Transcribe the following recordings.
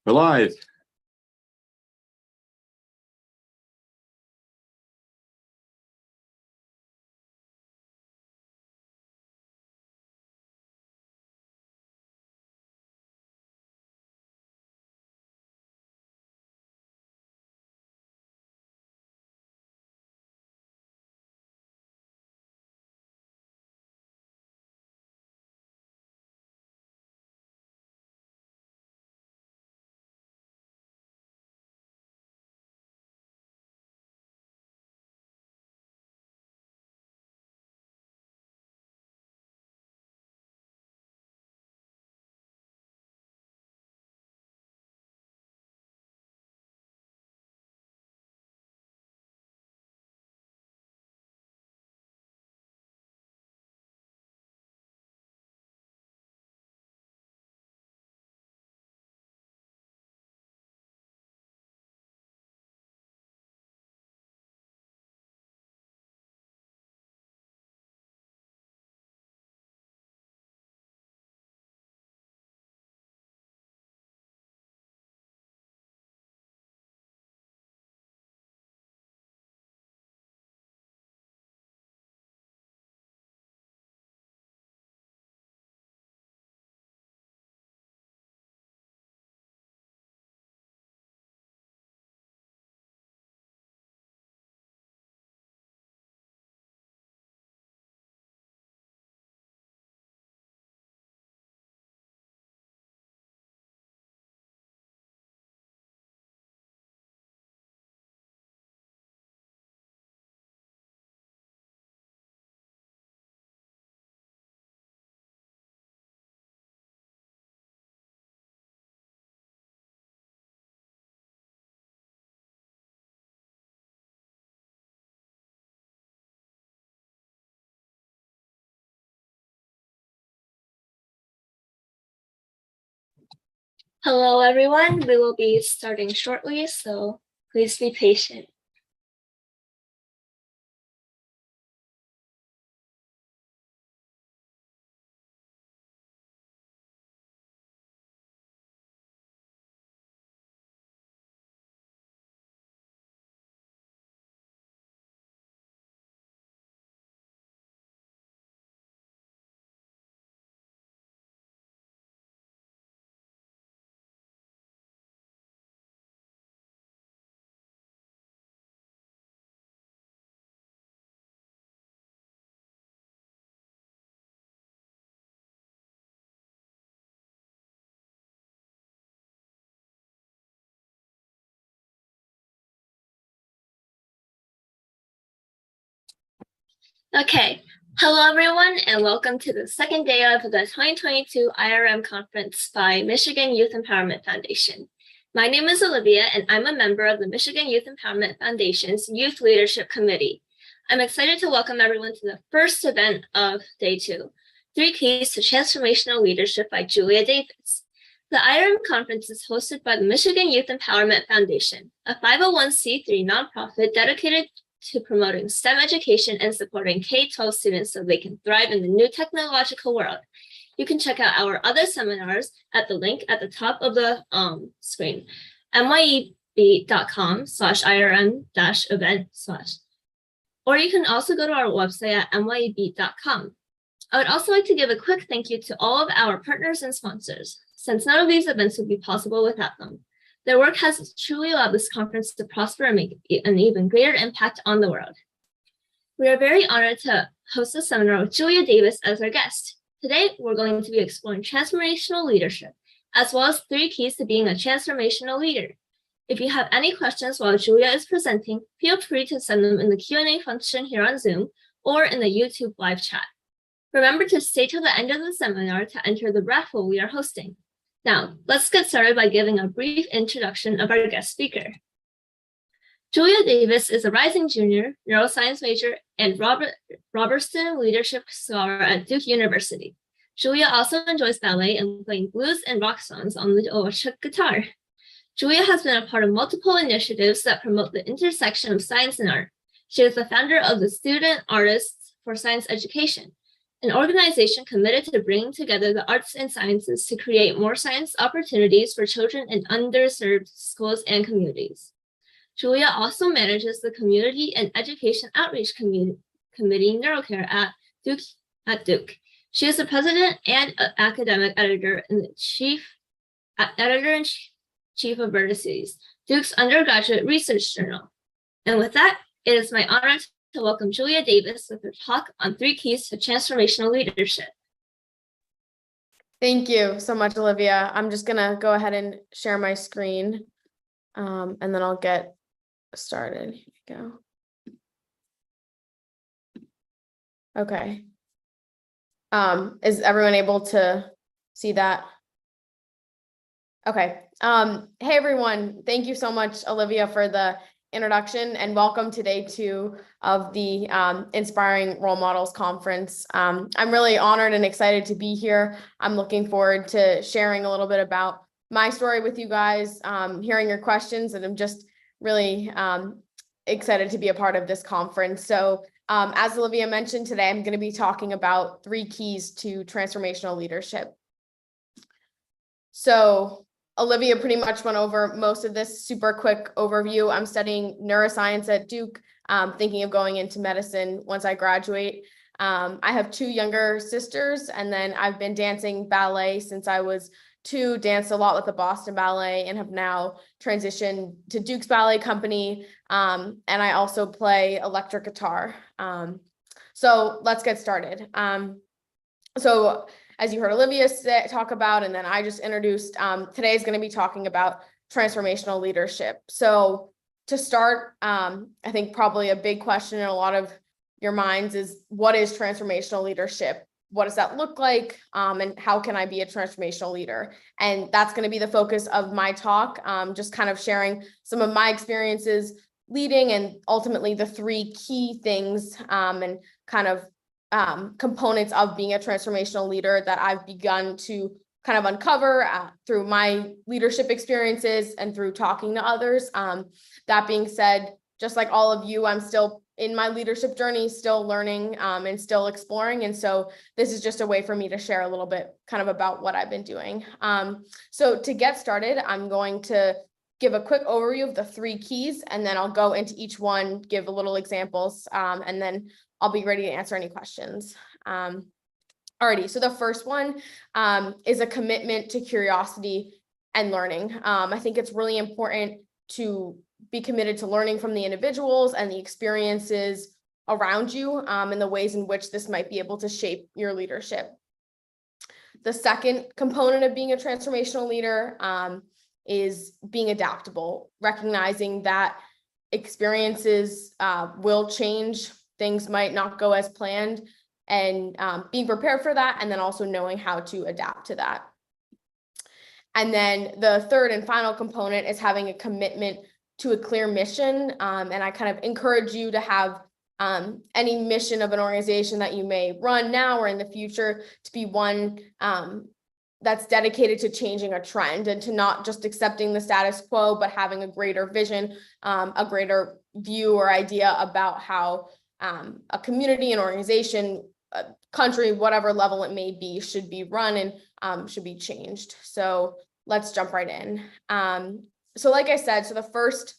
We're live. Hello, everyone. We will be starting shortly, so please be patient. Okay. Hello, everyone, and welcome to the second day of the 2022 IRM Conference by Michigan Youth Empowerment Foundation. My name is Olivia, and I'm a member of the Michigan Youth Empowerment Foundation's Youth Leadership Committee. I'm excited to welcome everyone to the first event of Day 2, 3 Keys to Transformational Leadership by Julia Davis. The IRM Conference is hosted by the Michigan Youth Empowerment Foundation, a 501c3 nonprofit dedicated to promoting STEM education and supporting K-12 students so they can thrive in the new technological world. You can check out our other seminars at the link at the top of the screen, myeb.com/IRM-event/, or you can also go to our website at myeb.com. I would also like to give a quick thank you to all of our partners and sponsors, since none of these events would be possible without them. Their work has truly allowed this conference to prosper and make an even greater impact on the world. We are very honored to host a seminar with Julia Davis as our guest. Today, we're going to be exploring transformational leadership, as well as 3 keys to being a transformational leader. If you have any questions while Julia is presenting, feel free to send them in the Q&A function here on Zoom or in the YouTube live chat. Remember to stay till the end of the seminar to enter the raffle we are hosting. Now, let's get started by giving a brief introduction of our guest speaker. Julia Davis is a rising junior, neuroscience major, and Robertson Leadership Scholar at Duke University. Julia also enjoys ballet and playing blues and rock songs on the electric guitar. Julia has been a part of multiple initiatives that promote the intersection of science and art. She is the founder of the Student Artists for Science Education, an organization committed to bringing together the arts and sciences to create more science opportunities for children in underserved schools and communities. Julia also manages the Community and Education Outreach Committee NeuroCare at Duke. She is the president and academic editor and editor-in-chief of Vertices, Duke's undergraduate research journal. And with that, it is my honor to welcome Julia Davis with her talk on 3 keys to transformational leadership. Thank you so much, Olivia. I'm just gonna go ahead and share my screen, and then I'll get started. Here we go. Okay. Is everyone able to see that? Okay. Hey everyone, thank you so much, Olivia, for the introduction, and welcome to day 2 of the Inspiring Role Models Conference. I'm really honored and excited to be here. I'm looking forward to sharing a little bit about my story with you guys, hearing your questions, and I'm just really excited to be a part of this conference. So as Olivia mentioned, today I'm going to be talking about 3 keys to transformational leadership. So Olivia pretty much went over most of this super quick overview. I'm studying neuroscience at Duke, thinking of going into medicine once I graduate. I have 2 younger sisters, and then I've been dancing ballet since I was 2, danced a lot with the Boston Ballet, and have now transitioned to Duke's Ballet Company. And I also play electric guitar. So let's get started. So as you heard Olivia talk about, and then I just introduced, today is going to be talking about transformational leadership. So to start, I think probably a big question in a lot of your minds is, what is transformational leadership? What does that look like? And how can I be a transformational leader? And that's going to be the focus of my talk, just kind of sharing some of my experiences leading, and ultimately the 3 key things and kind of components of being a transformational leader that I've begun to kind of uncover through my leadership experiences and through talking to others. That being said, just like all of you, I'm still in my leadership journey, still learning and still exploring. And so this is just a way for me to share a little bit kind of about what I've been doing. So to get started, I'm going to give a quick overview of the 3 keys, and then I'll go into each one, give a little examples, and then I'll be ready to answer any questions. Alrighty, so the first one is a commitment to curiosity and learning. I think it's really important to be committed to learning from the individuals and the experiences around you, and the ways in which this might be able to shape your leadership. The second component of being a transformational leader is being adaptable, recognizing that experiences will change, things might not go as planned, and being prepared for that, and then also knowing how to adapt to that. And then the third and final component is having a commitment to a clear mission. And I kind of encourage you to have any mission of an organization that you may run now or in the future to be one that's dedicated to changing a trend, and to not just accepting the status quo, but having a greater vision, a greater view or idea about how a community, an organization, a country, whatever level it may be, should be run and should be changed. So let's jump right in. So like I said, so the first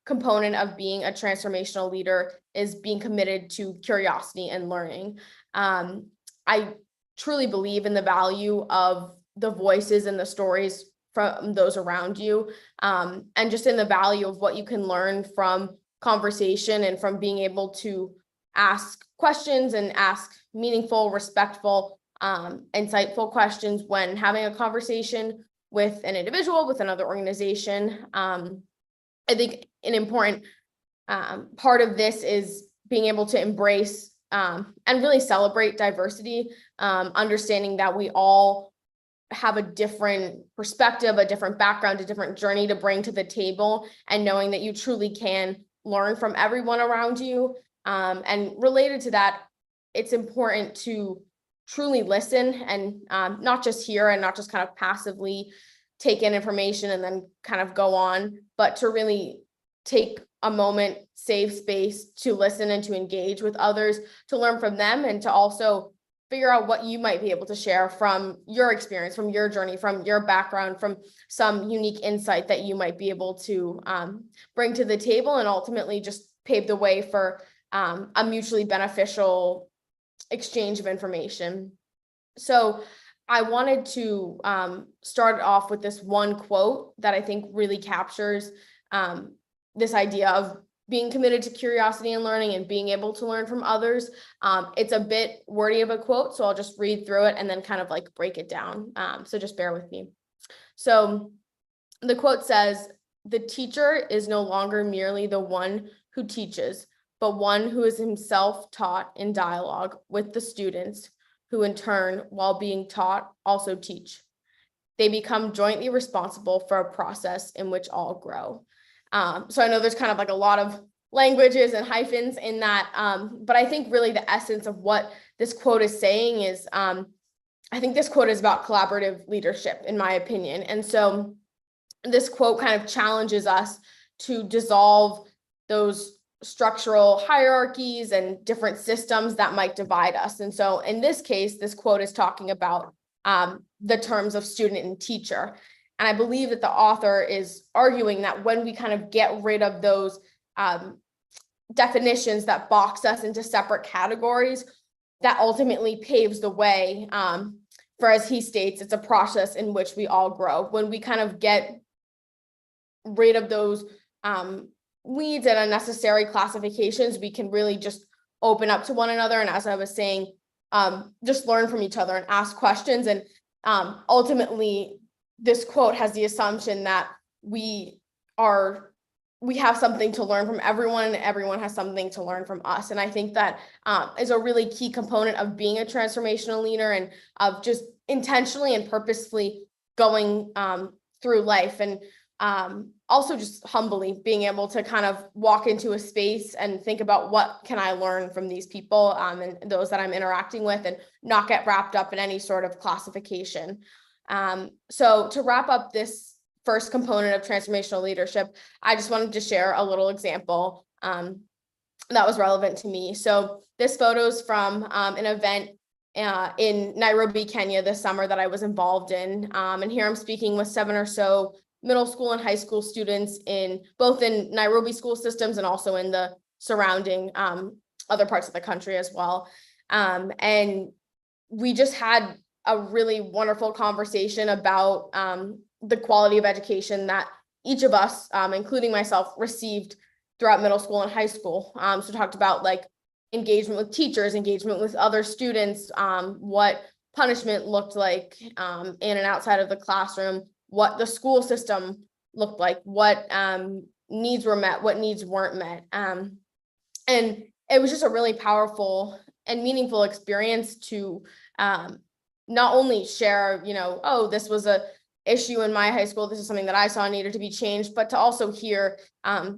component of being a transformational leader is being committed to curiosity and learning. I truly believe in the value of the voices and the stories from those around you, and just in the value of what you can learn from conversation and from being able to ask questions and ask meaningful, respectful, insightful questions when having a conversation with an individual, with another organization. I think an important part of this is being able to embrace and really celebrate diversity, understanding that we all have a different perspective, a different background, a different journey to bring to the table, and knowing that you truly can learn from everyone around you. And related to that, it's important to truly listen and not just hear and not just kind of passively take in information and then kind of go on, but to really take a moment, save space to listen and to engage with others, to learn from them, and to also figure out what you might be able to share from your experience, from your journey, from your background, from some unique insight that you might be able to bring to the table, and ultimately just pave the way for a mutually beneficial exchange of information. So I wanted to start off with this one quote that I think really captures this idea of being committed to curiosity and learning and being able to learn from others. It's a bit wordy of a quote, so I'll just read through it and then kind of like break it down. So just bear with me. So the quote says, "The teacher is no longer merely the one who teaches, but one who is himself taught in dialogue with the students, who in turn, while being taught, also teach. They become jointly responsible for a process in which all grow." So I know there's kind of like a lot of languages and hyphens in that, but I think really the essence of what this quote is saying is, I think this quote is about collaborative leadership, in my opinion. And so this quote kind of challenges us to dissolve those structural hierarchies and different systems that might divide us. And so in this case, this quote is talking about the terms of student and teacher. And I believe that the author is arguing that when we kind of get rid of those definitions that box us into separate categories, that ultimately paves the way for, as he states, it's a process in which we all grow. When we kind of get rid of those weeds and unnecessary classifications, we can really just open up to one another. And as I was saying, just learn from each other and ask questions. And ultimately, this quote has the assumption that we have something to learn from everyone, and everyone has something to learn from us. And I think that is a really key component of being a transformational leader, and of just intentionally and purposefully going through life, and also just humbly being able to kind of walk into a space and think about what can I learn from these people and those that I'm interacting with, and not get wrapped up in any sort of classification. So to wrap up this first component of transformational leadership, I just wanted to share a little example that was relevant to me. So this photo is from an event in Nairobi, Kenya this summer that I was involved in. And here I'm speaking with 7 or so middle school and high school students in both in Nairobi school systems and also in the surrounding other parts of the country as well. And we just had a really wonderful conversation about the quality of education that each of us, including myself, received throughout middle school and high school. So talked about like engagement with teachers, engagement with other students, what punishment looked like in and outside of the classroom, what the school system looked like, what needs were met, what needs weren't met. And it was just a really powerful and meaningful experience to not only share, oh, this was a issue in my high school, this is something that I saw needed to be changed, but to also hear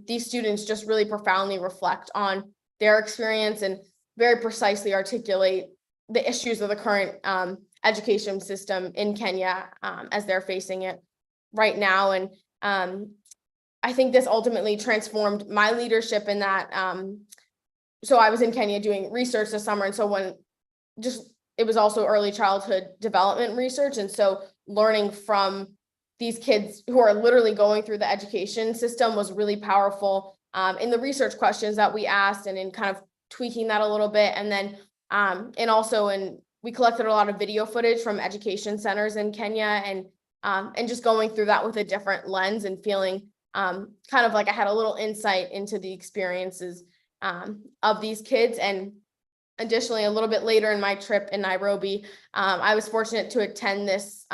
these students just really profoundly reflect on their experience and very precisely articulate the issues of the current education system in Kenya as they're facing it right now. And I think this ultimately transformed my leadership in that. So I was in Kenya doing research this summer. And so it was also early childhood development research. And so learning from these kids who are literally going through the education system was really powerful in the research questions that we asked, and in kind of tweaking that a little bit. And then, we collected a lot of video footage from education centers in Kenya, and just going through that with a different lens and feeling kind of like I had a little insight into the experiences of these kids. And additionally, a little bit later in my trip in Nairobi, I was fortunate to attend this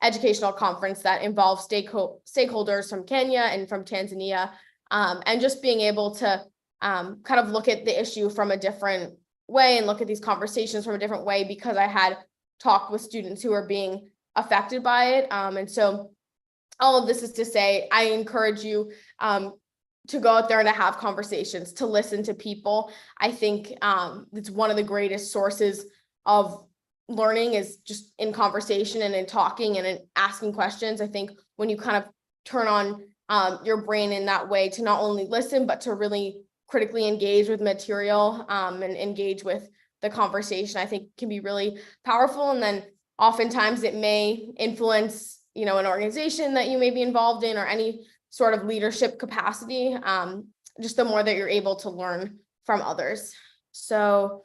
educational conference that involved stakeholders from Kenya and from Tanzania, and just being able to kind of look at the issue from a different way and look at these conversations from a different way, because I had talked with students who are being affected by it. And so all of this is to say, I encourage you to go out there and to have conversations, to listen to people. I think it's one of the greatest sources of learning is just in conversation and in talking and in asking questions. I think when you kind of turn on your brain in that way to not only listen, but to really critically engage with material and engage with the conversation, I think can be really powerful. And then oftentimes it may influence, an organization that you may be involved in or any sort of leadership capacity, just the more that you're able to learn from others. So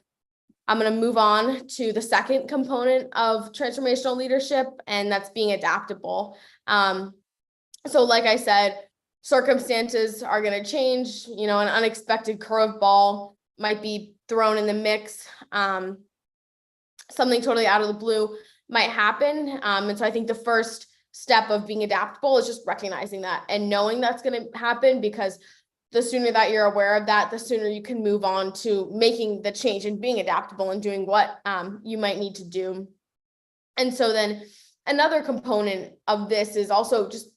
I'm going to move on to the second component of transformational leadership, and that's being adaptable. So like I said, circumstances are going to change, an unexpected curveball might be thrown in the mix. Something totally out of the blue might happen. And so I think the first step of being adaptable is just recognizing that and knowing that's going to happen, because the sooner that you're aware of that, the sooner you can move on to making the change and being adaptable and doing what you might need to do. And so then another component of this is also just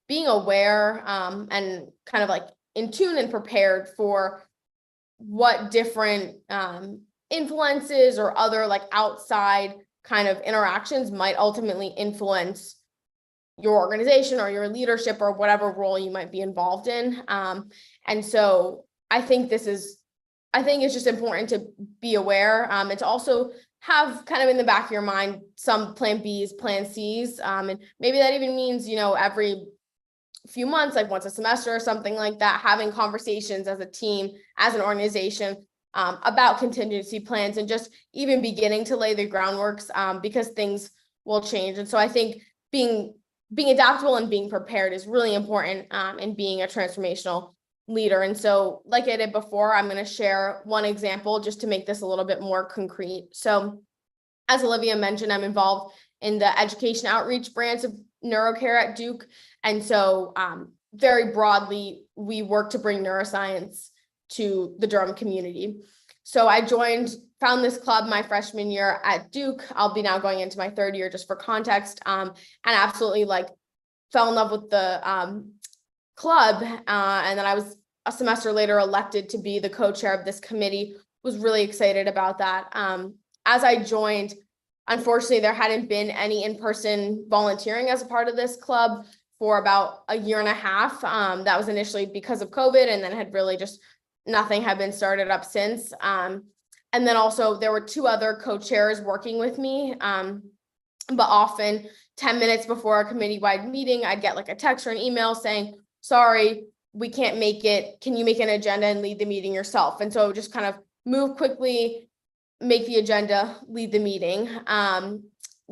being aware and kind of like in tune and prepared for what different influences or other like outside kind of interactions might ultimately influence your organization or your leadership or whatever role you might be involved in. And so I think it's just important to be aware and to also have kind of in the back of your mind some plan Bs, plan Cs. And maybe that even means, every few months, like once a semester or something like that, having conversations as a team, as an organization about contingency plans and just even beginning to lay the groundworks because things will change. And so I think being adaptable and being prepared is really important in being a transformational leader. And so like I did before, I'm going to share one example just to make this a little bit more concrete. So as Olivia mentioned, I'm involved in the education outreach branch of neurocare at Duke. And so very broadly, we work to bring neuroscience to the Durham community. So I found this club my freshman year at Duke. I'll be now going into my third year just for context, and absolutely fell in love with the club. And then I was a semester later elected to be the co-chair of this committee. Was really excited about that. As I joined, unfortunately, there hadn't been any in-person volunteering as a part of this club for about a year and a half. That was initially because of COVID, and then had really just nothing had been started up since. And then also there were two other co-chairs working with me. But often 10 minutes before a committee-wide meeting, I'd get a text or an email saying, sorry, we can't make it. Can you make an agenda and lead the meeting yourself? And so just kind of move quickly, make the agenda, lead the meeting.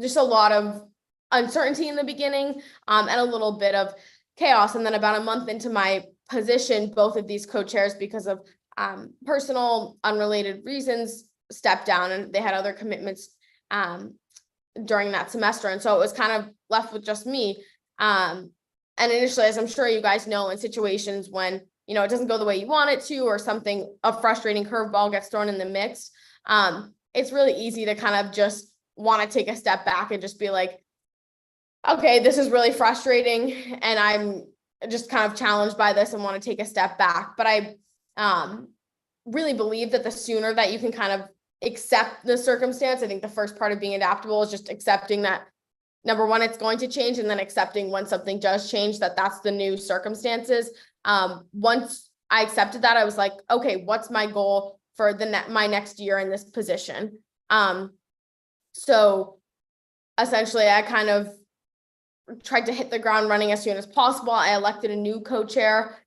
Just a lot of uncertainty in the beginning and a little bit of chaos. And then about a month into my position, both of these co-chairs, because of personal unrelated reasons, stepped down, and they had other commitments during that semester. And so it was kind of left with just me. And initially, as I'm sure you guys know, in situations when, it doesn't go the way you want it to, or a frustrating curveball gets thrown in the mix, it's really easy to kind of just want to take a step back and just be like, okay, this is really frustrating, and I'm just kind of challenged by this and want to take a step back. But I really believe that the sooner that you can kind of accept the circumstance, I think the first part of being adaptable is just accepting that, number one, it's going to change, and then accepting when something does change, that's the new circumstances. Once I accepted that, I was like, okay, what's my goal for my next year in this position? So essentially, I kind of tried to hit the ground running as soon as possible. I elected a new co-chair,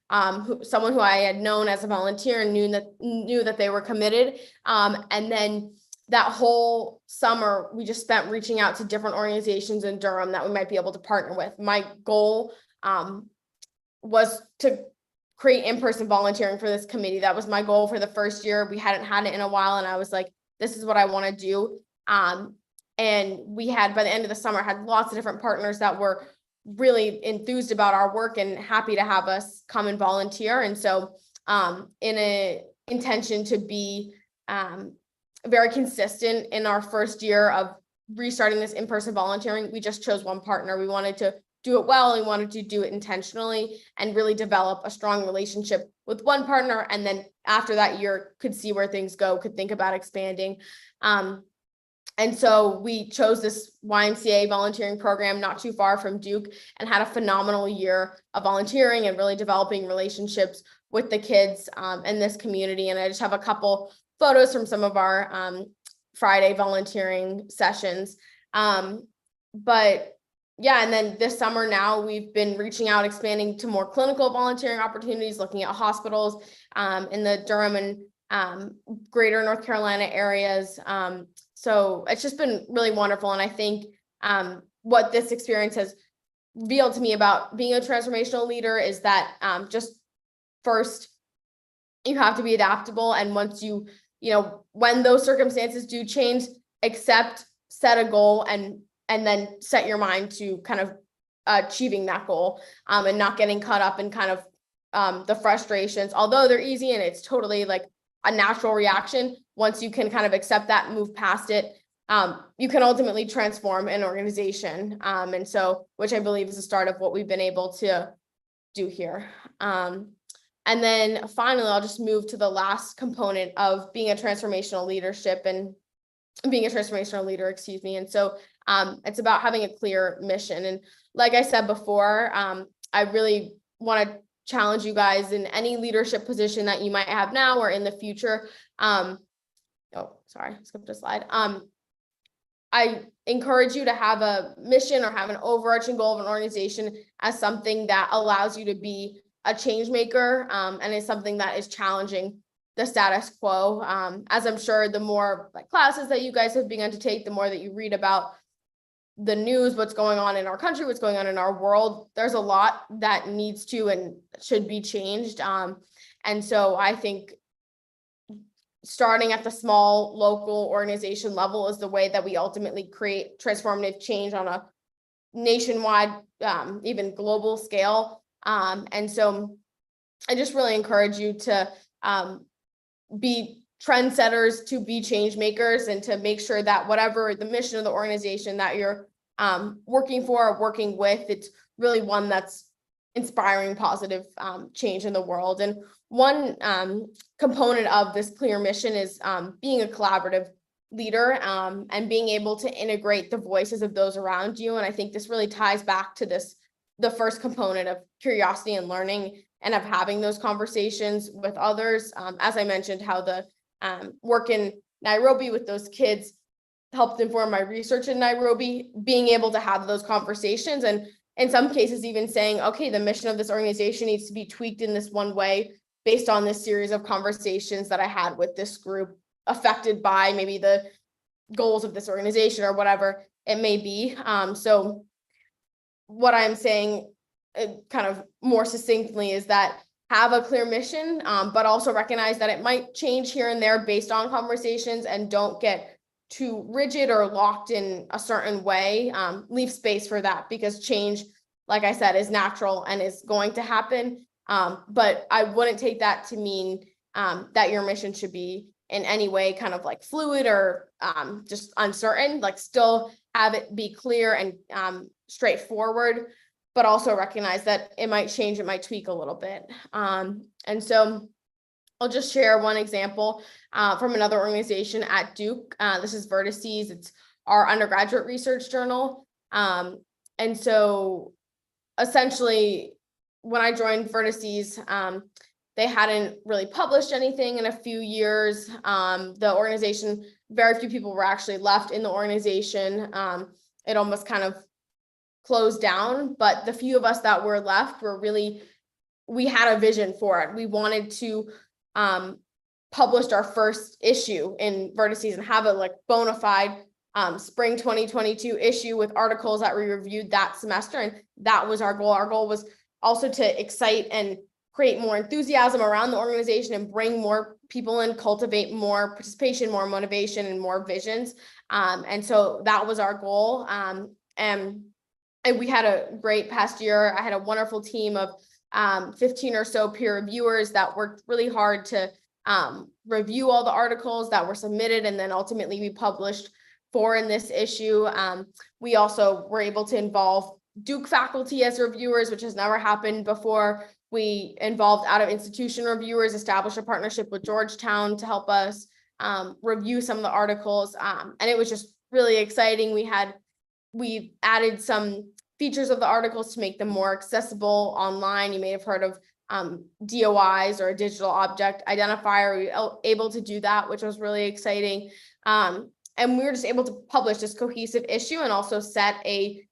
someone who I had known as a volunteer and knew that they were committed. And then that whole summer, we just spent reaching out to different organizations in Durham that we might be able to partner with. My goal was to create in-person volunteering for this committee. That was my goal for the first year. We hadn't had it in a while, and I was like, this is what I want to do. And we had, by the end of the summer, had lots of different partners that were really enthused about our work and happy to have us come and volunteer. And so in an intention to be very consistent in our first year of restarting this in-person volunteering, we just chose one partner. We wanted to do it well, and we wanted to do it intentionally and really develop a strong relationship with one partner. And then after that year, could see where things go, could think about expanding. And so we chose this YMCA volunteering program not too far from Duke, and had a phenomenal year of volunteering and really developing relationships with the kids in this community. And I just have a couple photos from some of our Friday volunteering sessions. But yeah, and then this summer now we've been reaching out, expanding to more clinical volunteering opportunities, looking at hospitals in the Durham and greater North Carolina areas. So it's just been really wonderful. And I think what this experience has revealed to me about being a transformational leader is that just first, you have to be adaptable. And once you know, when those circumstances do change, accept, set a goal, and then set your mind to kind of achieving that goal, and not getting caught up in kind of the frustrations, although they're easy and it's totally like a natural reaction. Once you can kind of accept that and move past it, you can ultimately transform an organization. And so, which I believe is the start of what we've been able to do here. And then finally, I'll just move to the last component of being a transformational leadership and being a transformational leader, excuse me. And so it's about having a clear mission. And like I said before, I really want to challenge you guys in any leadership position that you might have now or in the future. Oh, sorry, skipped a slide. I encourage you to have a mission or have an overarching goal of an organization as something that allows you to be a change maker, and is something that is challenging the status quo. As I'm sure the more like classes that you guys have begun to take, the more that you read about the news, what's going on in our country, what's going on in our world, there's a lot that needs to and should be changed. And so I think starting at the small local organization level is the way that we ultimately create transformative change on a nationwide, even global scale. And so I just really encourage you to be trendsetters, to be change makers, and to make sure that whatever the mission of the organization that you're working for or working with, it's really one that's inspiring positive change in the world. And one component of this clear mission is being a collaborative leader, and being able to integrate the voices of those around you. And I think this really ties back to the first component of curiosity and learning, and of having those conversations with others. As I mentioned, how the work in Nairobi with those kids helped inform my research in Nairobi, being able to have those conversations, and in some cases even saying, okay, the mission of this organization needs to be tweaked in this one way based on this series of conversations that I had with this group affected by maybe the goals of this organization or whatever it may be. So what I'm saying kind of more succinctly is that have a clear mission, but also recognize that it might change here and there based on conversations, and don't get too rigid or locked in a certain way. Leave space for that, because change, like I said, is natural and is going to happen. But I wouldn't take that to mean that your mission should be in any way kind of like fluid or just uncertain. Like, still have it be clear and straightforward, but also recognize that it might change, it might tweak a little bit. And so I'll just share one example from another organization at Duke. This is Vertices. It's our undergraduate research journal. And so essentially, when I joined Vertices, they hadn't really published anything in a few years. The organization, very few people were actually left in the organization. It almost kind of closed down, but the few of us that were left were really, we had a vision for it. We wanted to publish our first issue in Vertices and have a like bona fide spring 2022 issue with articles that we reviewed that semester. And that was our goal. Our goal was also to excite and create more enthusiasm around the organization and bring more people in, cultivate more participation, more motivation, and more visions. And so that was our goal. And we had a great past year. I had a wonderful team of 15 or so peer reviewers that worked really hard to review all the articles that were submitted, and then ultimately we published 4 in this issue. We also were able to involve Duke faculty as reviewers, which has never happened before. We involved out of institution reviewers, established a partnership with Georgetown to help us review some of the articles. And it was just really exciting. We added some features of the articles to make them more accessible online. You may have heard of DOIs, or a digital object identifier. We were able to do that, which was really exciting. And we were just able to publish this cohesive issue and also set a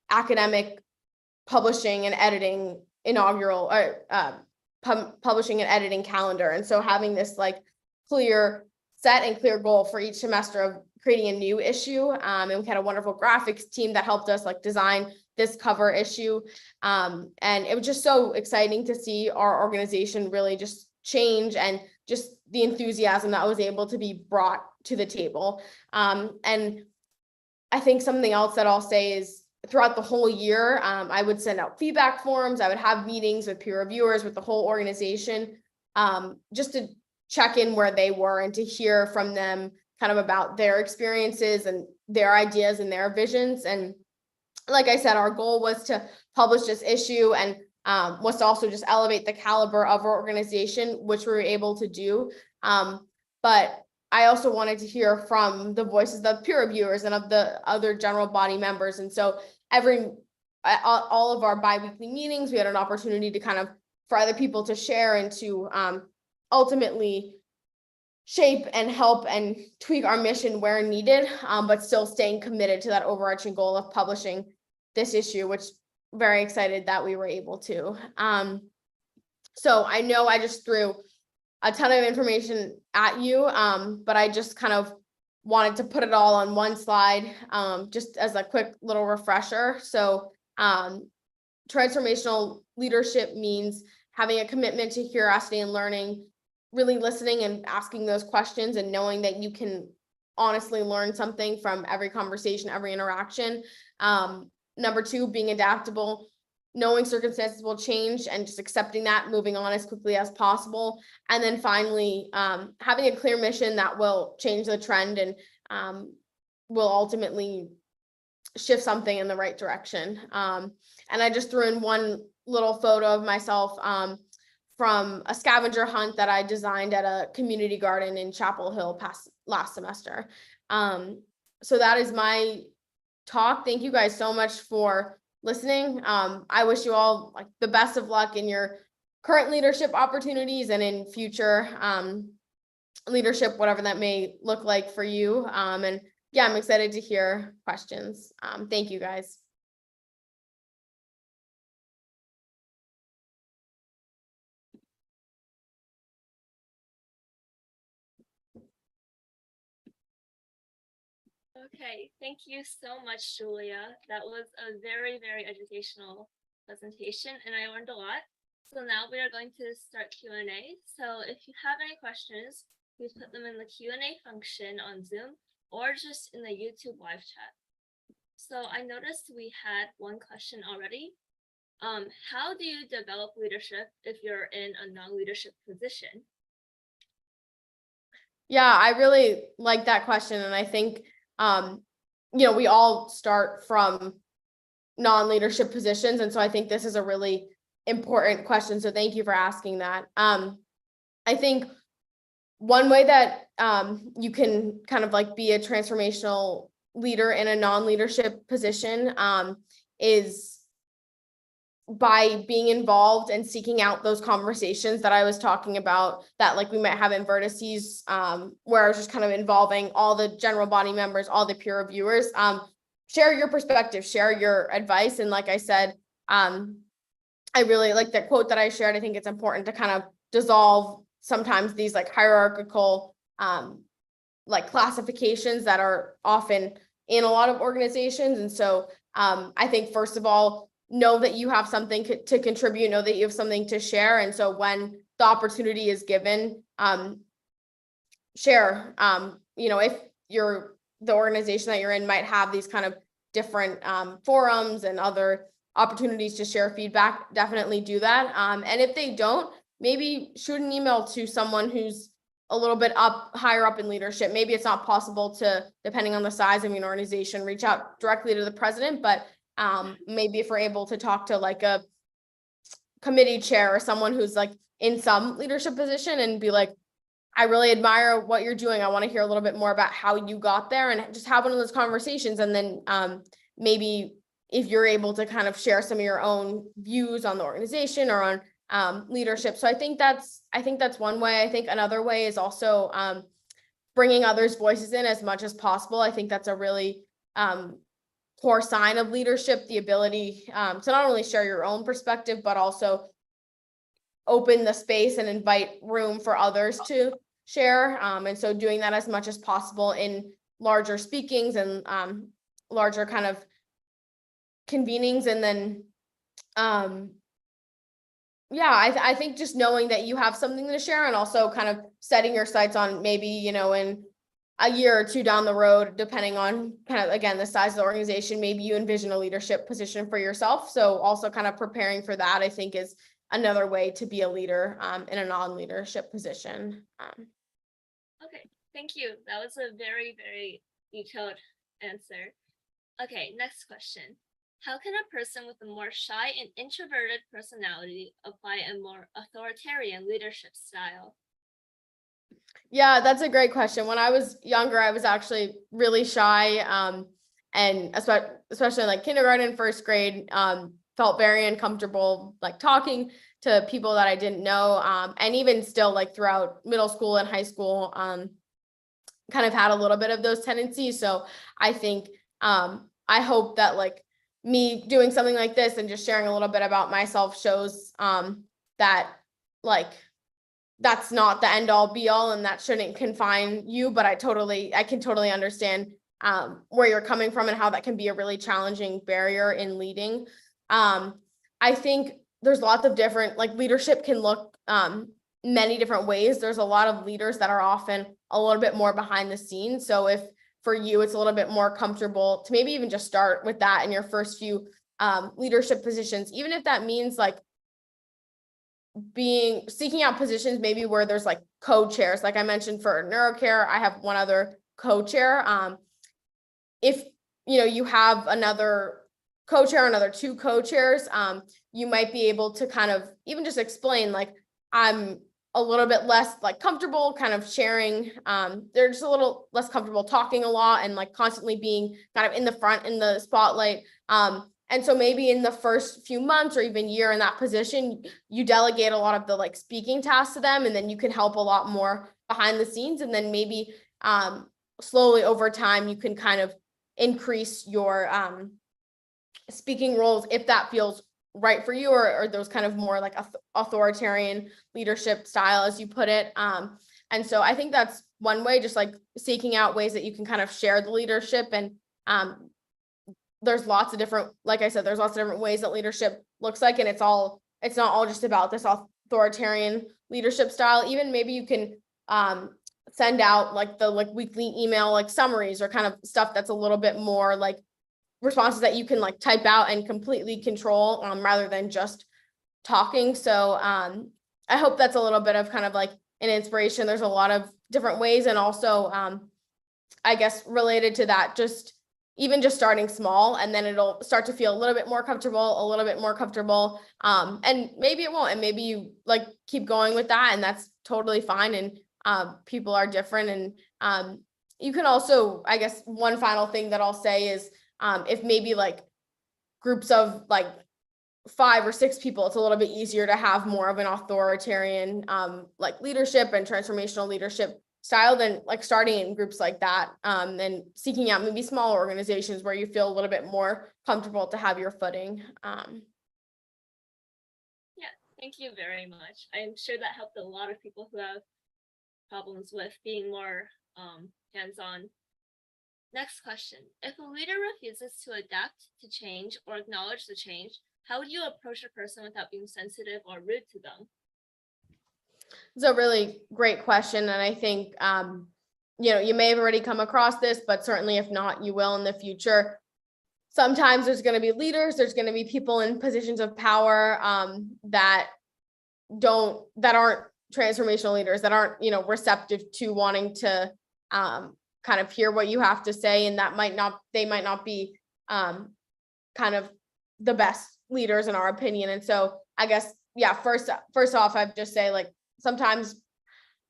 academic publishing and editing inaugural or publishing and editing calendar. And so having this like clear set and clear goal for each semester of creating a new issue. And we had a wonderful graphics team that helped us like design this cover issue. And it was just so exciting to see our organization really just change and just the enthusiasm that was able to be brought to the table. And I think something else that I'll say is throughout the whole year, I would send out feedback forms. I would have meetings with peer reviewers, with the whole organization, just to check in where they were and to hear from them kind of about their experiences and their ideas and their visions. And like I said, our goal was to publish this issue and was to also just elevate the caliber of our organization, which we were able to do. But I also wanted to hear from the voices of peer reviewers and of the other general body members. And so all of our biweekly meetings, we had an opportunity to kind of for other people to share and to ultimately shape and help and tweak our mission where needed, but still staying committed to that overarching goal of publishing this issue, which very excited that we were able to. So I know I just threw a ton of information at you, but I just kind of wanted to put it all on one slide, just as a quick little refresher. So transformational leadership means having a commitment to curiosity and learning, really listening and asking those questions and knowing that you can honestly learn something from every conversation, every interaction. Number two, being adaptable, knowing circumstances will change and just accepting that, moving on as quickly as possible. And then finally, having a clear mission that will change the trend and will ultimately shift something in the right direction. And I just threw in one little photo of myself from a scavenger hunt that I designed at a community garden in Chapel Hill last semester. So that is my talk. Thank you guys so much for listening. I wish you all like the best of luck in your current leadership opportunities and in future leadership, whatever that may look like for you. And yeah, I'm excited to hear questions. Thank you guys. Okay, thank you so much, Julia. That was a very, very educational presentation and I learned a lot. So now we are going to start Q&A. So if you have any questions, please put them in the Q&A function on Zoom or just in the YouTube live chat. So I noticed we had one question already. How do you develop leadership if you're in a non-leadership position? Yeah, I really like that question. And I think, we all start from non-leadership positions. And so I think this is a really important question. So thank you for asking that. I think one way that you can kind of like be a transformational leader in a non-leadership position is by being involved and seeking out those conversations that I was talking about that like we might have in vertices where I was just kind of involving all the general body members, all the peer reviewers, share your perspective, share your advice. And like I said, I really like that quote that I shared. I think it's important to kind of dissolve sometimes these like hierarchical like classifications that are often in a lot of organizations. And so I think first of all, know that you have something to contribute, know that you have something to share. And so when the opportunity is given, share, if the organization that you're in might have these kind of different forums and other opportunities to share feedback, definitely do that. And if they don't, maybe shoot an email to someone who's a little bit higher up in leadership. Maybe it's not possible to, depending on the size of an organization, reach out directly to the president, but maybe if we're able to talk to like a committee chair or someone who's like in some leadership position and be like, I really admire what you're doing. I want to hear a little bit more about how you got there and just have one of those conversations. And then maybe if you're able to kind of share some of your own views on the organization or on leadership. So I think that's one way. I think another way is also bringing others' voices in as much as possible. I think that's a really core sign of leadership, the ability to not only share your own perspective, but also open the space and invite room for others to share. And so doing that as much as possible in larger speakings and larger kind of convenings. And then, yeah, I think just knowing that you have something to share, and also kind of setting your sights on maybe, you know, in a year or two down the road, depending on kind of, again, the size of the organization, maybe you envision a leadership position for yourself. So also kind of preparing for that, I think, is another way to be a leader in a non-leadership position. Okay, thank you. That was a very, very detailed answer. Okay, next question. How can a person with a more shy and introverted personality apply a more authoritarian leadership style? Yeah, that's a great question. When I was younger, I was actually really shy, and especially like kindergarten, first grade, felt very uncomfortable like talking to people that I didn't know, and even still like throughout middle school and high school, kind of had a little bit of those tendencies. So I think I hope that like me doing something like this and just sharing a little bit about myself shows that like that's not the end all be all, and that shouldn't confine you. But I can totally understand where you're coming from and how that can be a really challenging barrier in leading. I think there's lots of different, like, leadership can look many different ways. There's a lot of leaders that are often a little bit more behind the scenes. So if for you it's a little bit more comfortable to maybe even just start with that in your first few leadership positions, even if that means like seeking out positions maybe where there's like co-chairs. Like I mentioned, for neurocare, I have one other co-chair. If you know you have another co-chair, another two co-chairs, you might be able to kind of even just explain like, I'm a little bit less like comfortable kind of sharing. They're just a little less comfortable talking a lot and like constantly being kind of in the front in the spotlight. And so maybe in the first few months or even year in that position, you delegate a lot of the like speaking tasks to them, and then you can help a lot more behind the scenes. And then maybe slowly over time, you can kind of increase your speaking roles if that feels right for you, or those kind of more like authoritarian leadership style, as you put it. And so I think that's one way, just like seeking out ways that you can kind of share the leadership. And there's lots of different, like I said, there's lots of different ways that leadership looks like, and it's not all just about this authoritarian leadership style. Even maybe you can send out like the weekly email like summaries, or kind of stuff that's a little bit more like responses that you can like type out and completely control, rather than just talking. So I hope that's a little bit of kind of like an inspiration. There's a lot of different ways, and also I guess related to that, just even just starting small, and then it'll start to feel a little bit more comfortable, and maybe it won't, and maybe you like keep going with that, and that's totally fine. And people are different. And you can also, I guess one final thing that I'll say is, if maybe like groups of like 5 or 6 people, it's a little bit easier to have more of an authoritarian like leadership and transformational leadership style than like starting in groups like that, and seeking out maybe smaller organizations where you feel a little bit more comfortable to have your footing. Yeah, thank you very much. I'm sure that helped a lot of people who have problems with being more hands-on. Next question. If a leader refuses to adapt to change or acknowledge the change, how would you approach a person without being sensitive or rude to them? It's a really great question. And I think, you know, you may have already come across this, but certainly if not, you will in the future. Sometimes there's going to be leaders, there's going to be people in positions of power that aren't transformational leaders, that aren't, you know, receptive to wanting to kind of hear what you have to say. And they might not be kind of the best leaders in our opinion. And so I guess, yeah, first off, I'd just say like, sometimes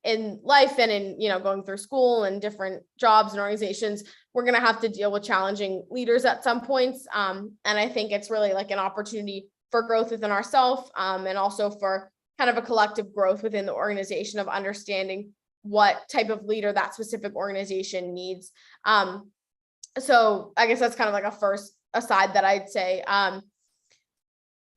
in life and in, you know, going through school and different jobs and organizations, we're going to have to deal with challenging leaders at some points. And I think it's really like an opportunity for growth within ourselves, and also for kind of a collective growth within the organization of understanding what type of leader that specific organization needs. So I guess that's kind of like a first aside that I'd say. A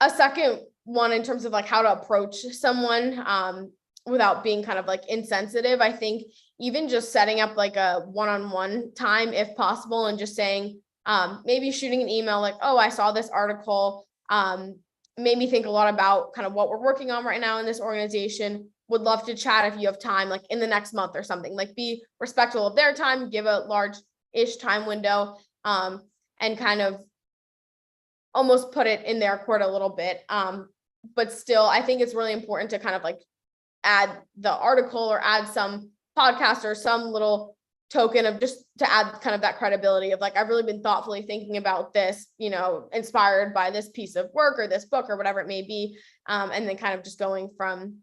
second one in terms of like how to approach someone without being kind of like insensitive, I think even just setting up like a one-on-one time if possible, and just saying, maybe shooting an email like, oh, I saw this article, made me think a lot about kind of what we're working on right now in this organization. Would love to chat if you have time, like in the next month or something. Like be respectful of their time, give a large-ish time window, and kind of almost put it in their court a little bit. But still, I think it's really important to kind of like add the article or add some podcast or some little token of just to add kind of that credibility of like, I've really been thoughtfully thinking about this, inspired by this piece of work or this book or whatever it may be. And then kind of just going from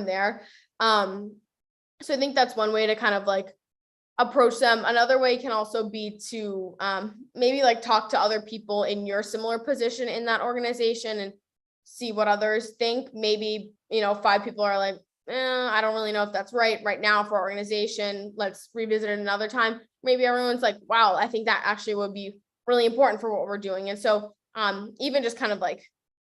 there. So I think that's one way to kind of like approach them. Another way can also be to maybe like talk to other people in your similar position in that organization and see what others think. Maybe, 5 people are like, I don't really know if that's right now for our organization. Let's revisit it another time. Maybe everyone's like, wow, I think that actually would be really important for what we're doing. And so even just kind of like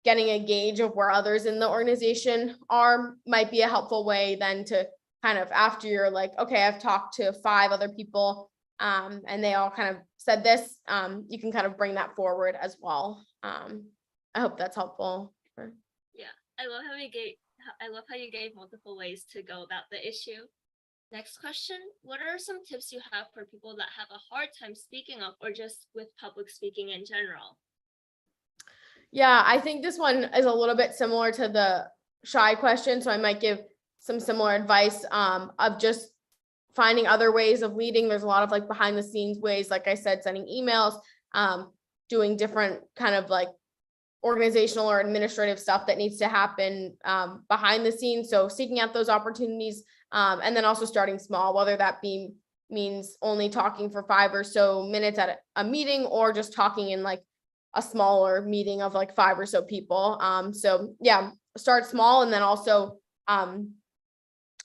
getting a gauge of where others in the organization are might be a helpful way then to kind of, after you're like, okay, I've talked to 5 other people and they all kind of said this, you can kind of bring that forward as well. I hope that's helpful. Yeah, I love how you gave multiple ways to go about the issue. Next question, what are some tips you have for people that have a hard time speaking up or just with public speaking in general? Yeah, I think this one is a little bit similar to the shy question. So I might give some similar advice of just finding other ways of leading. There's a lot of like behind the scenes ways, like I said, sending emails, doing different kind of like organizational or administrative stuff that needs to happen behind the scenes. So seeking out those opportunities, and then also starting small, whether that means only talking for 5 or so minutes at a meeting, or just talking in like a smaller meeting of like 5 or so people. So yeah, start small, and then also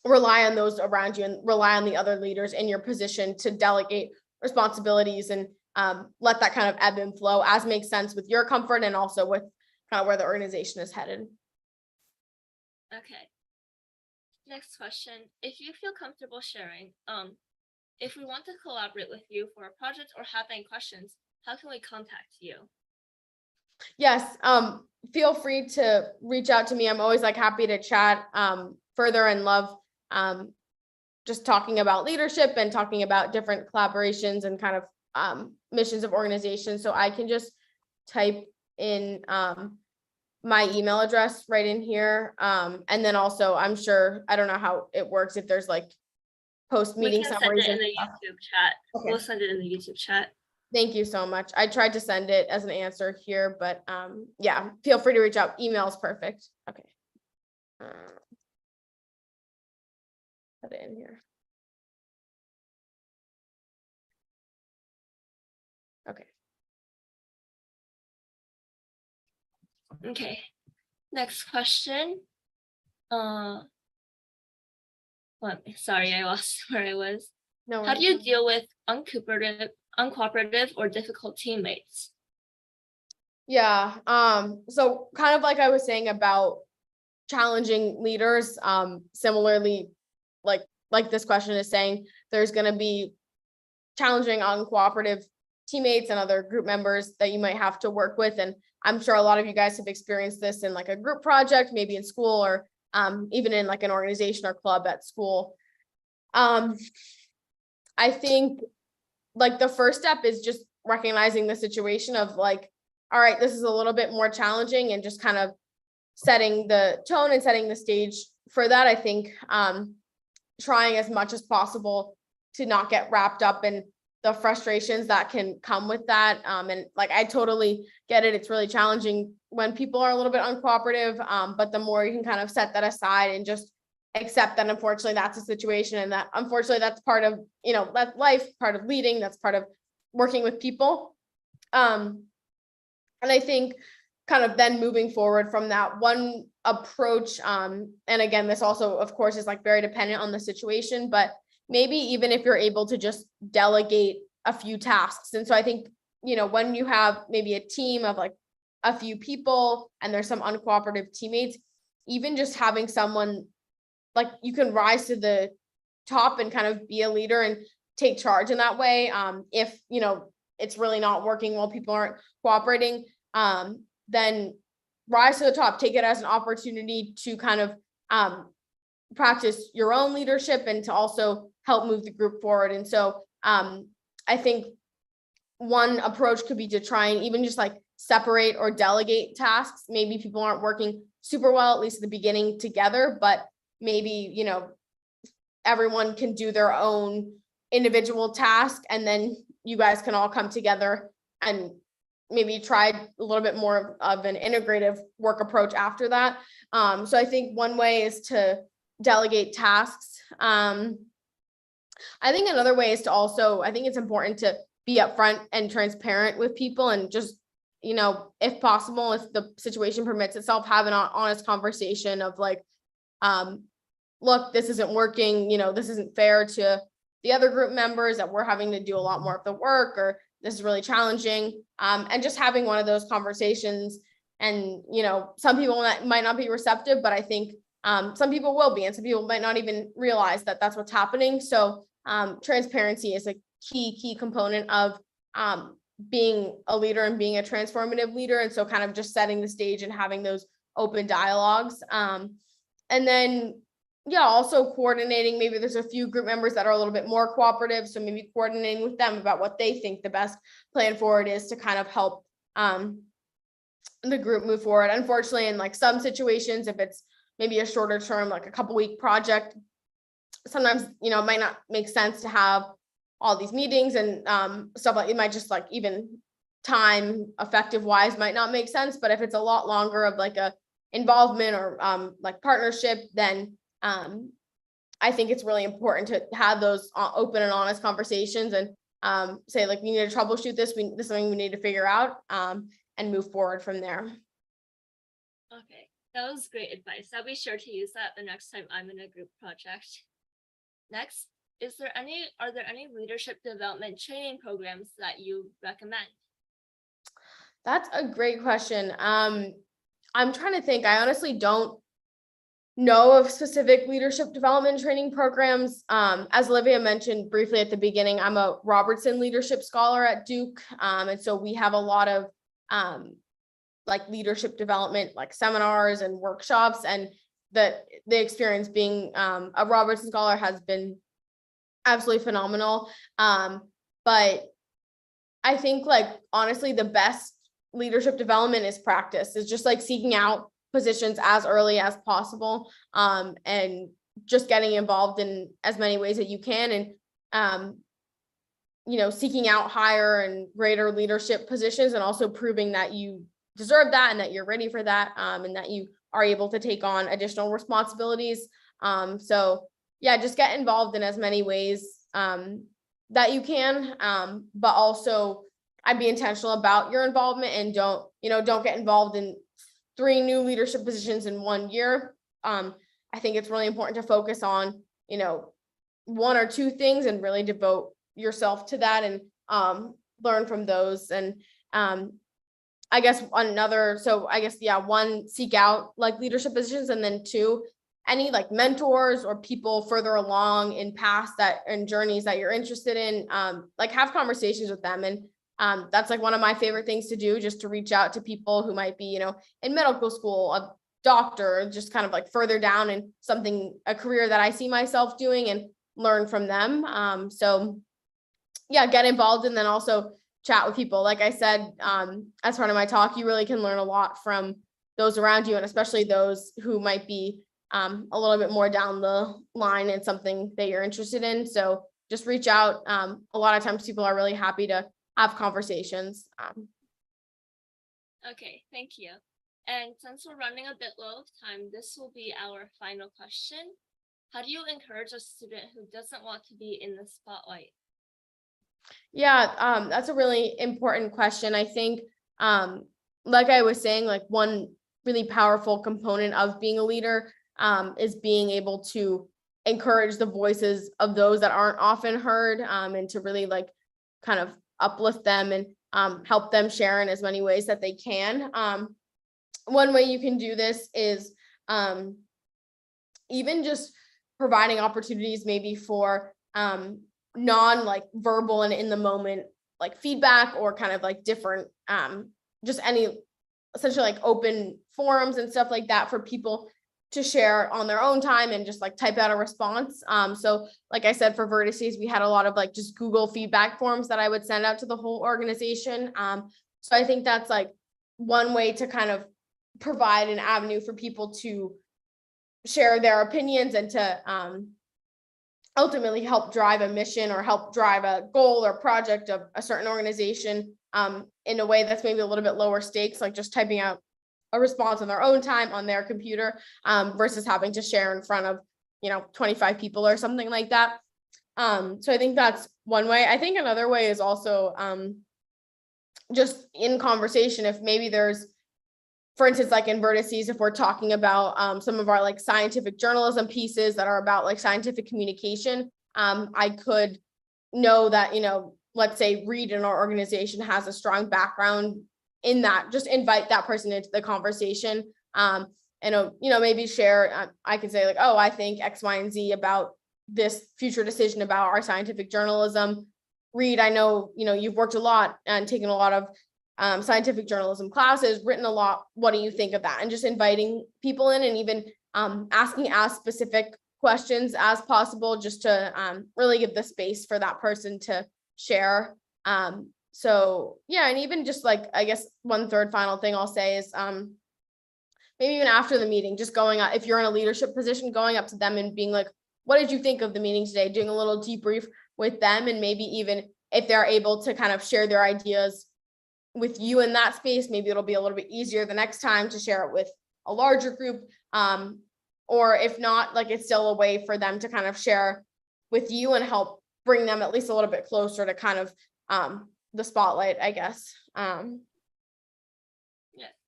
rely on those around you and rely on the other leaders in your position to delegate responsibilities and let that kind of ebb and flow as makes sense with your comfort and also with kind of where the organization is headed. Okay. Next question. If you feel comfortable sharing, if we want to collaborate with you for a project or have any questions, how can we contact you? Yes, feel free to reach out to me. I'm always like happy to chat further and love just talking about leadership and talking about different collaborations and kind of missions of organizations. So I can just type in my email address right in here. And then also I'm sure, I don't know how it works, if there's like post meeting summaries. Send it in the YouTube chat. Okay. We'll send it in the YouTube chat. Thank you so much. I tried to send it as an answer here, but yeah, feel free to reach out. Email is perfect. Okay. Put it in here. Okay. Okay. Next question. Sorry, I lost where I was. No How do you deal with uncooperative or difficult teammates? Yeah. So kind of like I was saying about challenging leaders, similarly, like this question is saying, there's going to be challenging uncooperative teammates and other group members that you might have to work with. And I'm sure a lot of you guys have experienced this in like a group project, maybe in school, or even in like an organization or club at school. I think like the first step is just recognizing the situation of like, all right, this is a little bit more challenging, and just kind of setting the tone and setting the stage for that. I think trying as much as possible to not get wrapped up in the frustrations that can come with that. And like, I totally get it. It's really challenging when people are a little bit uncooperative, but the more you can kind of set that aside and just accept that unfortunately that's a situation, and that unfortunately that's part of, that's life, part of leading, that's part of working with people. And I think kind of then moving forward from that, one approach, and again, this also, of course, is like very dependent on the situation, but maybe even if you're able to just delegate a few tasks. And so I think, when you have maybe a team of like a few people and there's some uncooperative teammates, even just having someone like you can rise to the top and kind of be a leader and take charge in that way. If, it's really not working while people aren't cooperating, then rise to the top, take it as an opportunity to kind of practice your own leadership and to also help move the group forward. And so I think one approach could be to try and even just like separate or delegate tasks. Maybe people aren't working super well, at least at the beginning, together, but maybe, everyone can do their own individual task, and then you guys can all come together and maybe try a little bit more of an integrative work approach after that. So I think one way is to delegate tasks. I think another way is to also, I think it's important to be upfront and transparent with people and just, if possible, if the situation permits itself, have an honest conversation of like, look, this isn't working, this isn't fair to the other group members, that we're having to do a lot more of the work, or this is really challenging. And just having one of those conversations. And, some people might not be receptive, but I think some people will be, and some people might not even realize that that's what's happening. So transparency is a key component of being a leader and being a transformative leader. And so kind of just setting the stage and having those open dialogues. And then, also coordinating. Maybe there's a few group members that are a little bit more cooperative. So maybe coordinating with them about what they think the best plan forward is to kind of help the group move forward. Unfortunately, in like some situations, if it's maybe a shorter term, like a couple week project, sometimes, it might not make sense to have all these meetings and stuff like it might just like even time effective wise might not make sense. But if it's a lot longer of like a involvement or like partnership, then I think it's really important to have those open and honest conversations and say like, we need to troubleshoot this. This is something we need to figure out and move forward from there. Okay, that was great advice. I'll be sure to use that the next time I'm in a group project. Next, are there any leadership development training programs that you recommend? That's a great question. I'm trying to think. I honestly don't know of specific leadership development training programs. As Olivia mentioned briefly at the beginning, I'm a Robertson Leadership Scholar at Duke. And so we have a lot of like leadership development, like seminars and workshops, and the experience being a Robertson Scholar has been absolutely phenomenal. But I think like, honestly, the best leadership development is practice. It's just like seeking out positions as early as possible and just getting involved in as many ways that you can, and seeking out higher and greater leadership positions, and also proving that you deserve that and that you're ready for that, and that you are able to take on additional responsibilities. So yeah, just get involved in as many ways that you can, but also I'd be intentional about your involvement and don't get involved in 3 new leadership positions in 1 year. I think it's really important to focus on, 1 or 2 things and really devote yourself to that and learn from those. And I guess 1, seek out like leadership positions, and then 2, any like mentors or people further along in paths and journeys that you're interested in, like have conversations with them. And that's like one of my favorite things to do, just to reach out to people who might be, in medical school, a doctor, just kind of like further down in a career that I see myself doing, and learn from them. So yeah, get involved, and then also chat with people. Like I said, as part of my talk, you really can learn a lot from those around you, and especially those who might be a little bit more down the line in something that you're interested in. So just reach out. A lot of times people are really happy to have conversations. Okay, thank you. And since we're running a bit low of time, this will be our final question. How do you encourage a student who doesn't want to be in the spotlight? Yeah, that's a really important question. I think, like I was saying, like one really powerful component of being a leader, is being able to encourage the voices of those that aren't often heard, and to really like kind of uplift them and help them share in as many ways that they can. One way you can do this is even just providing opportunities maybe for non like verbal and in the moment like feedback, or kind of like different just any essentially like open forums and stuff like that for people to share on their own time and just like type out a response. So like I said, for vertices, we had a lot of like just Google feedback forms that I would send out to the whole organization. So I think that's like one way to kind of provide an avenue for people to share their opinions and to ultimately help drive a mission or help drive a goal or project of a certain organization in a way that's maybe a little bit lower stakes, like just typing out a response on their own time on their computer versus having to share in front of 25 people or something like that. So I think that's one way. I think another way is also just in conversation, if maybe there's, for instance, like in vertices, if we're talking about some of our like scientific journalism pieces that are about like scientific communication, I could know that, let's say Reed in our organization has a strong background in that, just invite that person into the conversation. And, maybe share, I could say like, oh, I think X, Y, and Z about this future decision about our scientific journalism. Reed, I know, you've worked a lot and taken a lot of scientific journalism classes, written a lot. What do you think of that? And just inviting people in and even asking as specific questions as possible, just to really give the space for that person to share. So yeah, and even just like, I guess one third final thing I'll say is maybe even after the meeting, just going up, if you're in a leadership position, going up to them and being like, what did you think of the meeting today? Doing a little debrief with them, and maybe even if they're able to kind of share their ideas with you in that space, maybe it'll be a little bit easier the next time to share it with a larger group. Or if not, like it's still a way for them to kind of share with you and help bring them at least a little bit closer to kind of the spotlight, I guess. Yeah,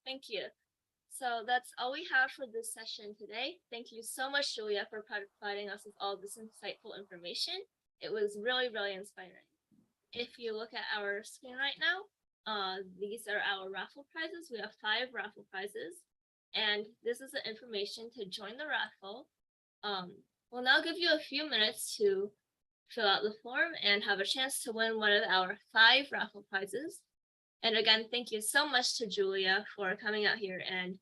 thank you. So that's all we have for this session today. Thank you so much, Julia, for providing us with all this insightful information. It was really, really inspiring. If you look at our screen right now, these are our raffle prizes. We have 5 raffle prizes, and this is the information to join the raffle. We'll now give you a few minutes to fill out the form and have a chance to win one of our 5 raffle prizes. And again, thank you so much to Julia for coming out here and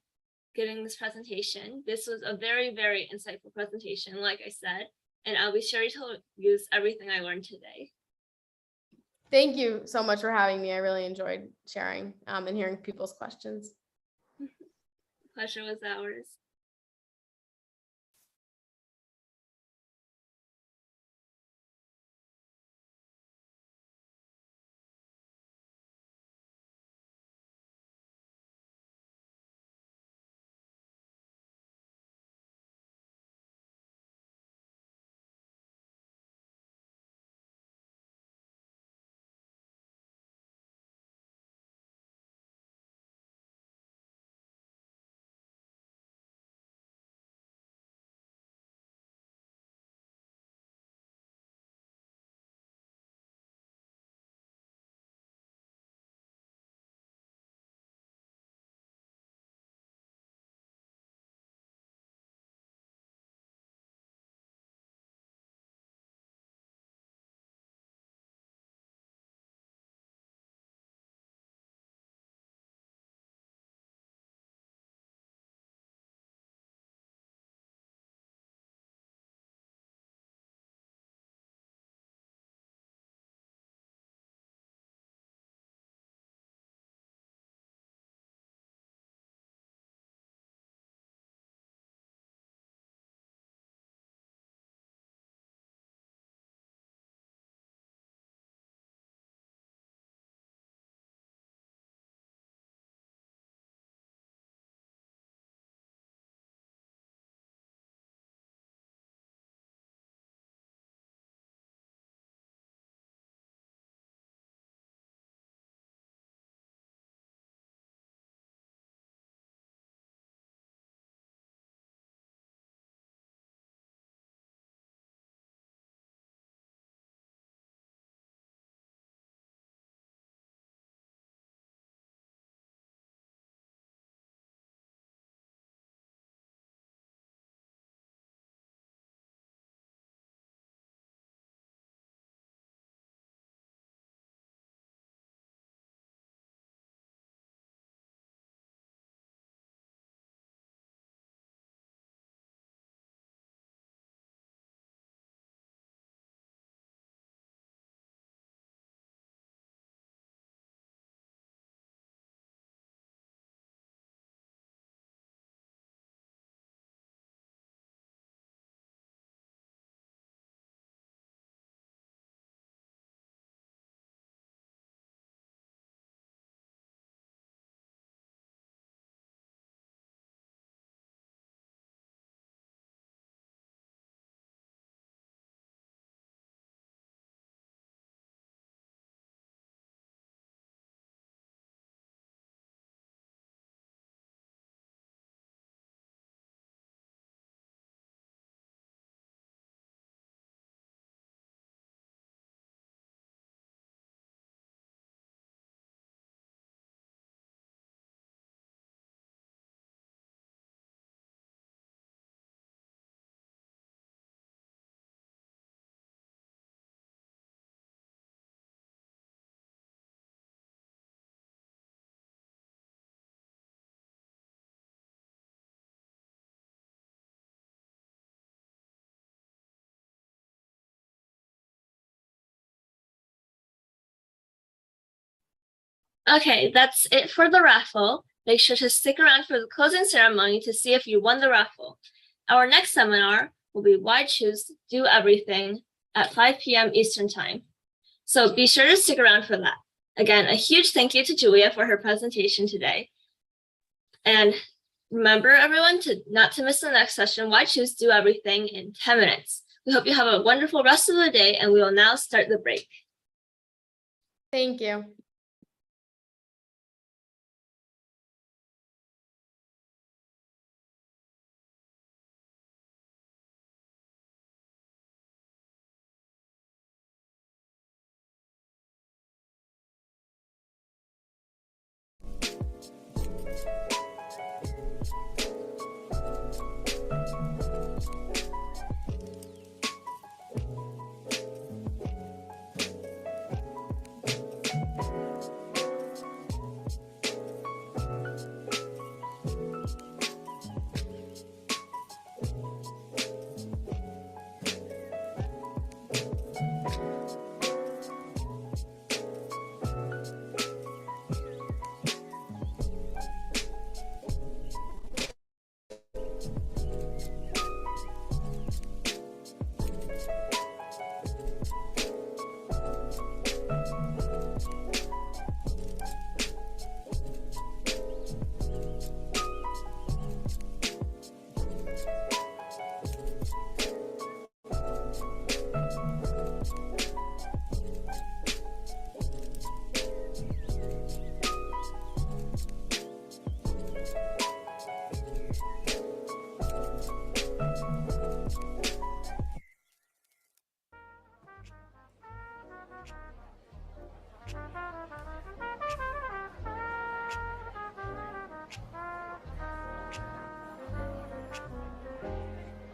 giving this presentation. This was a very, very insightful presentation, like I said, and I'll be sure to use everything I learned today. Thank you so much for having me. I really enjoyed sharing and hearing people's questions. Pleasure was ours. Okay, that's it for the raffle. Make sure to stick around for the closing ceremony to see if you won the raffle. Our next seminar will be Why Choose Do Everything at 5 p.m. Eastern Time. So be sure to stick around for that. Again, a huge thank you to Julia for her presentation today. And remember, everyone, not to miss the next session, Why Choose Do Everything, in 10 minutes. We hope you have a wonderful rest of the day, and we will now start the break. Thank you.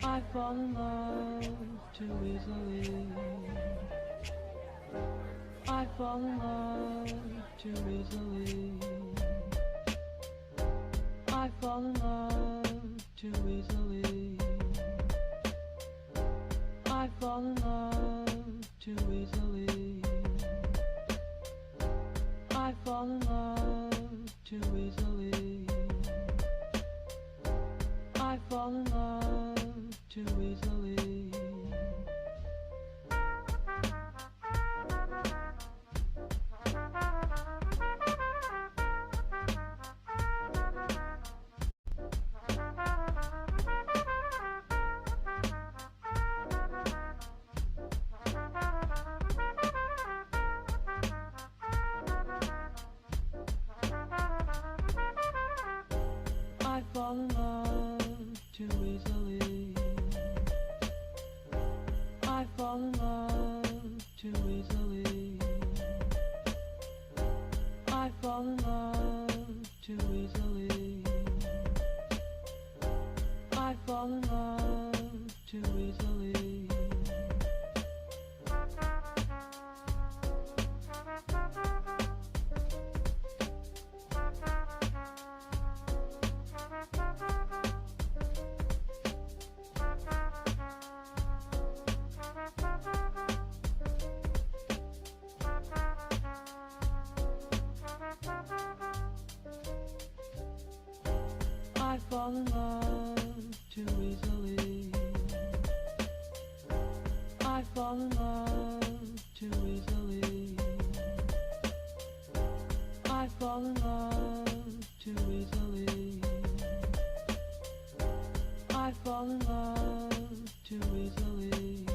I fall in love too easily. I fall in love too easily. I fall in love too easily. I fall in love too easily. I fall in love too easily. I fall in love too easily. I fall in love too easily. I fall in love too easily. I fall in love too easily. I fall in love too easily. I fall in love too easily. I fall in love too easily. I fall in love too easily. I fall in love too easily.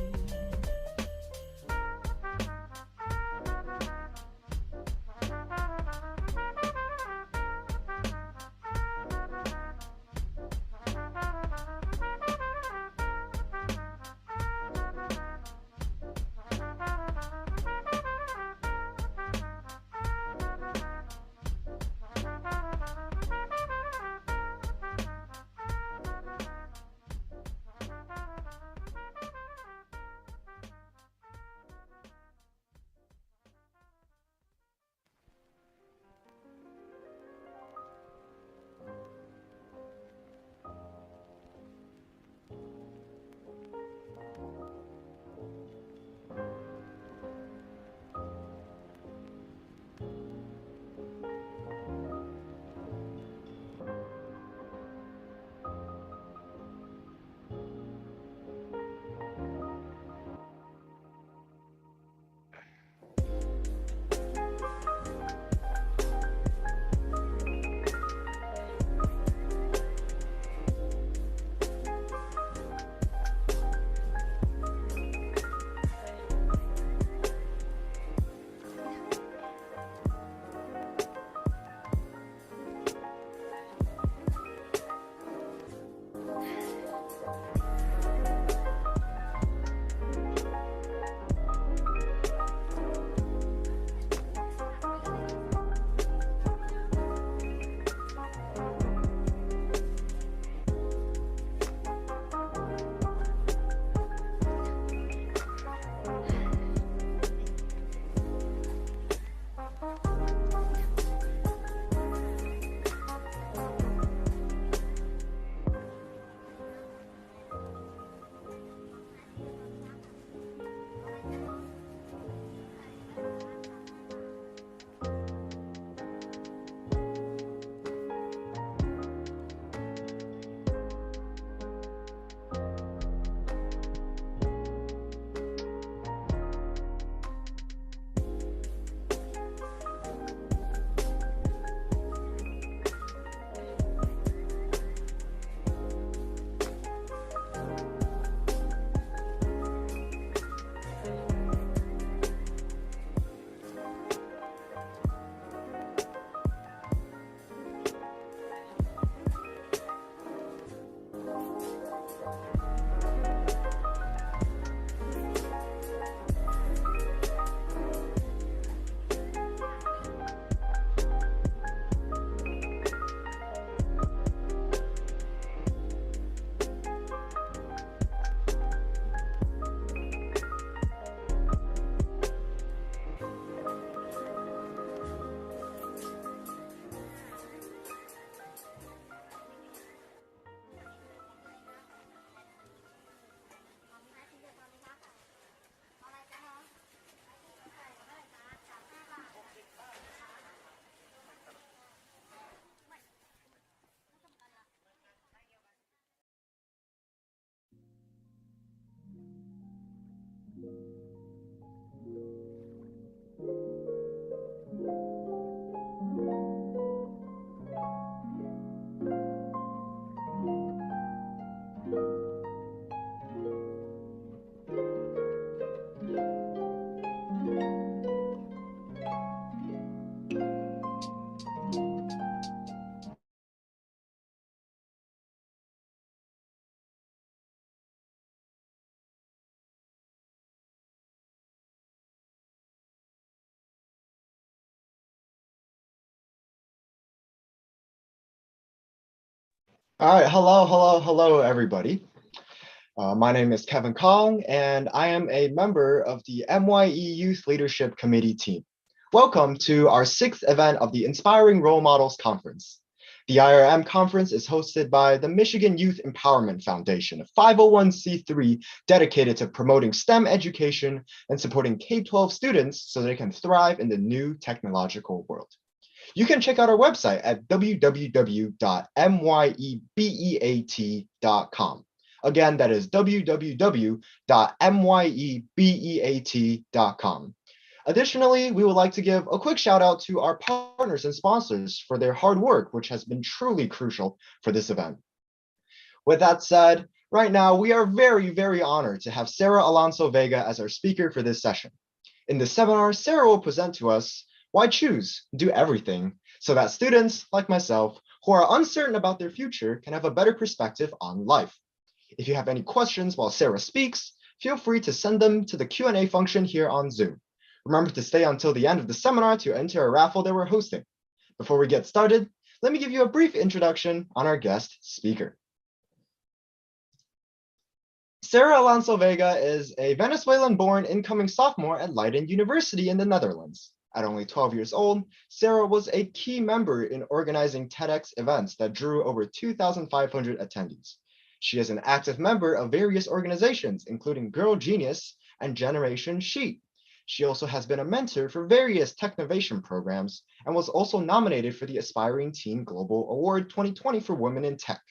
All right, hello, everybody. My name is Kevin Kong, and I am a member of the MYE Youth Leadership Committee team. Welcome to our sixth event of the Inspiring Role Models Conference. The IRM conference is hosted by the Michigan Youth Empowerment Foundation, a 501c3 dedicated to promoting STEM education and supporting K-12 students so they can thrive in the new technological world. You can check out our website at www.myebeat.com. Again, that is www.myebeat.com. Additionally, we would like to give a quick shout out to our partners and sponsors for their hard work, which has been truly crucial for this event. With that said, right now we are very honored to have Sarah Alonso Vega as our speaker for this session. In this seminar, Sarah will present to us why choose, do everything, so that students like myself who are uncertain about their future can have a better perspective on life. If you have any questions while Sarah speaks, feel free to send them to the Q&A function here on Zoom. Remember to stay until the end of the seminar to enter a raffle that we're hosting. Before we get started, let me give you a brief introduction on our guest speaker. Sarah Alonso Vega is a Venezuelan-born incoming sophomore at Leiden University in the Netherlands. At only 12 years old, Sarah was a key member in organizing TEDx events that drew over 2,500 attendees. She is an active member of various organizations, including Girl Genius and Generation She. She also has been a mentor for various Technovation programs and was also nominated for the Aspiring Teen Global Award 2020 for Women in Tech.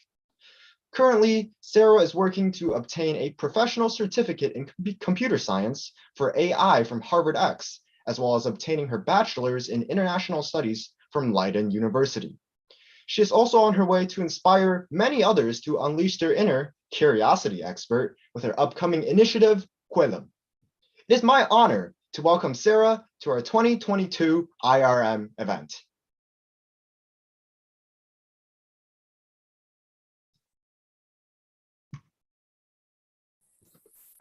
Currently, Sarah is working to obtain a professional certificate in computer science for AI from Harvard X, as well as obtaining her bachelor's in international studies from Leiden University. She is also on her way to inspire many others to unleash their inner curiosity expert with her upcoming initiative, Quilum. It is my honor to welcome Sarah to our 2022 IRM event.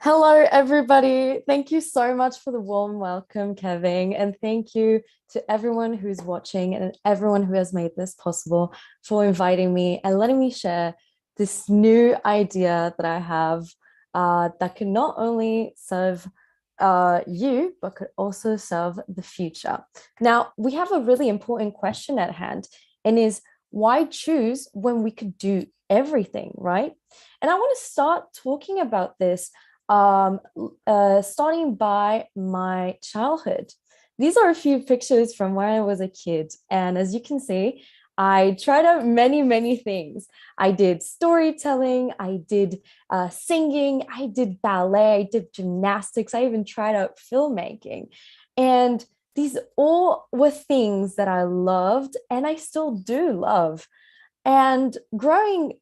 Hello, everybody. Thank you so much for the warm welcome, Kevin. And thank you to everyone who's watching and everyone who has made this possible for inviting me and letting me share this new idea that I have that can not only serve you, but could also serve the future. Now, we have a really important question at hand, and is why choose when we could do everything, right? And I want to start talking about this starting by my childhood. These are a few pictures from when I was a kid. And as you can see, I tried out many things. I did storytelling, I did singing, I did ballet, I did gymnastics, I even tried out filmmaking. And these all were things that I loved and I still do love. And growing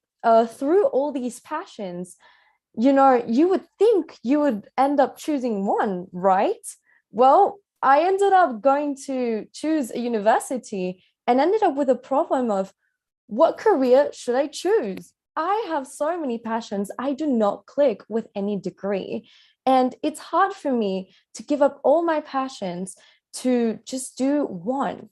through all these passions, you would think you would end up choosing one, right? Well, I ended up going to choose a university and ended up with a problem of what career should I choose? I have so many passions. I do not click with any degree. And it's hard for me to give up all my passions to just do one.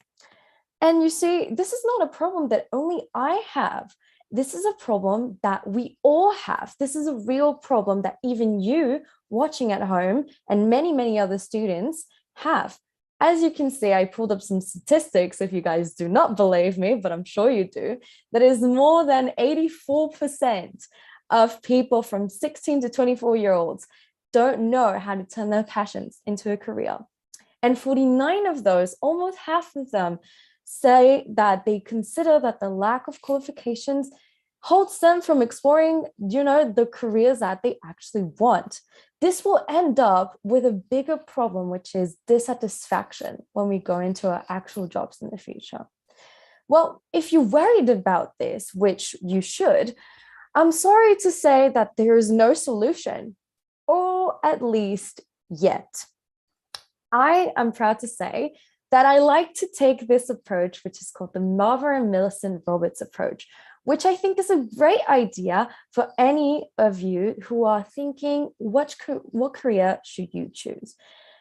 And you see, this is not a problem that only I have. This is a problem that we all have. This is a real problem that even you watching at home and many other students have. As you can see, I pulled up some statistics, if you guys do not believe me, but I'm sure you do, that is more than 84% of people from 16 to 24-year-olds don't know how to turn their passions into a career. And 49 of those, almost half of them, say that they consider that the lack of qualifications holds them from exploring, the careers that they actually want. This will end up with a bigger problem, which is dissatisfaction when we go into our actual jobs in the future. Well, if you're worried about this, which you should, I'm sorry to say that there is no solution, or at least yet. I am proud to say that I like to take this approach, which is called the Marver and Millicent Roberts approach, which I think is a great idea for any of you who are thinking, what career should you choose?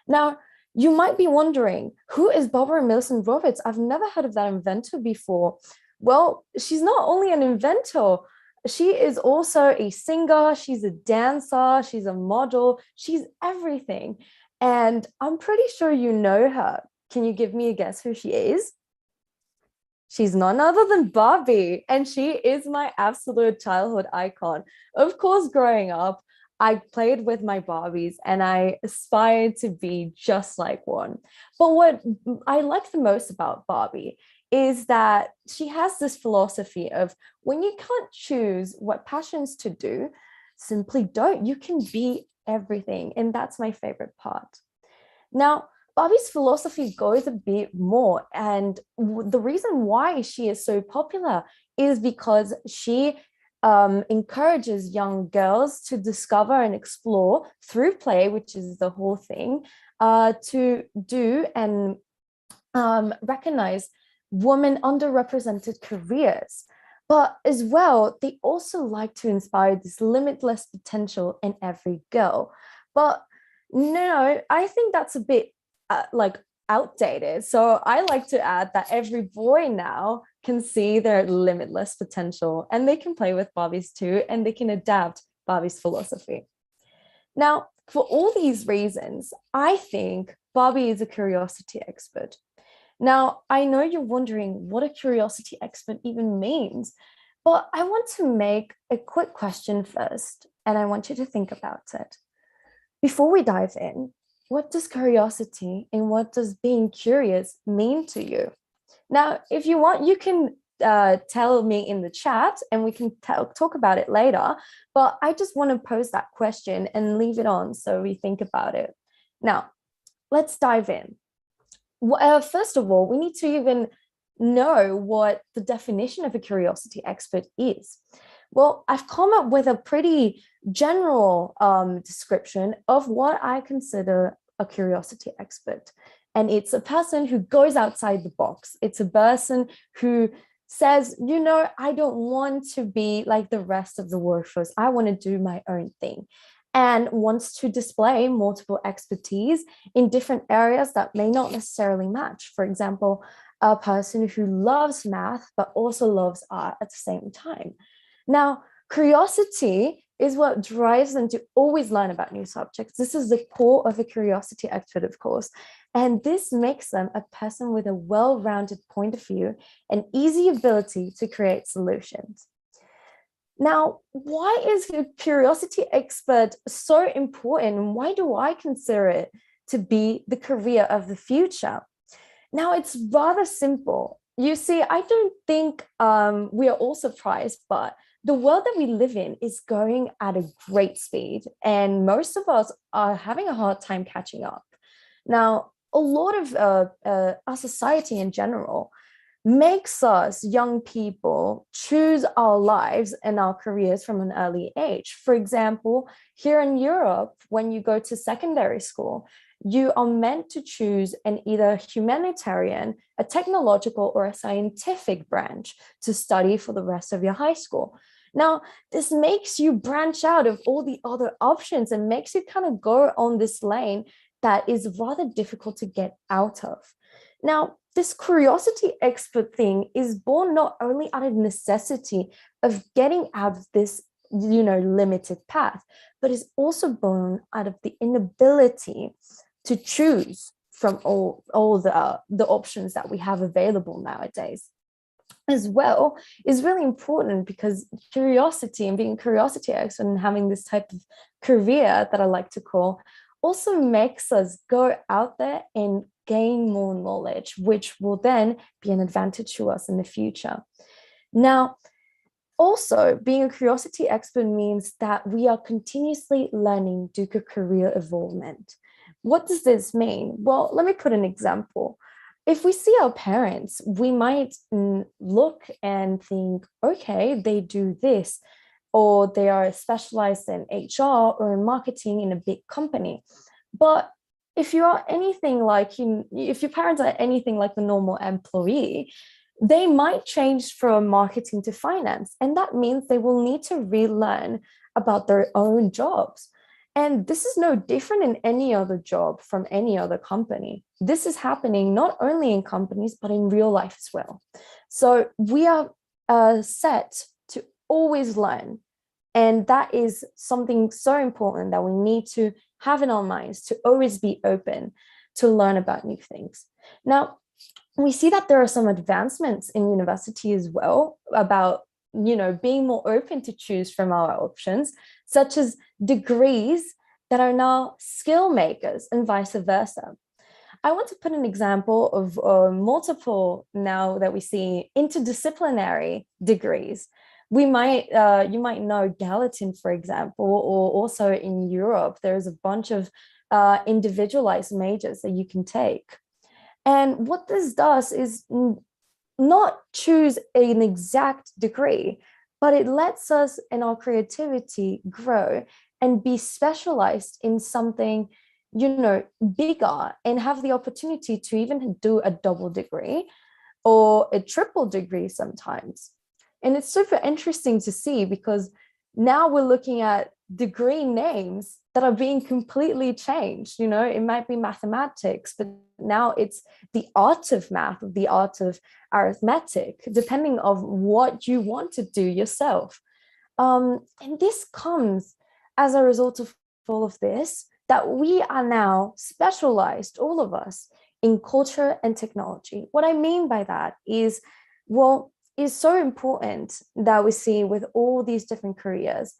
Now, you might be wondering, who is Barbara Millicent Roberts? I've never heard of that inventor before. Well, she's not only an inventor, She is also a singer, she's a dancer, she's a model, she's everything. And I'm pretty sure you know her. Can you give me a guess who she is? She's none other than Barbie, and she is my absolute childhood icon. Of course, growing up, I played with my Barbies and I aspired to be just like one. But what I like the most about Barbie is that she has this philosophy of when you can't choose what passions to do, simply don't. You can be everything. And that's my favorite part. Now, Barbie's philosophy goes a bit more, and the reason why she is so popular is because she encourages young girls to discover and explore through play, which is the whole thing, to do and recognize women underrepresented careers. But as well, they also like to inspire this limitless potential in every girl. But no, I think that's a bit like outdated. So I like to add that every boy now can see their limitless potential and they can play with Barbies too, and they can adapt Barbie's philosophy. Now, for all these reasons, I think Barbie is a curiosity expert. Now, I know you're wondering what a curiosity expert even means, but I want to make a quick question first, and I want you to think about it. Before we dive in, what does curiosity and what does being curious mean to you? Now, if you want, you can tell me in the chat and we can talk about it later, but I just want to pose that question and leave it on so we think about it. Now, let's dive in. First of all, we need to even know what the definition of a curiosity expert is. Well, I've come up with a pretty general description of what I consider a curiosity expert. And it's a person who goes outside the box. It's a person who says, you know, I don't want to be like the rest of the workforce. I want to do my own thing, and wants to display multiple expertise in different areas that may not necessarily match. For example, a person who loves math, but also loves art at the same time. Now, curiosity is what drives them to always learn about new subjects. This is the core of a curiosity expert, of course. And this makes them a person with a well-rounded point of view and easy ability to create solutions. Now, why is a curiosity expert so important? Why do I consider it to be the career of the future? Now, it's rather simple. You see, I don't think we are all surprised, but the world that we live in is going at a great speed, and most of us are having a hard time catching up. Now, a lot of our society in general makes us young people choose our lives and our careers from an early age. For example, here in Europe, when you go to secondary school, you are meant to choose an either humanitarian, a technological, or a scientific branch to study for the rest of your high school. Now, this makes you branch out of all the other options and makes you kind of go on this lane that is rather difficult to get out of. Now, this curiosity expert thing is born not only out of necessity of getting out of this, limited path, but is also born out of the inability to choose from all the options that we have available nowadays. As well is really important because curiosity and being a curiosity expert and having this type of career that I like to call also makes us go out there and gain more knowledge, which will then be an advantage to us in the future. Now, also, being a curiosity expert means that we are continuously learning due to career evolvement. What does this mean? Well, let me put an example. If we see our parents, we might look and think, okay, they do this, or they are specialized in HR or in marketing in a big company. But if you are anything like, if your parents are anything like the normal employee, they might change from marketing to finance. And that means they will need to relearn about their own jobs. And this is no different in any other job from any other company. This is happening not only in companies, but in real life as well. So we are set to always learn. And that is something so important that we need to have in our minds, to always be open to learn about new things. Now, we see that there are some advancements in university as well about, being more open to choose from our options, such as degrees that are now skill makers and vice versa. I want to put an example of multiple, now that we see, interdisciplinary degrees. You might know Gallatin, for example, or also in Europe, there's a bunch of individualized majors that you can take. And what this does is not choose an exact degree, but it lets us in our creativity grow and be specialized in something, bigger, and have the opportunity to even do a double degree or a triple degree sometimes. And it's super interesting to see, because now we're looking at degree names that are being completely changed. It might be mathematics, but now it's the art of math, the art of arithmetic, depending on what you want to do yourself. And this comes as a result of all of this, that we are now specialized, all of us, in culture and technology. What I mean by that is, it's so important that we see with all these different careers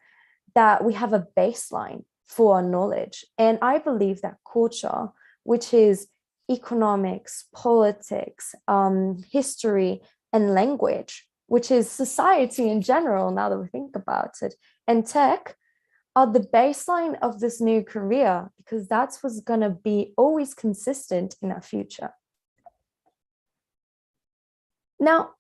that we have a baseline for our knowledge. And I believe that culture, which is economics, politics, history, and language, which is society in general, now that we think about it, and tech, are the baseline of this new career, because that's what's going to be always consistent in our future. Now,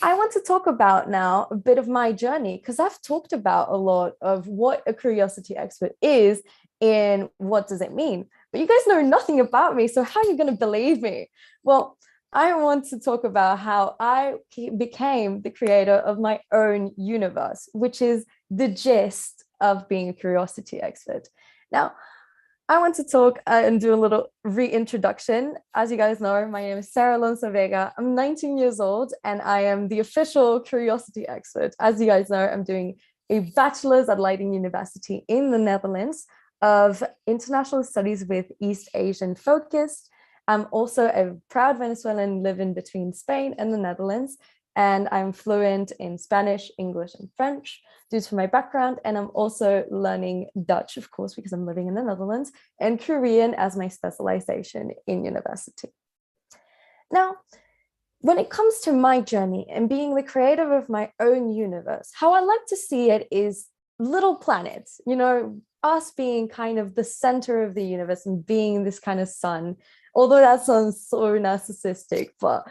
I want to talk about now a bit of my journey, because I've talked about a lot of what a curiosity expert is and what does it mean. But you guys know nothing about me, so how are you going to believe me? Well, I want to talk about how I became the creator of my own universe, which is the gist of being a curiosity expert. Now, I want to talk and do a little reintroduction. As you guys know, my name is Sarah Alonso Vega. I'm 19 years old and I am the official curiosity expert. As you guys know, I'm doing a bachelor's at Leiden University in the Netherlands of International Studies with East Asian focus. I'm also a proud Venezuelan living between Spain and the Netherlands, and I'm fluent in Spanish, English, and French due to my background. And I'm also learning Dutch, of course, because I'm living in the Netherlands, and Korean as my specialization in university. Now, when it comes to my journey and being the creator of my own universe, how I like to see it is little planets, us being kind of the center of the universe and being this kind of sun, although that sounds so narcissistic, but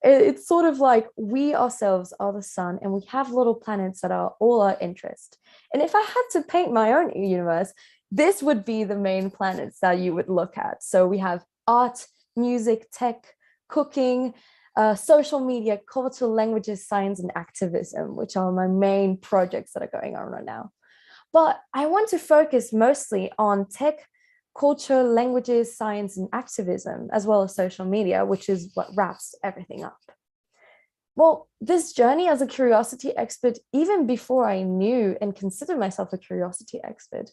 it's sort of like we ourselves are the sun and we have little planets that are all our interest. And if I had to paint my own universe, this would be the main planets that you would look at. So we have art, music, tech, cooking, social media, culture, languages, science, and activism, which are my main projects that are going on right now. But I want to focus mostly on tech, culture, languages, science, and activism, as well as social media, which is what wraps everything up. Well, this journey as a curiosity expert, even before I knew and considered myself a curiosity expert,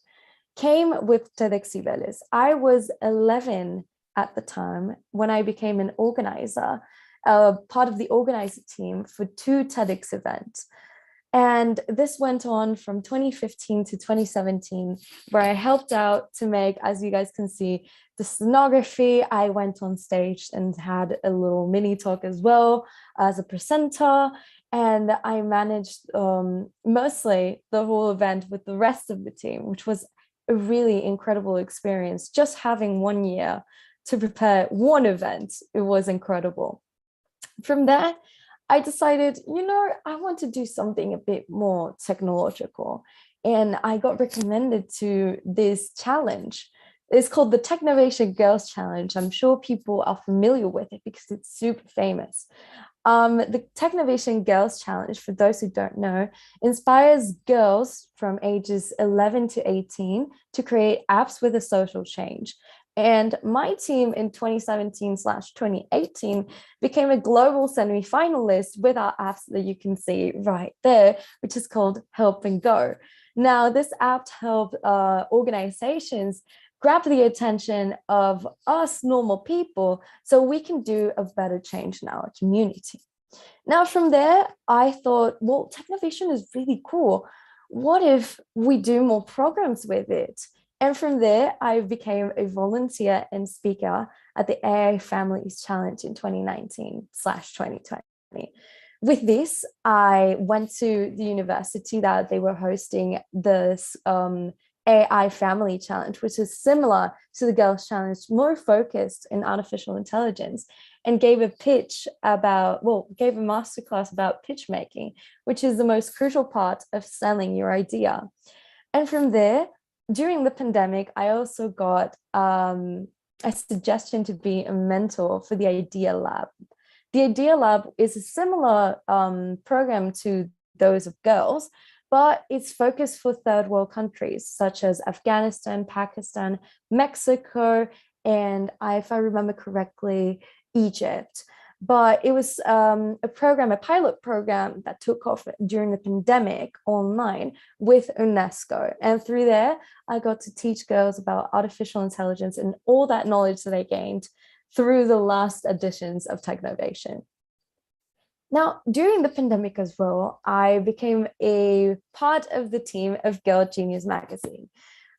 came with TEDx Cibeles. I was 11 at the time when I became an organizer, part of the organizer team for 2 TEDx events. And this went on from 2015 to 2017, where I helped out to make, as you guys can see, the scenography. I went on stage and had a little mini talk as well as a presenter. And I managed mostly the whole event with the rest of the team, which was a really incredible experience. Just having 1 year to prepare one event, it was incredible. From there, I decided, I want to do something a bit more technological. And I got recommended to this challenge. It's called the Technovation Girls Challenge. I'm sure people are familiar with it because it's super famous. The Technovation Girls Challenge, for those who don't know, inspires girls from ages 11 to 18 to create apps with a social change. And my team in 2017/2018 became a global semi-finalist with our apps that you can see right there, which is called Help and Go. Now, this app helped organizations grab the attention of us normal people so we can do a better change in our community. Now, from there, I thought, well, Technovation is really cool. What if we do more programs with it? And from there, I became a volunteer and speaker at the AI Families Challenge in 2019/2020. With this, I went to the university that they were hosting this AI Family Challenge, which is similar to the Girls Challenge, more focused in artificial intelligence, and gave a masterclass about pitch making, which is the most crucial part of selling your idea. And from there, during the pandemic, I also got a suggestion to be a mentor for the Idea Lab. The Idea Lab is a similar program to those of girls, but it's focused for third world countries such as Afghanistan, Pakistan, Mexico, and if I remember correctly, Egypt. But it was a pilot program that took off during the pandemic online with UNESCO. And through there, I got to teach girls about artificial intelligence and all that knowledge that I gained through the last editions of Technovation. Now, during the pandemic as well, I became a part of the team of Girl Genius magazine.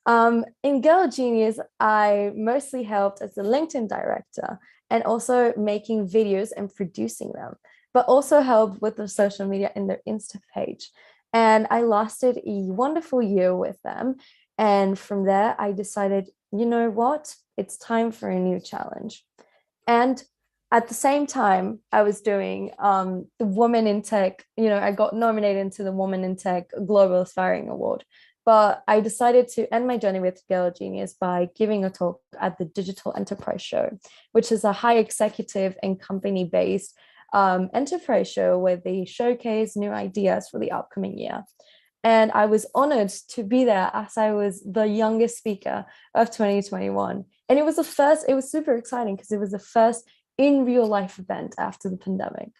In Girl Genius, I mostly helped as the LinkedIn director and also making videos and producing them, but also helped with the social media in their Insta page. And I lasted a wonderful year with them. And from there, I decided, you know what, it's time for a new challenge. And at the same time, I was doing the Women in Tech, I got nominated into the Women in Tech Global Aspiring Award. But I decided to end my journey with Girl Genius by giving a talk at the Digital Enterprise Show, which is a high executive and company-based enterprise show where they showcase new ideas for the upcoming year. And I was honored to be there as I was the youngest speaker of 2021. And it was super exciting because it was the first in real life event after the pandemic.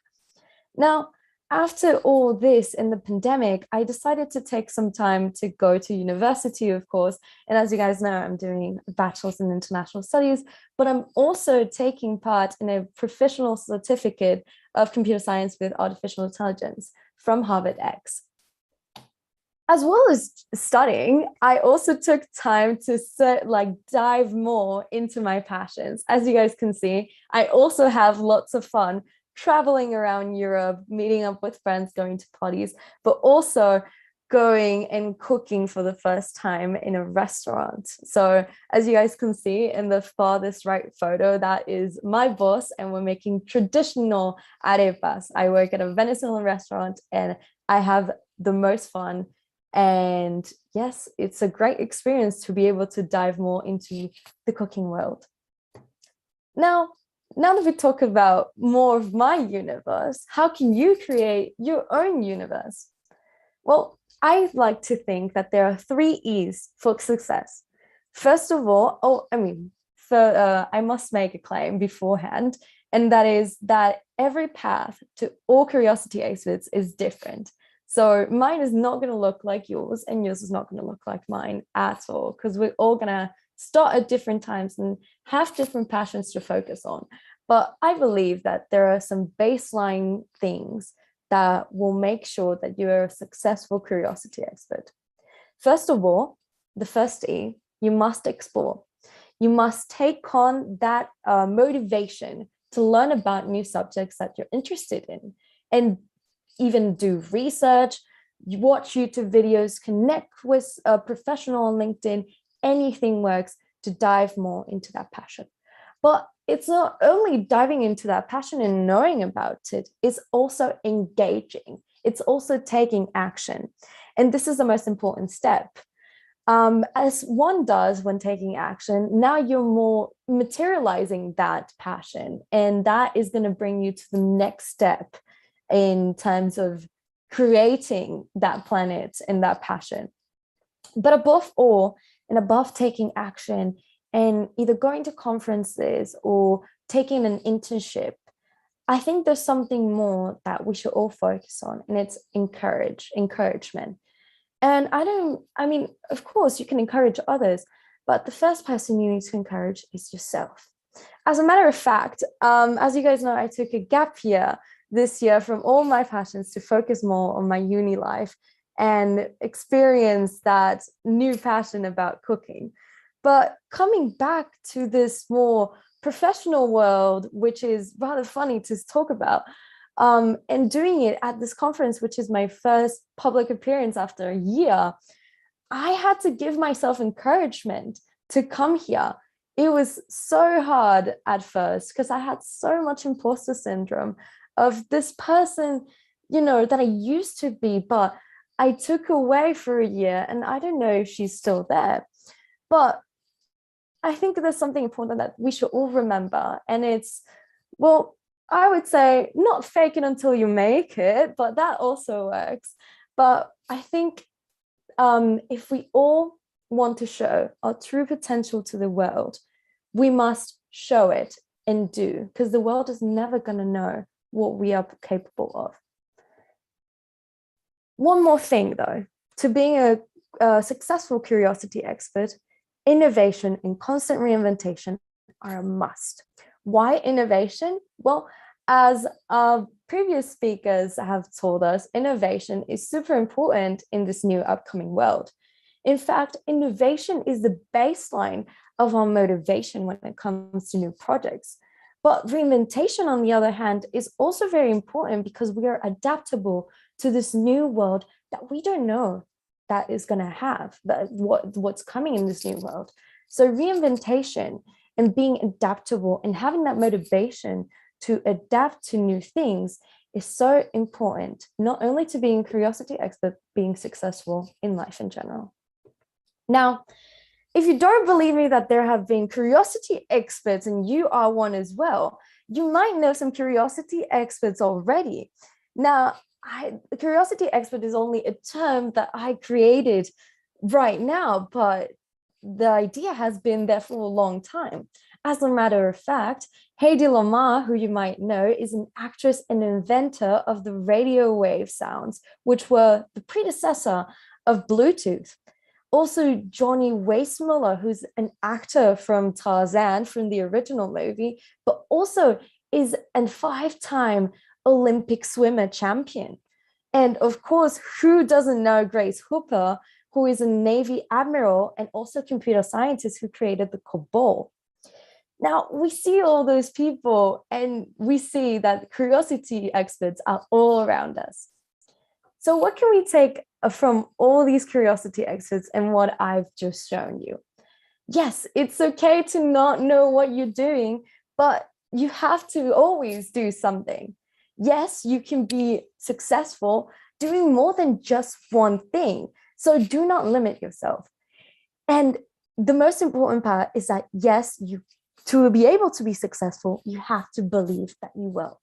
Now, after all this in the pandemic, I decided to take some time to go to university, of course. And as you guys know, I'm doing a bachelor's in international studies, but I'm also taking part in a professional certificate of computer science with artificial intelligence from Harvard X. As well as studying, I also took time to dive more into my passions. As you guys can see, I also have lots of fun traveling around Europe, meeting up with friends, going to parties, but also going and cooking for the first time in a restaurant. So as you guys can see in the farthest right photo, that is my boss, and we're making traditional arepas. I work at a Venezuelan restaurant and I have the most fun. And yes, it's a great experience to be able to dive more into the cooking world. Now that we talk about more of my universe, how can you create your own universe? Well, I like to think that there are 3 E's for success. First of all, I must make a claim beforehand, and that is that every path to all curiosity experts is different. So mine is not going to look like yours, and yours is not going to look like mine at all, because we're all going to start at different times and have different passions to focus on. But I believe that there are some baseline things that will make sure that you are a successful curiosity expert. First of all, the first E, you must explore. You must take on that motivation to learn about new subjects that you're interested in, and even do research, watch YouTube videos, connect with a professional on LinkedIn. Anything works to dive more into that passion. But it's not only diving into that passion and knowing about it, it's also engaging. It's also taking action. And this is the most important step. As one does when taking action, now you're more materializing that passion, and that is going to bring you to the next step in terms of creating that planet and that passion. But above all, and above taking action and either going to conferences or taking an internship, I think there's something more that we should all focus on, and it's encouragement. And I mean, of course, you can encourage others, but the first person you need to encourage is yourself. As a matter of fact, as you guys know, I took a gap year this year from all my passions to focus more on my uni life and experience that new passion about cooking. But coming back to this more professional world, which is rather funny to talk about, and doing it at this conference, which is my first public appearance after a year, I had to give myself encouragement to come here. It was so hard at first because I had so much imposter syndrome of this person, that I used to be, but I took away for a year, and I don't know if she's still there. But I think there's something important that we should all remember, and it's, well, I would say not fake it until you make it, but that also works. But I think if we all want to show our true potential to the world, we must show it and do, because the world is never going to know what we are capable of. One more thing, though, to being a successful curiosity expert, innovation and constant reinventation are a must. Why innovation? Well, as our previous speakers have told us, innovation is super important in this new upcoming world. In fact, innovation is the baseline of our motivation when it comes to new projects. But reinventation, on the other hand, is also very important because we are adaptable to this new world that we don't know that is going to have, what's coming in this new world. So reinventation and being adaptable and having that motivation to adapt to new things is so important, not only to being a curiosity expert, being successful in life in general. Now, if you don't believe me that there have been curiosity experts and you are one as well, you might know some curiosity experts already. Now, curiosity expert is only a term that I created right now, but the idea has been there for a long time. As a matter of fact, Hedy Lamarr, who you might know, is an actress and inventor of the radio wave sounds, which were the predecessor of Bluetooth. Also, Johnny Weissmuller, who's an actor from Tarzan, from the original movie, but also is a 5-time Olympic swimmer champion. And of course, who doesn't know Grace Hooper, who is a Navy admiral and also computer scientist who created the COBOL. Now, we see all those people and we see that curiosity experts are all around us. So what can we take from all these curiosity experts and what I've just shown you? Yes, it's okay to not know what you're doing, but you have to always do something. Yes, you can be successful doing more than just one thing. So do not limit yourself. And the most important part is that, yes, to be able to be successful, you have to believe that you will.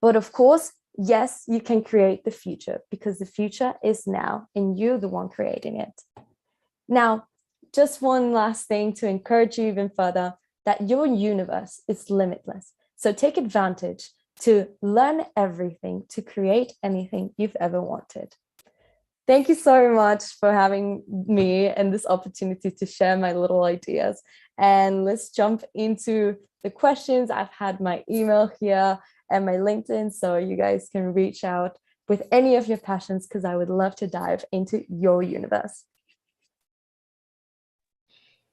But of course, yes, you can create the future because the future is now and you're the one creating it. Now, just one last thing to encourage you even further, that your universe is limitless. So take advantage to learn everything, to create anything you've ever wanted. Thank you so much for having me and this opportunity to share my little ideas. And let's jump into the questions. I've had my email here and my LinkedIn, so you guys can reach out with any of your passions because I would love to dive into your universe.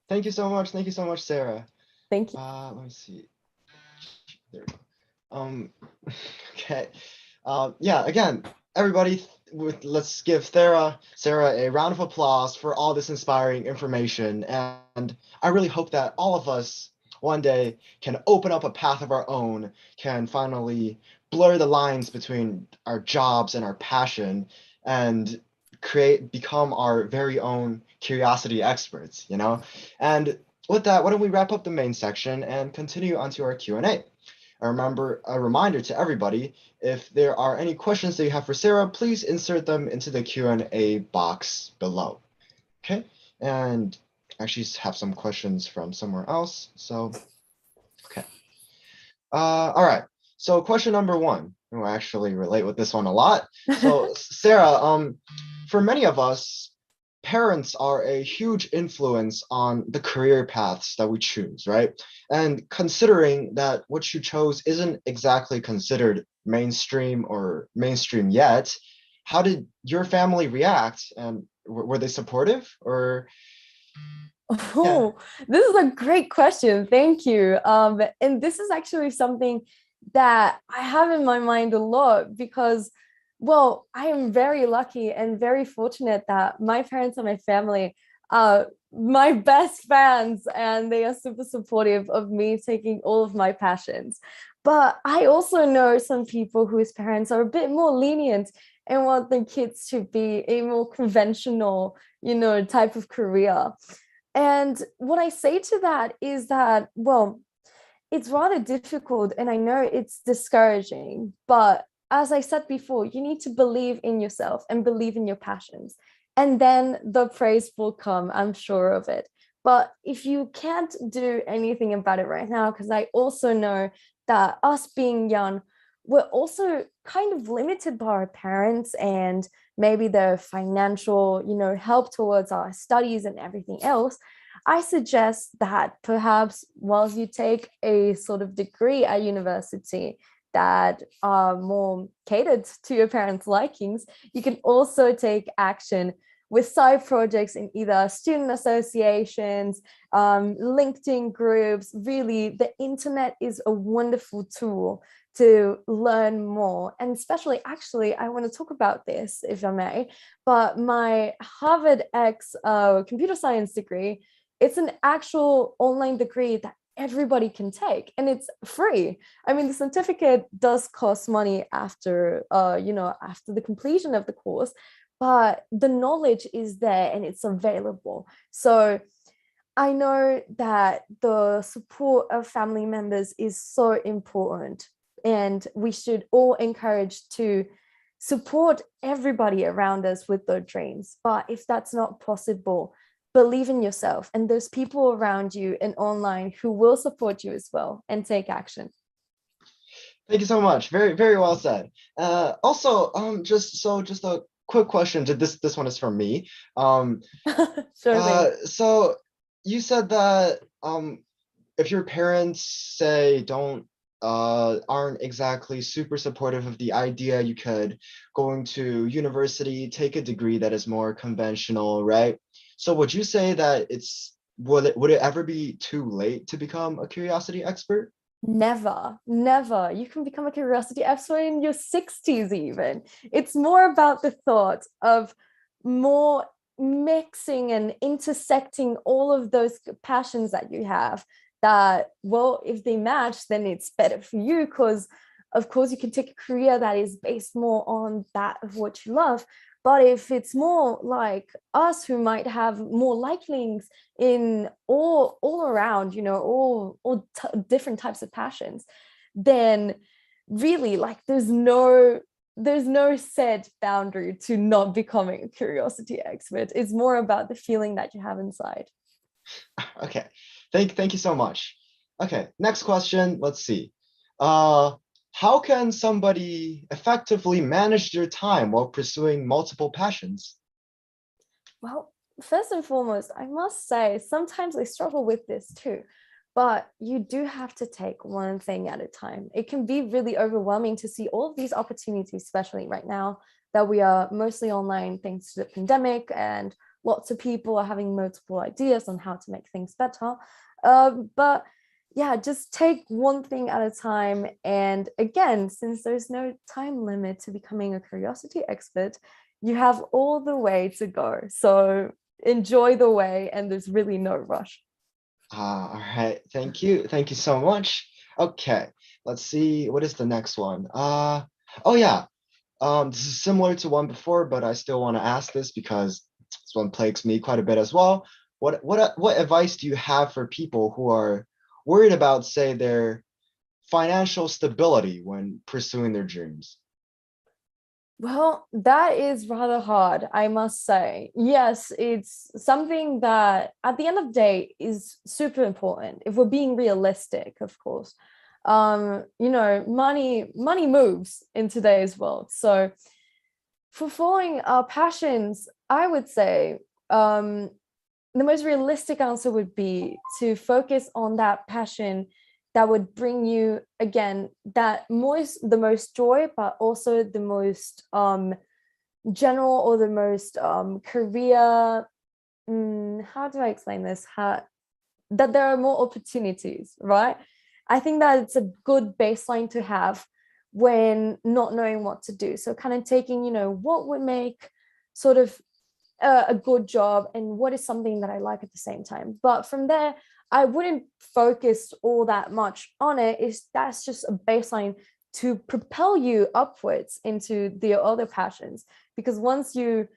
Thank you so much. Thank you so much, Sarah. Thank you. Let me see. There we go. Okay. Yeah, again, everybody, let's give Sarah a round of applause for all this inspiring information. And I really hope that all of us one day can open up a path of our own, can finally blur the lines between our jobs and our passion, and become our very own curiosity experts, you know? And with that, why don't we wrap up the main section and continue onto our Q&A. A reminder to everybody, if there are any questions that you have for Sarah, please insert them into the Q&A box below. Okay, and actually have some questions from somewhere else. So, okay. All right. So question number one, and I actually relate with this one a lot. So Sarah, for many of us, parents are a huge influence on the career paths that we choose, right? And considering that what you chose isn't exactly considered mainstream or mainstream yet, how did your family react? And were they supportive or yeah? Oh, this is a great question. Thank you. And this is actually something that I have in my mind a lot because, well, I am very lucky and very fortunate that my parents and my family are my best fans and they are super supportive of me taking all of my passions. But I also know some people whose parents are a bit more lenient and want their kids to be a more conventional, type of career. And what I say to that is that, well, it's rather difficult and I know it's discouraging, but as I said before, you need to believe in yourself and believe in your passions. And then the praise will come, I'm sure of it. But if you can't do anything about it right now, because I also know that us being young, we're also kind of limited by our parents and maybe the financial, help towards our studies and everything else. I suggest that perhaps whilst you take a sort of degree at university that are more catered to your parents' likings, you can also take action with side projects in either student associations, LinkedIn groups. Really, the internet is a wonderful tool to learn more. And especially, actually, I want to talk about this, if I may, but my Harvard X computer science degree, it's an actual online degree that everybody can take and it's free. I mean, the certificate does cost money after, after the completion of the course, but the knowledge is there and it's available. So I know that the support of family members is so important and we should all encourage to support everybody around us with their dreams. But if that's not possible, believe in yourself and there's people around you and online who will support you as well and take action. Thank you so much. Very, very well said. Also, just a quick question. This one is from me. Sure thing. So you said that if your parents say aren't exactly super supportive of the idea, you could going to university, take a degree that is more conventional, right? So would you say that would it ever be too late to become a curiosity expert? Never, never. You can become a curiosity expert in your 60s even. It's more about the thought of more mixing and intersecting all of those passions that you have that, well, if they match, then it's better for you because of course you can take a career that is based more on that of what you love. But if it's more like us who might have more likings in all around, all different types of passions, then really like there's no set boundary to not becoming a curiosity expert. It's more about the feeling that you have inside. Okay, thank you so much. Okay, next question. Let's see. How can somebody effectively manage their time while pursuing multiple passions? Well, first and foremost, I must say sometimes I struggle with this too, but you do have to take one thing at a time. It can be really overwhelming to see all of these opportunities, especially right now that we are mostly online thanks to the pandemic and lots of people are having multiple ideas on how to make things better. But yeah, just take one thing at a time. And again, since there's no time limit to becoming a curiosity expert, you have all the way to go. So enjoy the way and there's really no rush. All right, thank you. Thank you so much. Okay, let's see. What is the next one? Oh yeah. This is similar to one before, but I still want to ask this because this one plagues me quite a bit as well. What advice do you have for people who are worried about, say, their financial stability when pursuing their dreams? Well, that is rather hard, I must say. Yes, it's something that at the end of the day is super important if we're being realistic, of course. Money moves in today's world. So fulfilling our passions, I would say, the most realistic answer would be to focus on that passion that would bring you again the most joy, but also the most general or the most career. How do I explain this? That there are more opportunities, right? I think that it's a good baseline to have when not knowing what to do. So kind of taking, what would make sort of a good job and what is something that I like at the same time. But from there, I wouldn't focus all that much on it. That's just a baseline to propel you upwards into the other passions. Because once again,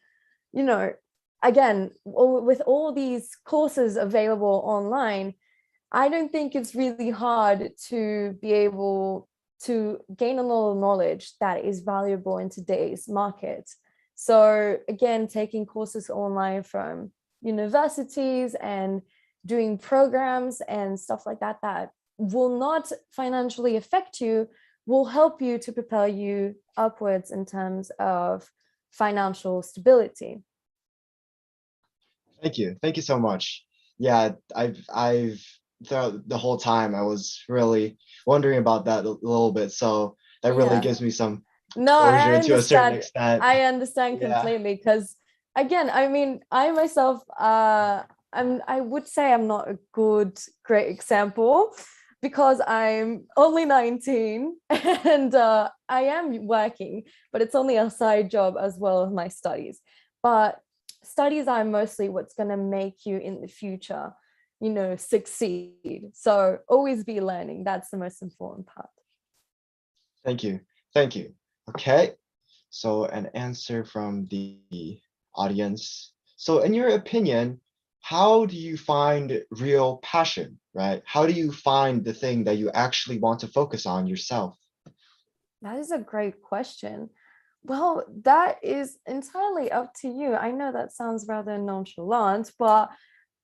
with all these courses available online, I don't think it's really hard to be able to gain a lot of knowledge that is valuable in today's market. So again, taking courses online from universities and doing programs and stuff like that that will not financially affect you, will help you to propel you upwards in terms of financial stability. Thank you. Thank you so much. Yeah, I've throughout the whole time I was really wondering about that a little bit. So that really Yeah. gives me some No, closure to a certain extent. I understand Yeah. completely because again, I mean, I myself, I would say I'm not a great example because I'm only 19 and I am working, but it's only a side job as well as my studies. But studies are mostly what's going to make you in the future, succeed. So always be learning. That's the most important part. Thank you. Thank you. Okay. So an answer from the audience. So in your opinion, how do you find real passion, right? How do you find the thing that you actually want to focus on yourself? That is a great question. Well, that is entirely up to you. I know that sounds rather nonchalant, but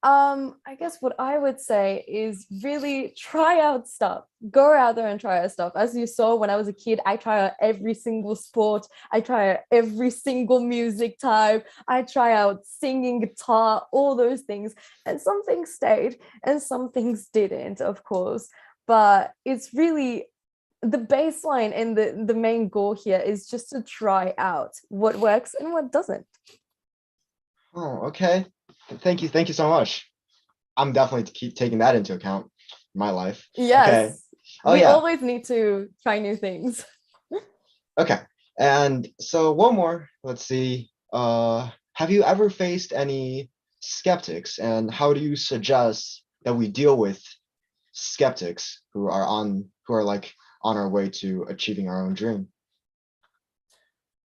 I guess what I would say is really try out stuff. Go out there and try out stuff. As you saw when I was a kid, I try out every single sport. I try out every single music type. I try out singing, guitar, all those things. And some things stayed and some things didn't, of course. But it's really the baseline and the main goal here is just to try out what works and what doesn't. Oh, okay. Thank you. Thank you so much. I'm definitely to keep taking that into account in my life. Yes. Okay. Oh, we yeah. always need to try new things. Okay. And so one more, let's see. Have you ever faced any skeptics, and how do you suggest that we deal with skeptics who are like on our way to achieving our own dream?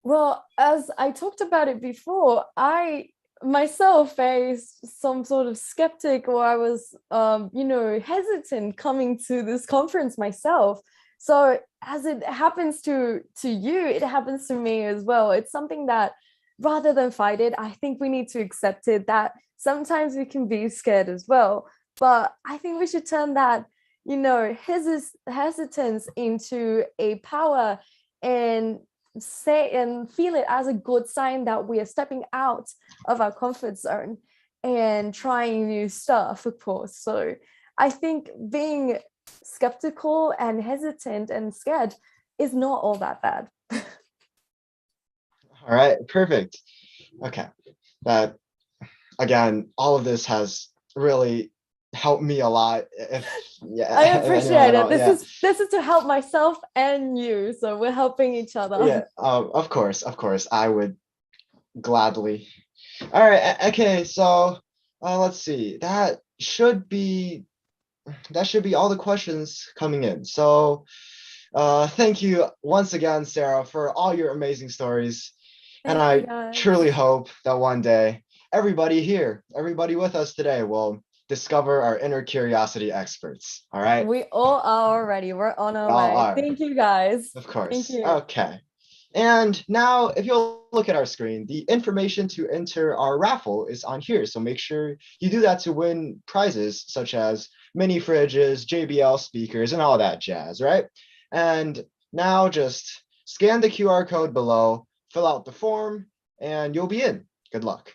Well, as I talked about it before, I myself faced some sort of skeptic, or I was hesitant coming to this conference myself. So as it happens to you, it happens to me as well. It's something that rather than fight it, I think we need to accept it, that sometimes we can be scared as well. But I think we should turn that, hesitance into a power and say and feel it as a good sign that we are stepping out of our comfort zone and trying new stuff, of course. So I think being skeptical and hesitant and scared is not all that bad. All right, perfect. Okay. That again, all of this has really helped me a lot. I appreciate it. This is to help myself and you, so we're helping each other. Yeah, of course, I would gladly. All right, okay, so let's see. That should be all the questions coming in. So thank you once again, Sarah, for all your amazing stories. And I truly hope that one day everybody with us today will discover our inner curiosity experts. All right. We all are already. We're on our way. Thank you, guys. Of course. Thank you. Okay. And now, if you'll look at our screen, the information to enter our raffle is on here. So make sure you do that to win prizes such as mini fridges, JBL speakers, and all that jazz, right? And now just scan the QR code below, fill out the form, and you'll be in. Good luck.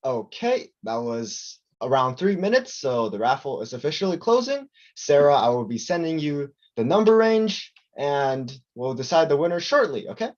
Okay, that was around 3 minutes, so the raffle is officially closing. Sarah, I will be sending you the number range and we'll decide the winner shortly, okay?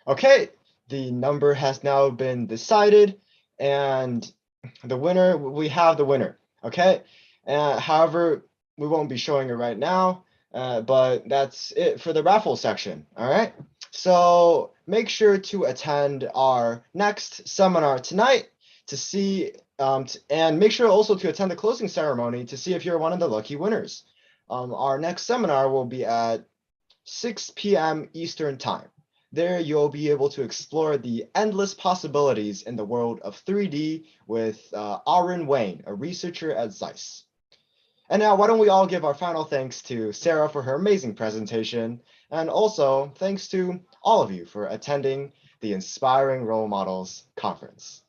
Okay, the number has now been decided, and we have the winner. Okay, however, we won't be showing it right now, but that's it for the raffle section. All right, so make sure to attend our next seminar tonight to see, and make sure also to attend the closing ceremony to see if you're one of the lucky winners. Our next seminar will be at 6 p.m. Eastern Time. There, you'll be able to explore the endless possibilities in the world of 3D with Aaron Wayne, a researcher at Zeiss. And now, why don't we all give our final thanks to Sarah for her amazing presentation, and also thanks to all of you for attending the Inspiring Role Models Conference.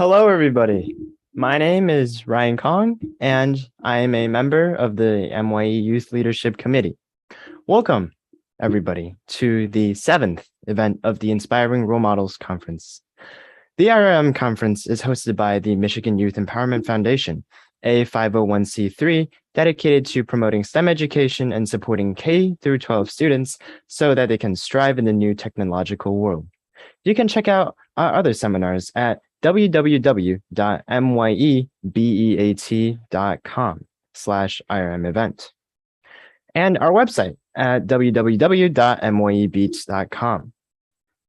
Hello, everybody. My name is Ryan Kong, and I am a member of the MYE Youth Leadership Committee. Welcome, everybody, to the 7th event of the Inspiring Role Models Conference. The IRM Conference is hosted by the Michigan Youth Empowerment Foundation, a 501c3 dedicated to promoting STEM education and supporting K through 12 students so that they can strive in the new technological world. You can check out our other seminars at www.myebeat.com/IRM event and our website at www.myebeats.com.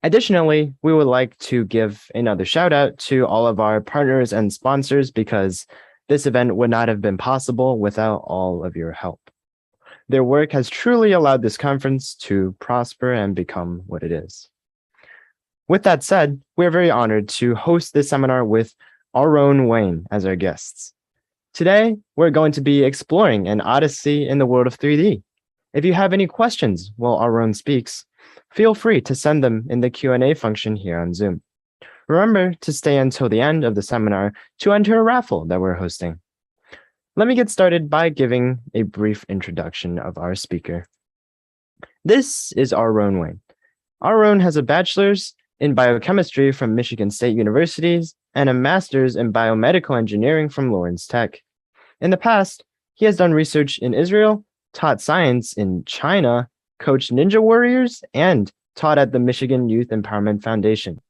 Additionally, we would like to give another shout out to all of our partners and sponsors because this event would not have been possible without all of your help. Their work has truly allowed this conference to prosper and become what it is. With that said, we're very honored to host this seminar with Aaron Wayne as our guests. Today, we're going to be exploring an odyssey in the world of 3D. If you have any questions while Aaron speaks, feel free to send them in the Q&A function here on Zoom. Remember to stay until the end of the seminar to enter a raffle that we're hosting. Let me get started by giving a brief introduction of our speaker. This is Aaron Wayne. Aaron has a bachelor's in biochemistry from Michigan State Universities and a master's in biomedical engineering from Lawrence Tech. In the past, he has done research in Israel, taught science in China, coached Ninja Warriors, and taught at the Michigan Youth Empowerment Foundation.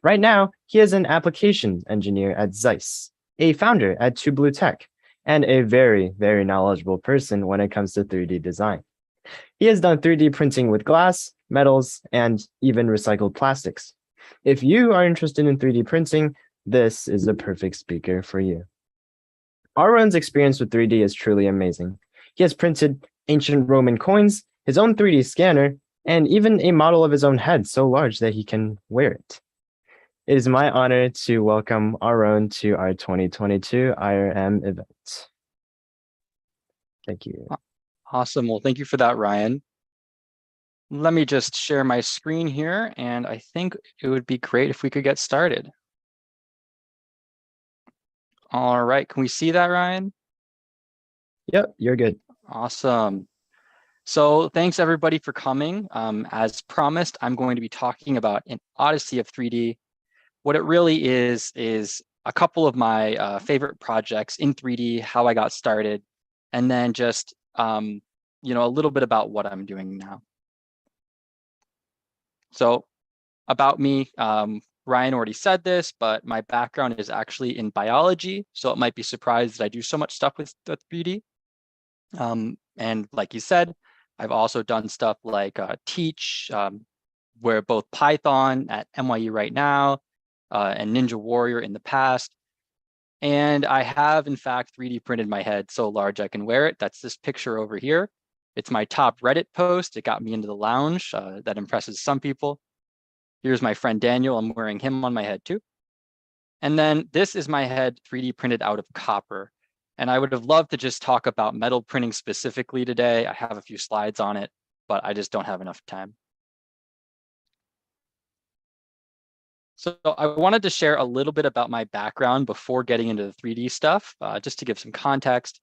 Right now, he is an applications engineer at Zeiss, a founder at Two Blue Tech, and a very, very knowledgeable person when it comes to 3D design. He has done 3D printing with glass, metals, and even recycled plastics. If you are interested in 3D printing, this is the perfect speaker for you. Aaron's experience with 3D is truly amazing. He has printed ancient Roman coins, his own 3D scanner, and even a model of his own head so large that he can wear it. It is my honor to welcome Aaron to our 2022 IRM event. Thank you. Awesome. Well, thank you for that, Ryan. Let me just share my screen here, and I think it would be great if we could get started. All right, can we see that, Ryan? Yep, you're good. Awesome. So thanks everybody for coming. As promised, I'm going to be talking about an odyssey of 3D. What it really is a couple of my favorite projects in 3D, how I got started, and then just a little bit about what I'm doing now. So about me, Ryan already said this, but my background is actually in biology. So it might be surprised that I do so much stuff with 3D. And like you said, I've also done stuff like Teach, where both Python at NYU right now, and Ninja Warrior in the past. And I have, in fact, 3D printed my head so large I can wear it. That's this picture over here. It's my top Reddit post. It got me into the lounge. That impresses some people. Here's my friend Daniel. I'm wearing him on my head too. And then this is my head 3D printed out of copper. And I would have loved to just talk about metal printing specifically today. I have a few slides on it, but I just don't have enough time. So I wanted to share a little bit about my background before getting into the 3D stuff, just to give some context.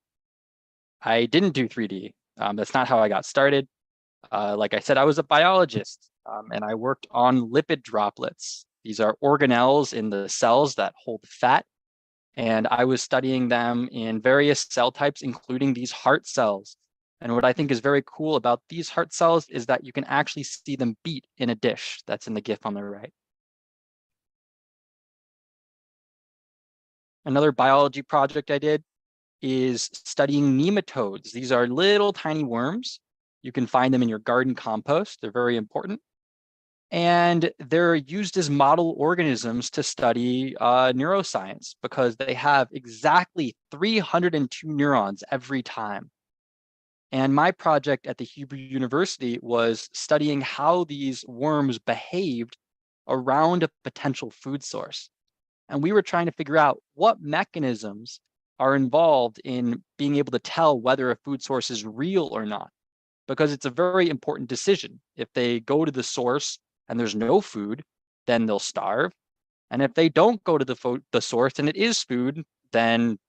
I didn't do 3D. That's not how I got started. Like I said, I was a biologist, and I worked on lipid droplets. These are organelles in the cells that hold fat. And I was studying them in various cell types, including these heart cells. And what I think is very cool about these heart cells is that you can actually see them beat in a dish. That's in the GIF on the right. Another biology project I did is studying nematodes. These are little tiny worms. You can find them in your garden compost. They're very important. And they're used as model organisms to study neuroscience because they have exactly 302 neurons every time. And my project at the Hebrew University was studying how these worms behaved around a potential food source. And we were trying to figure out what mechanisms are involved in being able to tell whether a food source is real or not, because it's a very important decision. If they go to the source and there's no food, then they'll starve. And if they don't go to the source and it is food, then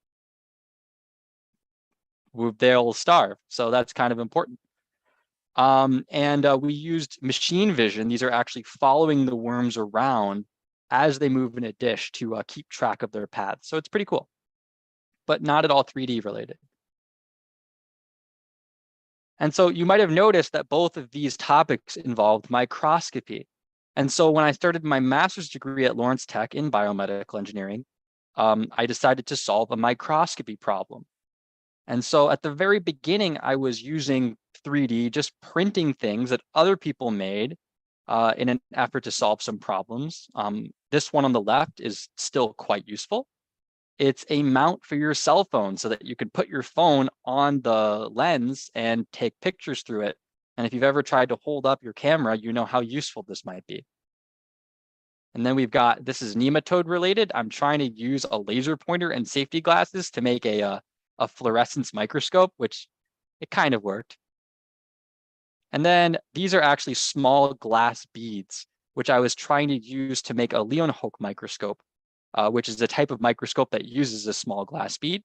they'll starve. So that's kind of important. We used machine vision. These are actually following the worms around as they move in a dish to keep track of their paths. So it's pretty cool, but not at all 3D related. And so you might have noticed that both of these topics involved microscopy. And so when I started my master's degree at Lawrence Tech in biomedical engineering, I decided to solve a microscopy problem. And so at the very beginning, I was using 3D, just printing things that other people made in an effort to solve some problems. This one on the left is still quite useful. It's a mount for your cell phone so that you can put your phone on the lens and take pictures through it. And if you've ever tried to hold up your camera, you know how useful this might be. And then we've got, this is nematode related. I'm trying to use a laser pointer and safety glasses to make a fluorescence microscope, which it kind of worked. And then these are actually small glass beads, which I was trying to use to make a Leeuwenhoek microscope, which is a type of microscope that uses a small glass bead.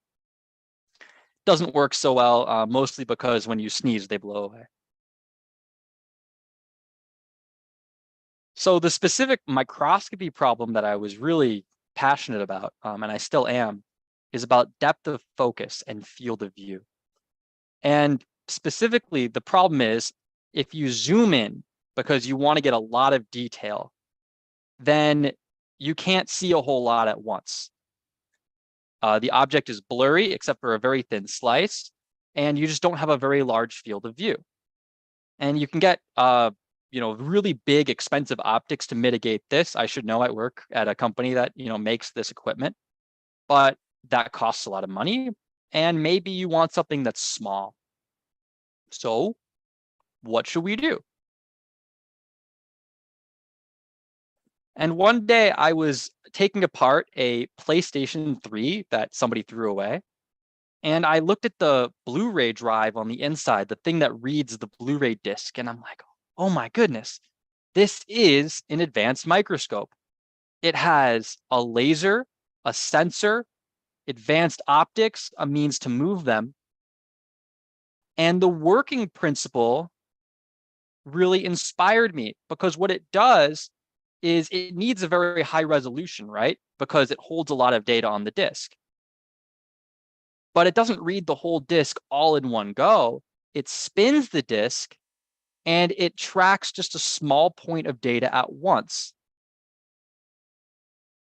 Doesn't work so well, mostly because when you sneeze, they blow away. So the specific microscopy problem that I was really passionate about, and I still am, is about depth of focus and field of view. And specifically, the problem is if you zoom in because you want to get a lot of detail, then you can't see a whole lot at once. The object is blurry except for a very thin slice, and you just don't have a very large field of view. And you can get really big, expensive optics to mitigate this. I should know, I work at a company that makes this equipment, but that costs a lot of money. And maybe you want something that's small. So what should we do? And one day I was taking apart a PlayStation 3 that somebody threw away. And I looked at the Blu-ray drive on the inside, the thing that reads the Blu-ray disc. And I'm like, oh my goodness, this is an advanced microscope. It has a laser, a sensor, advanced optics, a means to move them. And the working principle really inspired me because what it does is it needs a very high resolution, right? Because it holds a lot of data on the disk. But it doesn't read the whole disk all in one go. It spins the disk and it tracks just a small point of data at once.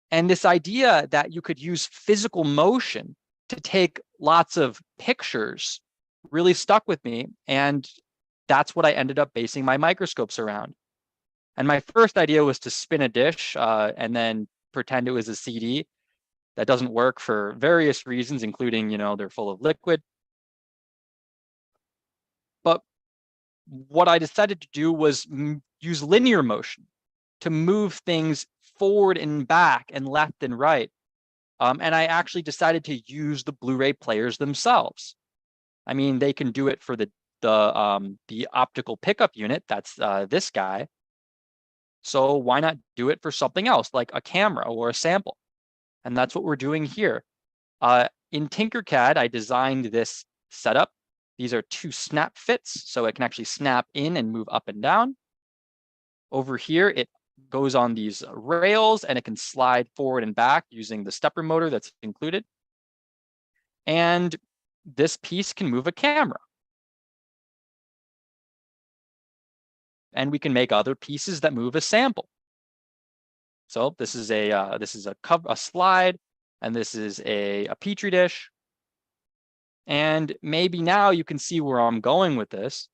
And this idea that you could use physical motion to take lots of pictures really stuck with me. And that's what I ended up basing my microscopes around. And my first idea was to spin a dish and then pretend it was a CD. That doesn't work for various reasons, including, they're full of liquid. But what I decided to do was use linear motion to move things forward and back and left and right. And I actually decided to use the Blu-ray players themselves. I mean, they can do it for the optical pickup unit. That's this guy. So why not do it for something else like a camera or a sample? And that's what we're doing here. In Tinkercad, I designed this setup. These are 2 snap fits, so it can actually snap in and move up and down. Over here, it goes on these rails and it can slide forward and back using the stepper motor that's included. And this piece can move a camera. And we can make other pieces that move a sample. So this is a slide, and this is a petri dish. And maybe now you can see where I'm going with this.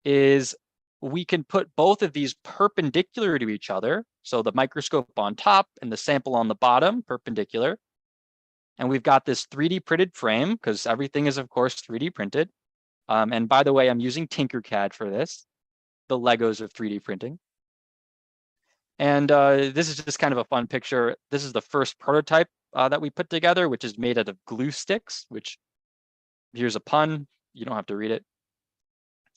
Is we can put both of these perpendicular to each other. So the microscope on top and the sample on the bottom, perpendicular. And we've got this 3D printed frame because everything is, of course, 3D printed. And by the way, I'm using Tinkercad for this, the Legos of 3D printing. And this is just kind of a fun picture. This is the first prototype that we put together, which is made out of glue sticks, which here's a pun. You don't have to read it.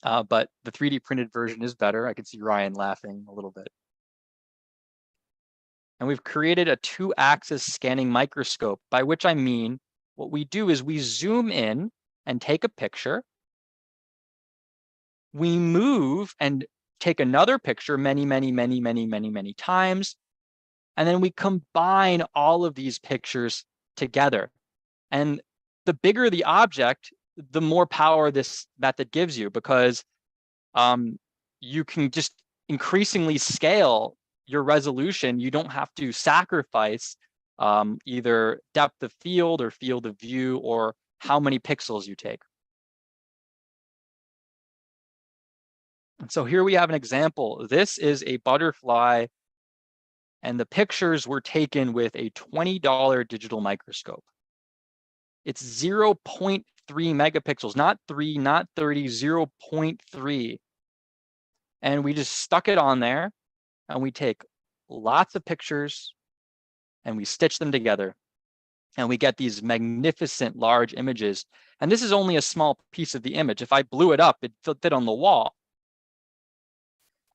But the 3D printed version is better. I can see Ryan laughing a little bit. And we've created a 2-axis scanning microscope, by which I mean what we do is we zoom in and take a picture. We move and take another picture many times. And then we combine all of these pictures together. And the bigger the object, the more power this method gives you, because you can just increasingly scale your resolution. You don't have to sacrifice either depth of field or field of view or how many pixels you take. And so here we have an example. This is a butterfly, and the pictures were taken with a $20 digital microscope. It's 0.3 megapixels, not 3, not 30, 0.3. And we just stuck it on there, and we take lots of pictures and we stitch them together, and we get these magnificent large images. And this is only a small piece of the image. If I blew it up, it fit on the wall.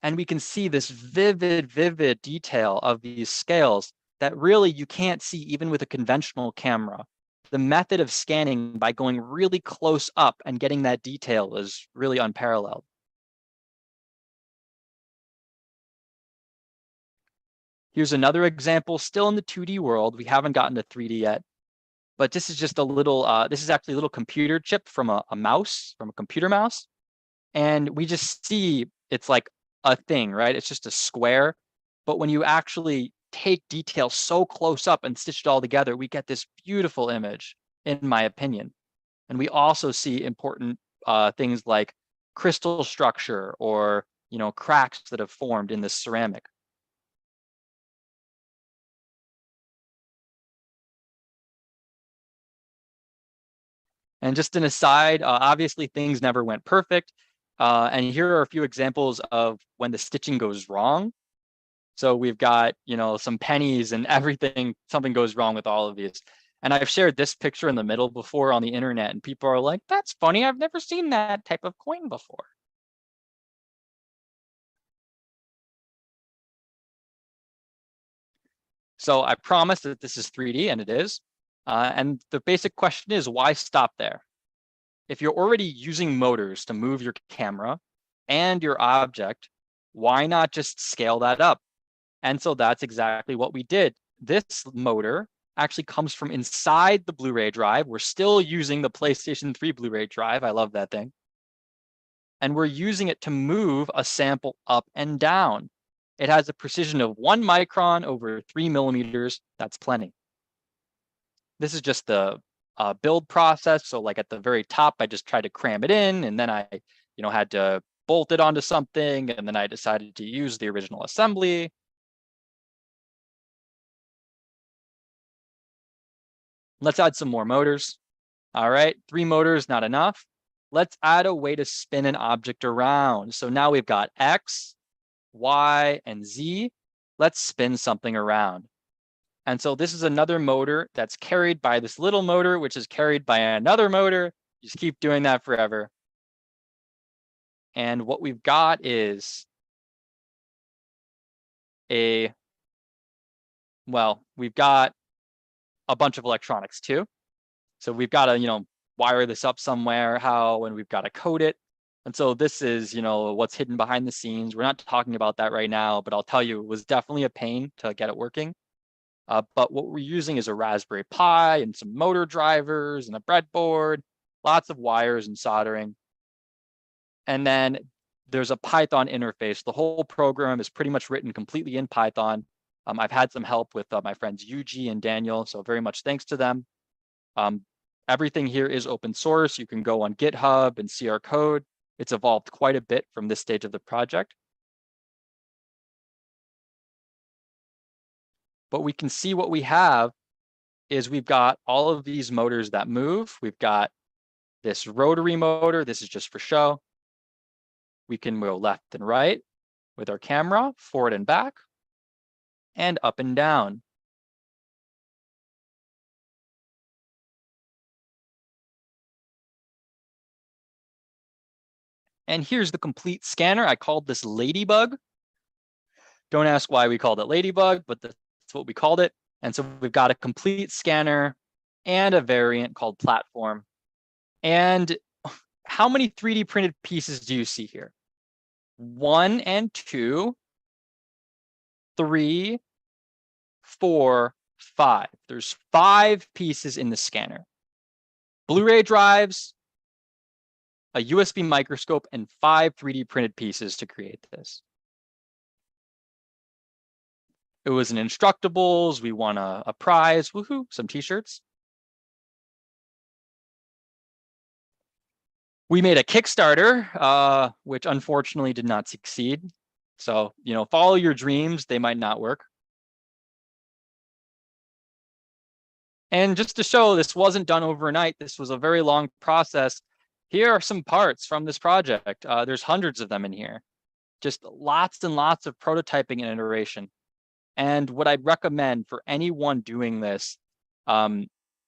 And we can see this vivid detail of these scales that really you can't see even with a conventional camera. The method of scanning by going really close up and getting that detail is really unparalleled. Here's another example, still in the 2D world. We haven't gotten to 3D yet, but this is just a little, this is actually a little computer chip from a mouse, from a computer mouse. And we just see it's like a thing, right? It's just a square. But when you actually take detail so close up and stitch it all together, we get this beautiful image, in my opinion. And we also see important things like crystal structure or, you know, cracks that have formed in this ceramic. And just an aside, obviously things never went perfect. And here are a few examples of when the stitching goes wrong. So we've got, you know, some pennies and everything, something goes wrong with all of these. And I've shared this picture in the middle before on the internet, and people are like, that's funny, I've never seen that type of coin before. So I promise that this is 3D, and it is. And the basic question is, why stop there? If you're already using motors to move your camera and your object, why not just scale that up? And so that's exactly what we did. This motor actually comes from inside the Blu-ray drive. We're still using the PlayStation 3 Blu-ray drive. I love that thing. And we're using it to move a sample up and down. It has a precision of 1 micron over 3 millimeters. That's plenty. This is just the build process. So like at the very top, I just tried to cram it in, and then I, you know, had to bolt it onto something, and then I decided to use the original assembly. Let's add some more motors. All right, 3 motors, not enough. Let's add a way to spin an object around. So now we've got X, Y, and Z. Let's spin something around. And so this is another motor that's carried by this little motor, which is carried by another motor. Just keep doing that forever. And what we've got is we've got a bunch of electronics too. So we've got to, you know, wire this up somewhere, and we've got to code it. And so this is, you know, what's hidden behind the scenes. We're not talking about that right now, but I'll tell you, it was definitely a pain to get it working. But what we're using is a Raspberry Pi and some motor drivers and a breadboard, lots of wires and soldering. And then there's a Python interface. The whole program is pretty much written completely in Python. I've had some help with my friends Yuji and Daniel, so very much thanks to them. Everything here is open source. You can go on GitHub and see our code. It's evolved quite a bit from this stage of the project. But we can see what we have is we've got all of these motors that move. We've got this rotary motor. This is just for show. We can go left and right with our camera, forward and back, and up and down. And here's the complete scanner. I called this Ladybug. Don't ask why we called it Ladybug, but the That's what we called it. And so we've got a complete scanner and a variant called platform. And how many 3D printed pieces do you see here? 1 and 2, 3, 4, 5. There's 5 pieces in the scanner. Blu-ray drives, a USB microscope, and 5 3D printed pieces to create this. It was an Instructables. We won a prize. Woohoo! Some t-shirts. We made a Kickstarter, which unfortunately did not succeed. So, follow your dreams. They might not work. And just to show this wasn't done overnight, this was a very long process. Here are some parts from this project. There's hundreds of them in here. Just lots and lots of prototyping and iteration. And what I'd recommend for anyone doing this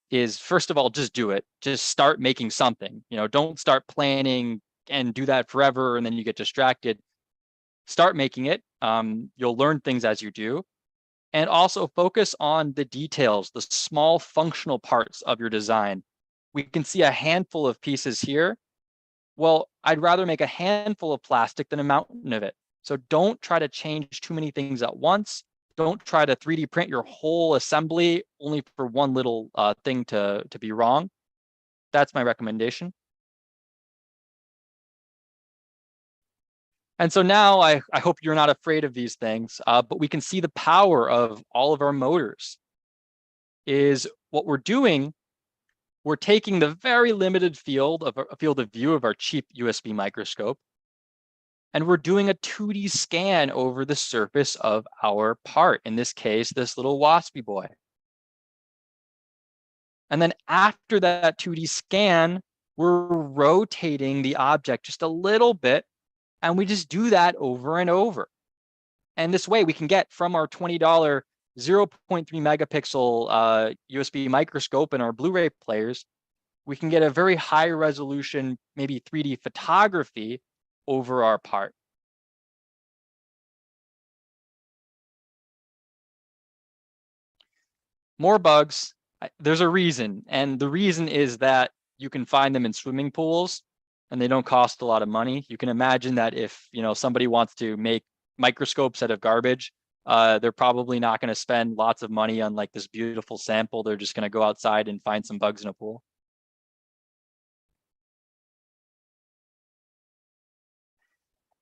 is, first of all, just do it. Just start making something. Don't start planning and do that forever and then you get distracted. Start making it. You'll learn things as you do. And also focus on the details, the small functional parts of your design. We can see a handful of pieces here. Well, I'd rather make a handful of plastic than a mountain of it. So don't try to change too many things at once. Don't try to 3D print your whole assembly only for one little thing to be wrong. That's my recommendation. And so now I hope you're not afraid of these things, but we can see the power of all of our motors. Is what we're doing, we're taking the very limited field of view of our cheap USB microscope, and we're doing a 2D scan over the surface of our part, in this case, this little waspy boy. And then after that 2D scan, we're rotating the object just a little bit, and we just do that over and over. And this way we can get from our $20 0.3 megapixel USB microscope and our Blu-ray players, we can get a very high resolution, maybe 3D photography over our part. More bugs. There's a reason, and the reason is that you can find them in swimming pools and they don't cost a lot of money. You can imagine that if somebody wants to make microscopes out of garbage, they're probably not going to spend lots of money on like this beautiful sample. They're just going to go outside and find some bugs in a pool.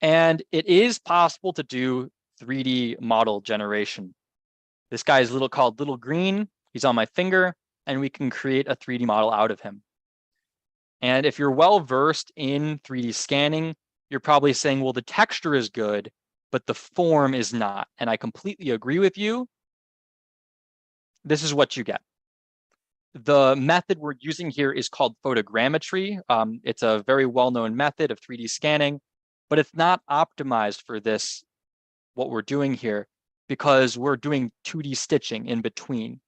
And it is possible to do 3D model generation. This guy is called Little Green. He's on my finger, and we can create a 3D model out of him. And if you're well versed in 3D scanning, you're probably saying, well, the texture is good, but the form is not. And I completely agree with you. This is what you get. The method we're using here is called photogrammetry. It's a very well-known method of 3D scanning, but it's not optimized for this, what we're doing here, because we're doing 2D stitching in between,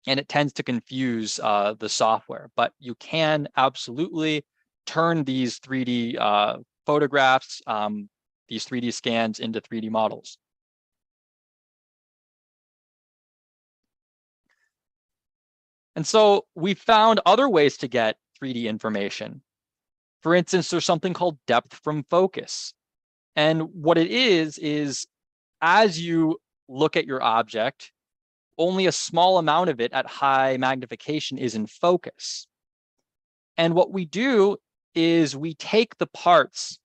and it tends to confuse the software. But you can absolutely turn these 3D photographs, these 3D scans into 3D models. And so we found other ways to get 3D information. For instance, there's something called depth from focus. And what it is as you look at your object, only a small amount of it at high magnification is in focus. And what we do is we take the parts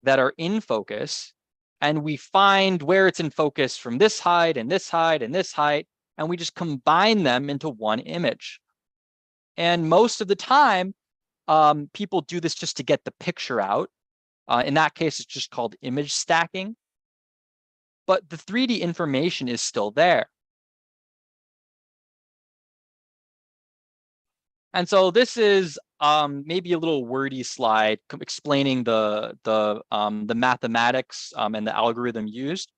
that are in focus and we find where it's in focus from this height and this height and this height, and we just combine them into one image. And most of the time, people do this just to get the picture out. In that case, it's just called image stacking. But the 3D information is still there. And so this is maybe a little wordy slide explaining the mathematics and the algorithm used.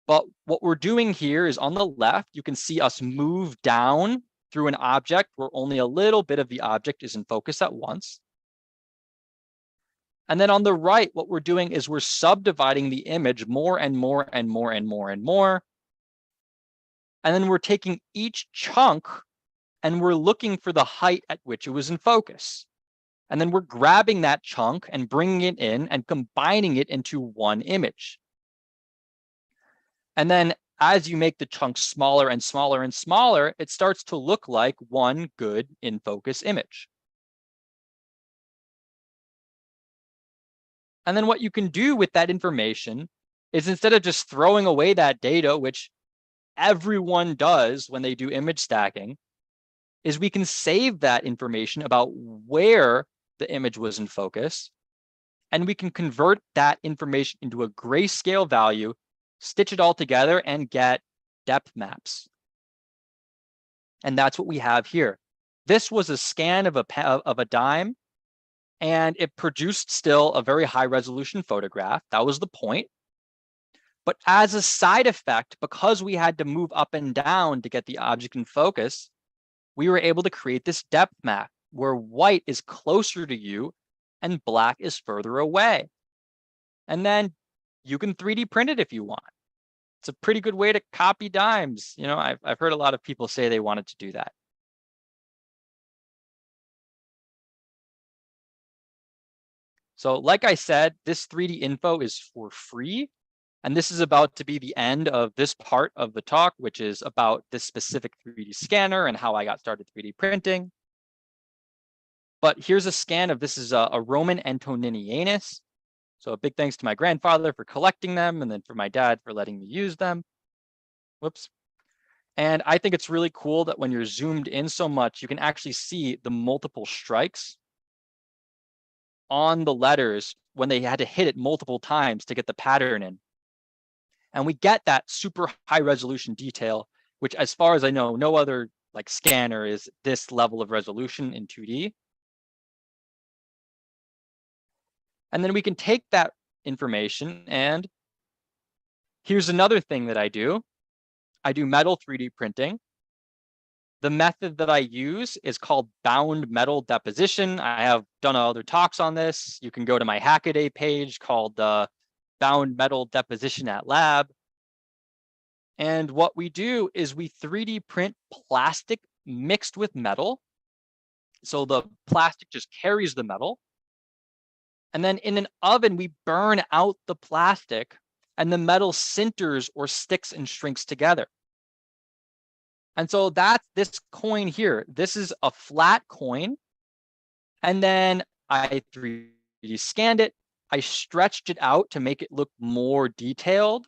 But what we're doing here is on the left, you can see us move down through an object where only a little bit of the object is in focus at once. And then on the right, what we're doing is we're subdividing the image more and more and more and more and more. And then we're taking each chunk and we're looking for the height at which it was in focus. And then we're grabbing that chunk and bringing it in and combining it into one image. And then as you make the chunks smaller and smaller and smaller, it starts to look like one good in focus image. And then what you can do with that information is, instead of just throwing away that data, which everyone does when they do image stacking, is we can save that information about where the image was in focus, and we can convert that information into a grayscale value, stitch it all together, and get depth maps. And that's what we have here. This was a scan of a dime, and it produced still a very high resolution photograph. That was the point. But as a side effect, because we had to move up and down to get the object in focus, we were able to create this depth map where white is closer to you and black is further away. And then you can 3D print it if you want. It's a pretty good way to copy dimes. You know, I've heard a lot of people say they wanted to do that. So like I said, this 3D info is for free. And this is about to be the end of this part of the talk, which is about this specific 3D scanner and how I got started 3D printing. But here's a scan of, this is a Roman Antoninianus. So a big thanks to my grandfather for collecting them, and then for my dad for letting me use them. Whoops. And I think it's really cool that when you're zoomed in so much, you can actually see the multiple strikes on the letters when they had to hit it multiple times to get the pattern in. And we get that super high resolution detail, which, as far as I know, no other like scanner is this level of resolution in 2D. And then we can take that information, and here's another thing that I do. I do metal 3D printing. The method that I use is called bound metal deposition. I have done other talks on this. You can go to my Hackaday page called Bound Metal Deposition at Lab. And what we do is we 3D print plastic mixed with metal. So the plastic just carries the metal. And then in an oven, we burn out the plastic, and the metal sinters or sticks and shrinks together. And so that's this coin here. This is a flat coin. And then I 3D scanned it. I stretched it out to make it look more detailed.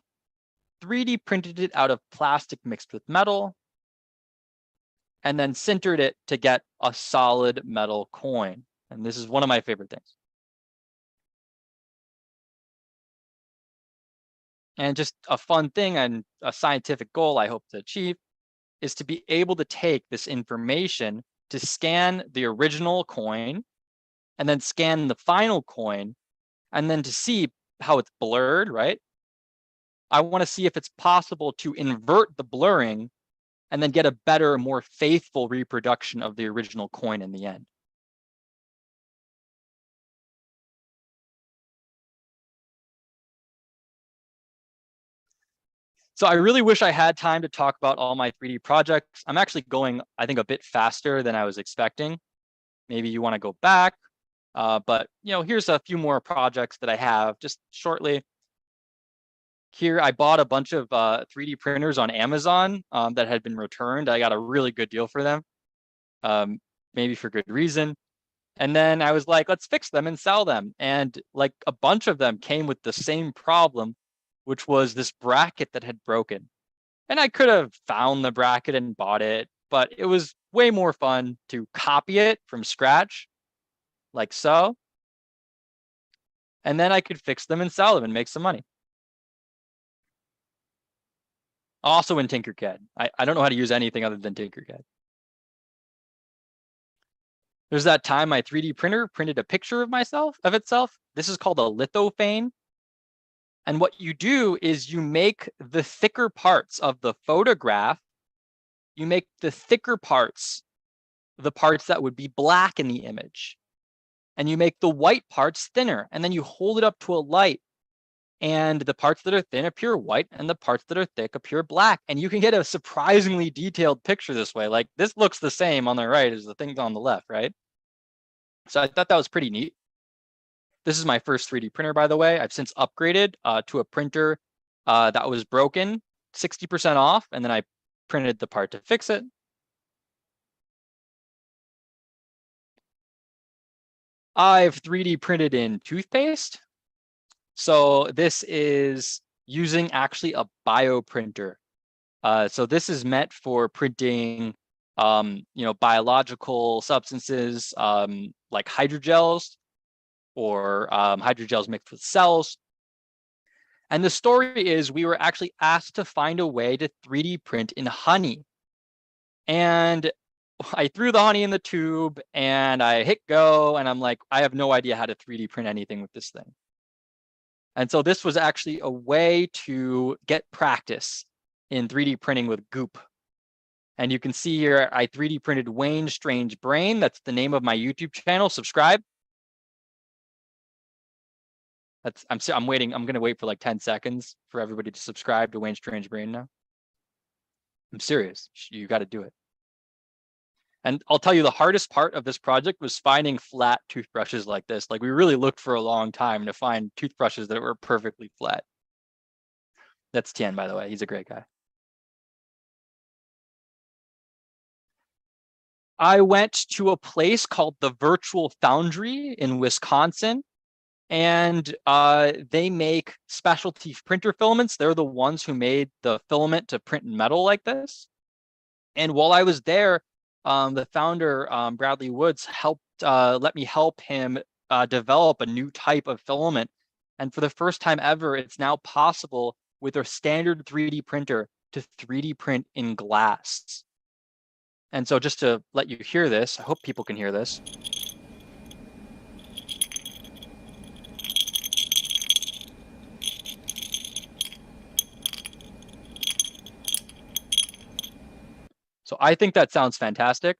3D printed it out of plastic mixed with metal, and then sintered it to get a solid metal coin. And this is one of my favorite things. And just a fun thing and a scientific goal I hope to achieve is to be able to take this information to scan the original coin and then scan the final coin, and then to see how it's blurred, right? I want to see if it's possible to invert the blurring and then get a better, more faithful reproduction of the original coin in the end. So I really wish I had time to talk about all my 3D projects. I'm actually going, I think, a bit faster than I was expecting. Maybe you want to go back, but you know, here's a few more projects that I have just shortly. Here, I bought a bunch of 3D printers on Amazon that had been returned. I got a really good deal for them, maybe for good reason. And then I was like, let's fix them and sell them. And like a bunch of them came with the same problem, which was this bracket that had broken. And I could have found the bracket and bought it, but it was way more fun to copy it from scratch, like so. And then I could fix them and sell them and make some money. Also in Tinkercad. I don't know how to use anything other than Tinkercad. There's that time my 3D printer printed a picture of itself. This is called a lithophane. And what you do is you make the thicker parts of the photograph, you make the thicker parts, the parts that would be black in the image. And you make the white parts thinner, and then you hold it up to a light. and the parts that are thin appear white and the parts that are thick appear black. And you can get a surprisingly detailed picture this way. Like this looks the same on the right as the thing on the left, right? So I thought that was pretty neat. This is my first 3D printer, by the way. I've since upgraded to a printer that was broken, 60% off, and then I printed the part to fix it. I've 3D printed in toothpaste. So this is using actually a bioprinter. So this is meant for printing, biological substances like hydrogels or hydrogels mixed with cells. And the story is we were actually asked to find a way to 3D print in honey. And I threw the honey in the tube and I hit go and I'm like, I have no idea how to 3D print anything with this thing. And so this was actually a way to get practice in 3D printing with goop. And you can see here, I 3D printed Wayne's Strange Brain. That's the name of my YouTube channel. Subscribe. I'm waiting. I'm going to wait for like 10 seconds for everybody to subscribe to Wayne's Strange Brain now. I'm serious. You got to do it. And I'll tell you, the hardest part of this project was finding flat toothbrushes like this. Like we really looked for a long time to find toothbrushes that were perfectly flat. That's Tian, by the way. He's a great guy. I went to a place called the Virtual Foundry in Wisconsin, and they make specialty printer filaments. They're the ones who made the filament to print metal like this. And while I was there, the founder, Bradley Woods, helped let me help him develop a new type of filament. And for the first time ever, it's now possible with a standard 3D printer to 3D print in glass. And so just to let you hear this, I hope people can hear this. So I think that sounds fantastic.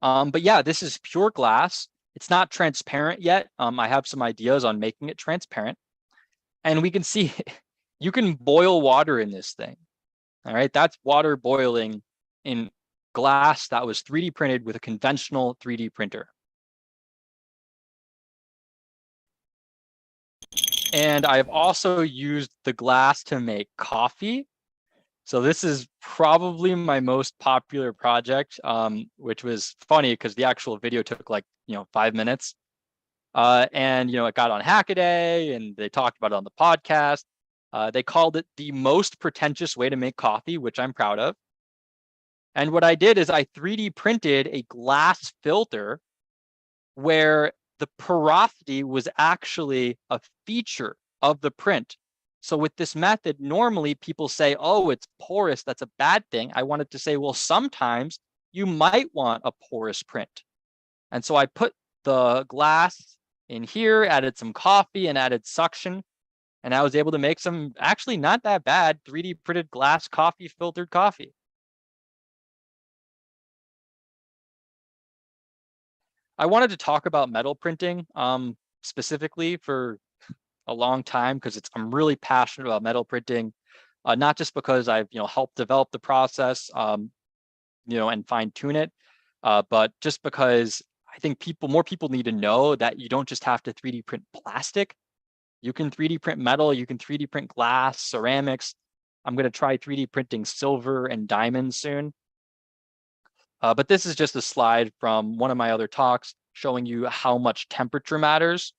But yeah, this is pure glass. It's not transparent yet. I have some ideas on making it transparent. And we can see you can boil water in this thing. All right, that's water boiling in glass that was 3D printed with a conventional 3D printer. And I've also used the glass to make coffee. So this is probably my most popular project, which was funny because the actual video took like, 5 minutes. And, it got on Hackaday and they talked about it on the podcast. They called it the most pretentious way to make coffee, which I'm proud of. And what I did is I 3D printed a glass filter where the porosity was actually a feature of the print. So with this method, normally people say, oh, it's porous, that's a bad thing. I wanted to say, well, sometimes you might want a porous print. And so I put the glass in here, added some coffee and added suction. And I was able to make some actually not that bad 3D printed glass coffee, filtered coffee. I wanted to talk about metal printing specifically for a long time because I'm really passionate about metal printing, not just because I've helped develop the process, and fine tune it, but just because I think more people need to know that you don't just have to 3D print plastic. You can 3D print metal, you can 3D print glass, ceramics. I'm going to try 3D printing silver and diamonds soon. But this is just a slide from one of my other talks showing you how much temperature matters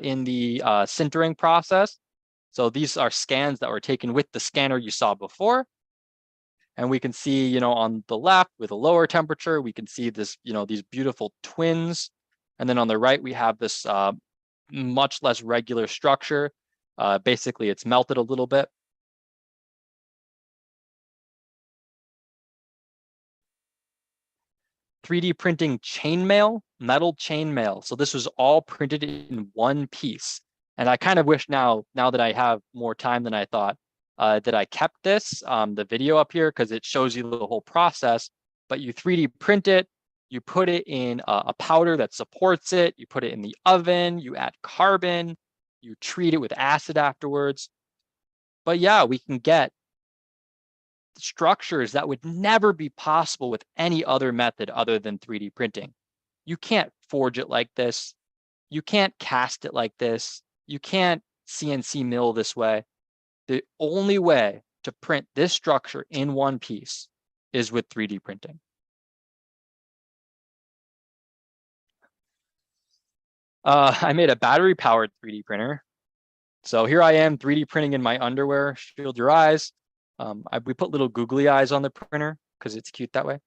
in the sintering process. So these are scans that were taken with the scanner you saw before. And we can see, on the left with a lower temperature, we can see this, these beautiful twins. And then on the right, we have this much less regular structure. Basically, it's melted a little bit. .3D printing chainmail, metal chainmail. So this was all printed in one piece. And I kind of wish now that I have more time than I thought, that I kept this, the video up here, because it shows you the whole process. But you 3D print it, you put it in a powder that supports it, you put it in the oven, you add carbon, you treat it with acid afterwards. But yeah, we can get structures that would never be possible with any other method other than 3D printing. You can't forge it like this. You can't cast it like this. You can't CNC mill this way. The only way to print this structure in one piece is with 3D printing. I made a battery powered 3D printer. So here I am 3D printing in my underwear. Shield your eyes. We put little googly eyes on the printer because it's cute that way.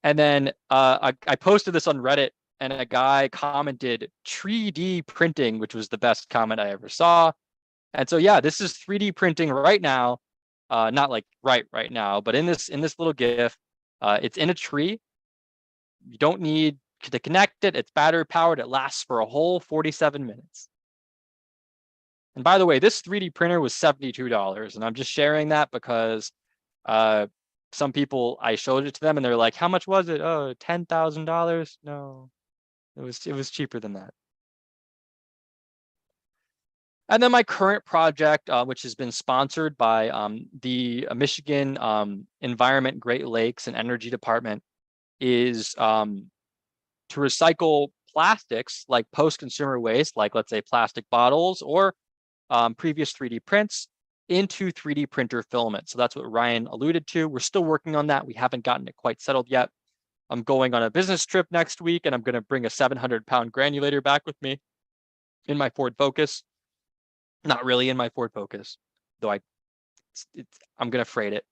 And then I posted this on Reddit, and a guy commented 3D printing, which was the best comment I ever saw. And so yeah, this is 3D printing right now. Not like right now, but in this little GIF, it's in a tree. You don't need to connect it. It's battery powered. It lasts for a whole 47 minutes. And by the way, this 3D printer was $72, and I'm just sharing that because some people, I showed it to them and they're like, how much was it? Oh, $10,000. No, it was cheaper than that. And then my current project, which has been sponsored by the Michigan Environment, Great Lakes and Energy Department, is to recycle plastics like post-consumer waste, like let's say plastic bottles or previous 3D prints into 3D printer filament. So that's what Ryan alluded to. We're still working on that. We haven't gotten it quite settled yet. I'm going on a business trip next week, and I'm going to bring a 700-pound granulator back with me in my Ford Focus. Not really in my Ford Focus, though I'm going to freight it.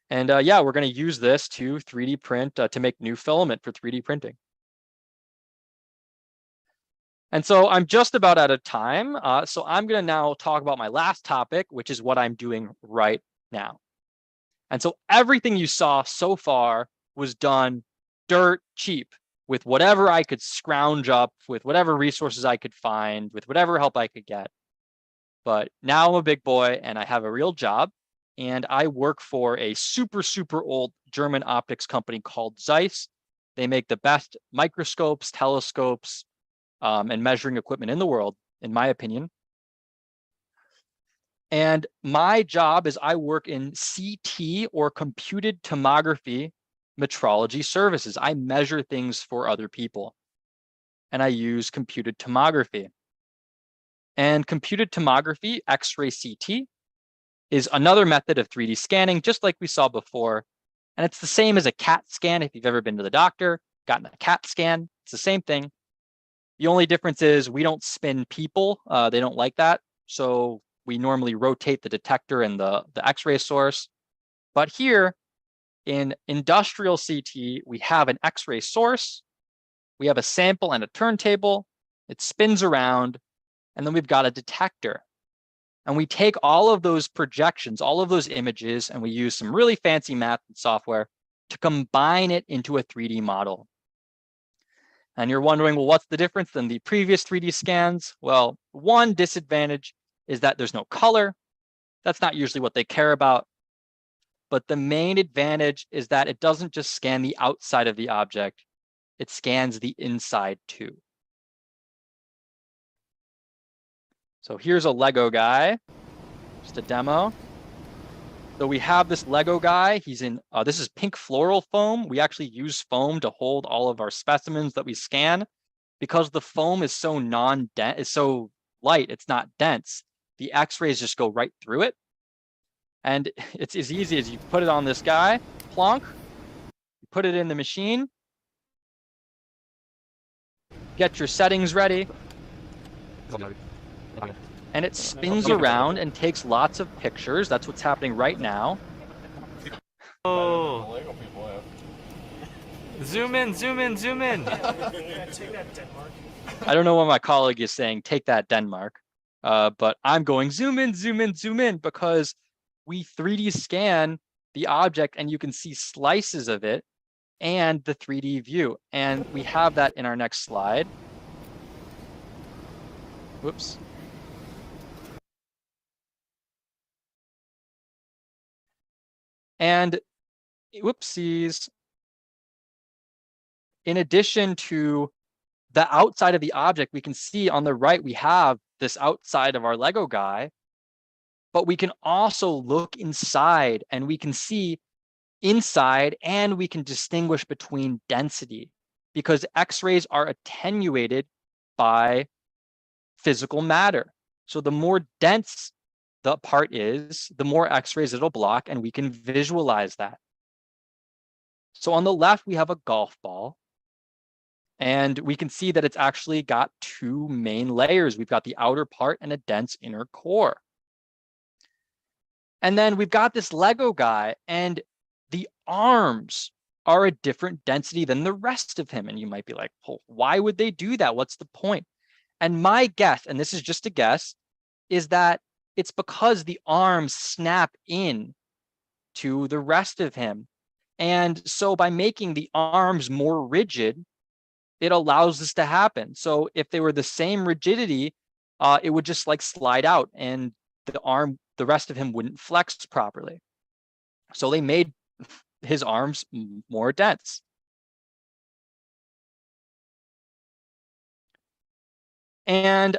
And yeah, we're going to use this to 3D print to make new filament for 3D printing. And so I'm just about out of time. So I'm going to now talk about my last topic, which is what I'm doing right now. And so everything you saw so far was done dirt cheap with whatever I could scrounge up, with whatever resources I could find, with whatever help I could get. But now I'm a big boy and I have a real job, and I work for a super old German optics company called Zeiss. They make the best microscopes, telescopes, and measuring equipment in the world, in my opinion. And my job is I work in CT, or computed tomography metrology services. I measure things for other people, and I use computed tomography. And computed tomography, X-ray CT, is another method of 3D scanning, just like we saw before. And it's the same as a CAT scan. If you've ever been to the doctor, gotten a CAT scan, it's the same thing. The only difference is we don't spin people. They don't like that. So we normally rotate the detector and the X-ray source. But here in industrial CT, we have an X-ray source. We have a sample and a turntable. It spins around. And then we've got a detector. And we take all of those projections, all of those images, and we use some really fancy math and software to combine it into a 3D model. And you're wondering, well, what's the difference than the previous 3D scans? Well, one disadvantage is that there's no color. That's not usually what they care about. But the main advantage is that it doesn't just scan the outside of the object, it scans the inside too. So here's a Lego guy, just a demo. So we have this Lego guy. He's in, this is pink floral foam. We actually use foam to hold all of our specimens that we scan. Because the foam is so non-dense, it's so light, it's not dense. The X-rays just go right through it. And it's as easy as you put it on this guy, plonk, you put it in the machine, get your settings ready, and it spins around and takes lots of pictures. That's what's happening right now. Oh. Zoom in, zoom in, zoom in. I don't know what my colleague is saying, take that Denmark. But I'm going zoom in, zoom in, zoom in, because we 3D scan the object and you can see slices of it and the 3D view. And we have that in our next slide. Whoops. And whoopsies. In addition to the outside of the object, we can see on the right, we have this outside of our Lego guy. but we can also look inside and we can see inside, and we can distinguish between density because X-rays are attenuated by physical matter. So the more dense the part is, the more X-rays it'll block, and we can visualize that. So on the left, we have a golf ball, and we can see that it's actually got two main layers. We've got the outer part and a dense inner core. And then we've got this Lego guy, and the arms are a different density than the rest of him. And you might be like, well, why would they do that? What's the point? And my guess, and this is just a guess, is that it's because the arms snap in to the rest of him. And so by making the arms more rigid, it allows this to happen. So if they were the same rigidity, it would just like slide out and the rest of him wouldn't flex properly. So they made his arms more dense. And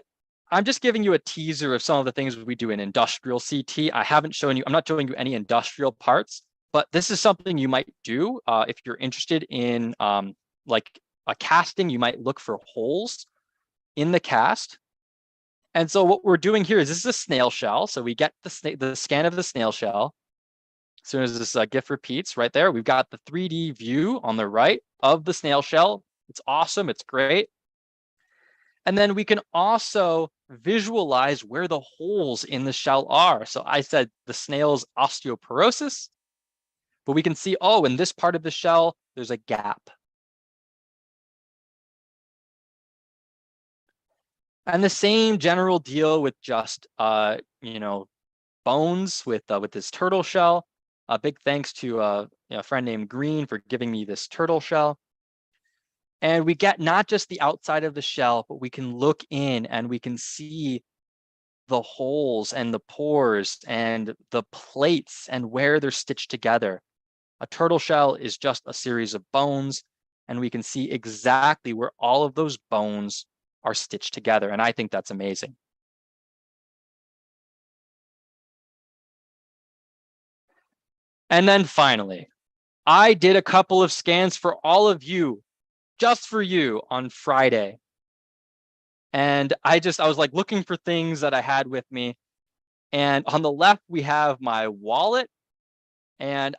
I'm just giving you a teaser of some of the things we do in industrial CT. I'm not showing you any industrial parts, but this is something you might do if you're interested in like a casting. You might look for holes in the cast. And so what we're doing here is this is a snail shell. So we get the scan of the snail shell. As soon as this GIF repeats right there, we've got the 3D view on the right of the snail shell. It's awesome. It's great. And then we can also visualize where the holes in the shell are. So I said the snail's osteoporosis, but we can see, oh, in this part of the shell, there's a gap. And the same general deal with just, bones with this turtle shell. A big thanks to a friend named Green for giving me this turtle shell. And we get not just the outside of the shell, but we can look in and we can see the holes and the pores and the plates and where they're stitched together. A turtle shell is just a series of bones, and we can see exactly where all of those bones are stitched together. And I think that's amazing. And then finally, I did a couple of scans for all of you, just for you on Friday. And I was like looking for things that I had with me. And on the left, we have my wallet. And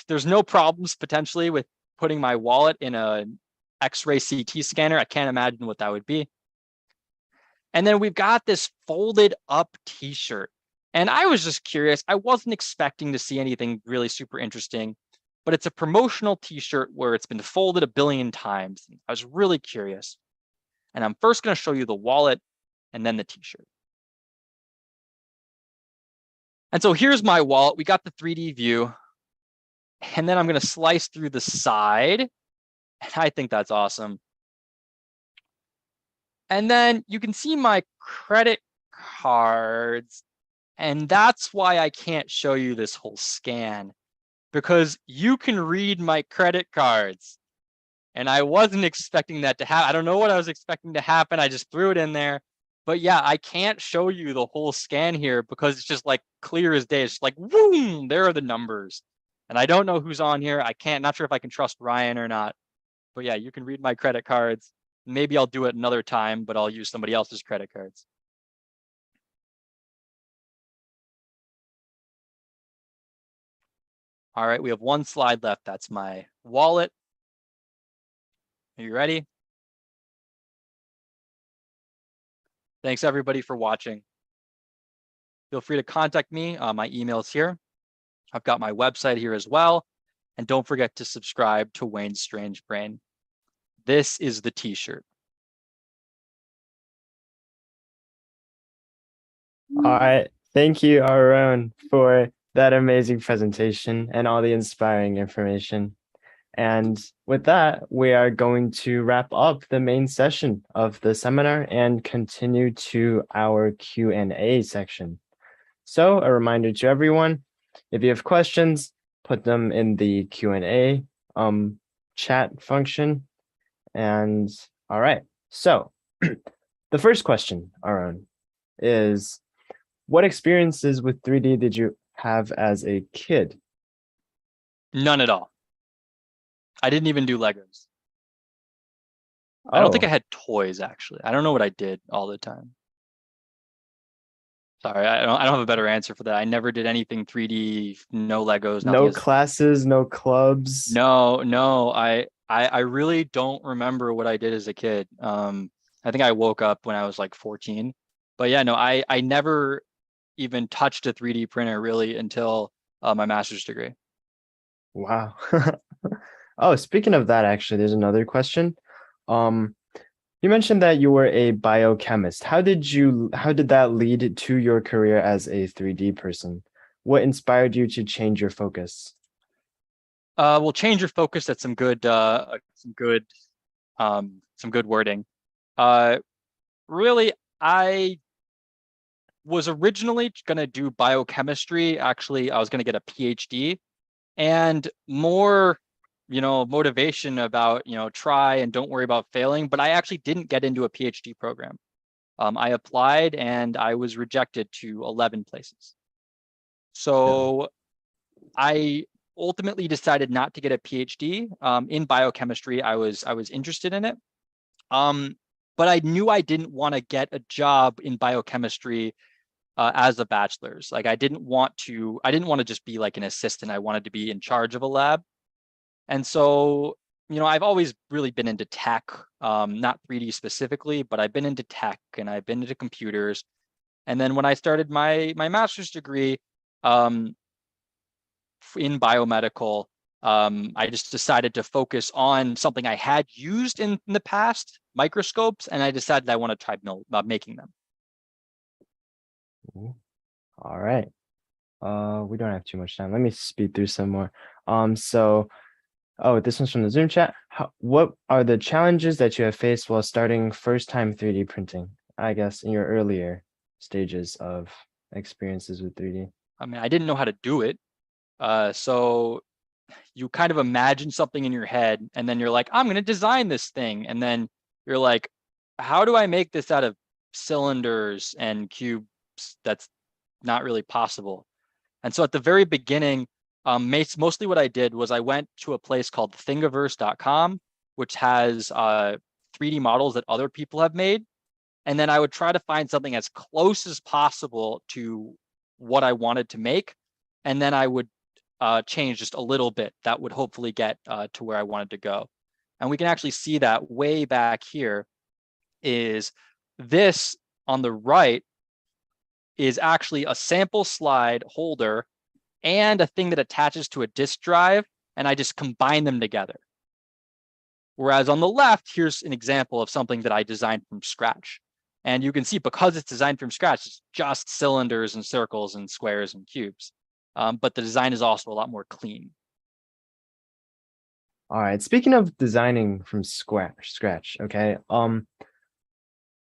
there's no problems potentially with putting my wallet in an X-ray CT scanner. I can't imagine what that would be. And then we've got this folded up t-shirt. And I was just curious. I wasn't expecting to see anything really super interesting, but it's a promotional t-shirt where it's been folded a billion times. I was really curious. And I'm first going to show you the wallet and then the t-shirt. And so here's my wallet. We got the 3D view. And then I'm going to slice through the side. And I think that's awesome. And then you can see my credit cards. And that's why I can't show you this whole scan, because you can read my credit cards. And I wasn't expecting that to happen. I don't know what I was expecting to happen. I just threw it in there. But yeah, I can't show you the whole scan here because it's just like clear as day. It's just like, boom, there are the numbers. And I don't know who's on here. Not sure if I can trust Ryan or not. But yeah, you can read my credit cards. Maybe I'll do it another time, but I'll use somebody else's credit cards. All right, we have one slide left. That's my wallet. Are you ready? Thanks everybody for watching. Feel free to contact me. My email is here. I've got my website here as well. And don't forget to subscribe to Wayne's Strange Brain. This is the t-shirt. All right. Thank you, Aaron, for that amazing presentation and all the inspiring information. And with that, we are going to wrap up the main session of the seminar and continue to our Q&A section. So a reminder to everyone, if you have questions, put them in the Q&A chat function. And all right, so the first question, Aaron, is what experiences with 3D did you have as a kid? None at all. I didn't even do Legos. I don't think I Oh, had toys actually. I don't know what I did all the time. Sorry, I don't have a better answer for that. I never did anything 3D, no Legos, nothing. no classes, no clubs. No. I really don't remember what I did as a kid. I think I woke up when I was like 14. But yeah, no, I never even touched a 3D printer really until my master's degree. Wow. Oh, speaking of that, actually, there's another question. Um, you mentioned that you were a biochemist. How did that lead to your career as a 3D person? What inspired you to change your focus? We'll change your focus. That's some good wording. Really, I was originally gonna do biochemistry. Actually, I was gonna get a PhD and more, motivation about, try and don't worry about failing. But I actually didn't get into a PhD program. I applied and I was rejected to 11 places. So I ultimately decided not to get a PhD in biochemistry. I was interested in it, but I knew I didn't want to get a job in biochemistry as a bachelor's. Like I didn't want to just be like an assistant. I wanted to be in charge of a lab. And so, I've always really been into tech, not 3D specifically, but I've been into tech and I've been into computers. And then when I started my master's degree, in biomedical, I just decided to focus on something I had used in the past, microscopes, and I decided I want to try making them. Ooh, all right. We don't have too much time. Let me speed through some more. This one's from the Zoom chat. What are the challenges that you have faced while starting first time 3D printing? I guess in your earlier stages of experiences with 3D. I mean, I didn't know how to do it. So you kind of imagine something in your head and then you're like, I'm going to design this thing. And then you're like, how do I make this out of cylinders and cubes? That's not really possible. And so at the very beginning, mostly what I did was I went to a place called thingiverse.com, which has 3D models that other people have made. And then I would try to find something as close as possible to what I wanted to make. And then I would change just a little bit. That would hopefully get to where I wanted to go. And we can actually see that way back here is this on the right is actually a sample slide holder and a thing that attaches to a disk drive, and I just combine them together. Whereas on the left, here's an example of something that I designed from scratch. And you can see because it's designed from scratch, it's just cylinders and circles and squares and cubes. But the design is also a lot more clean. All right. Speaking of designing from scratch, okay.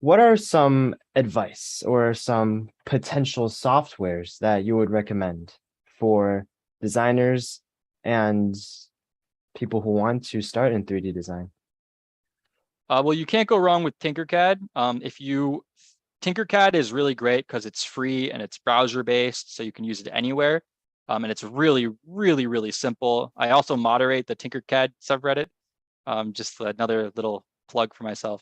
What are some advice or some potential softwares that you would recommend for designers and people who want to start in 3D design? Well, you can't go wrong with Tinkercad. Tinkercad is really great because it's free and it's browser based, so you can use it anywhere. And it's really, really, really simple. I also moderate the Tinkercad subreddit. Just another little plug for myself.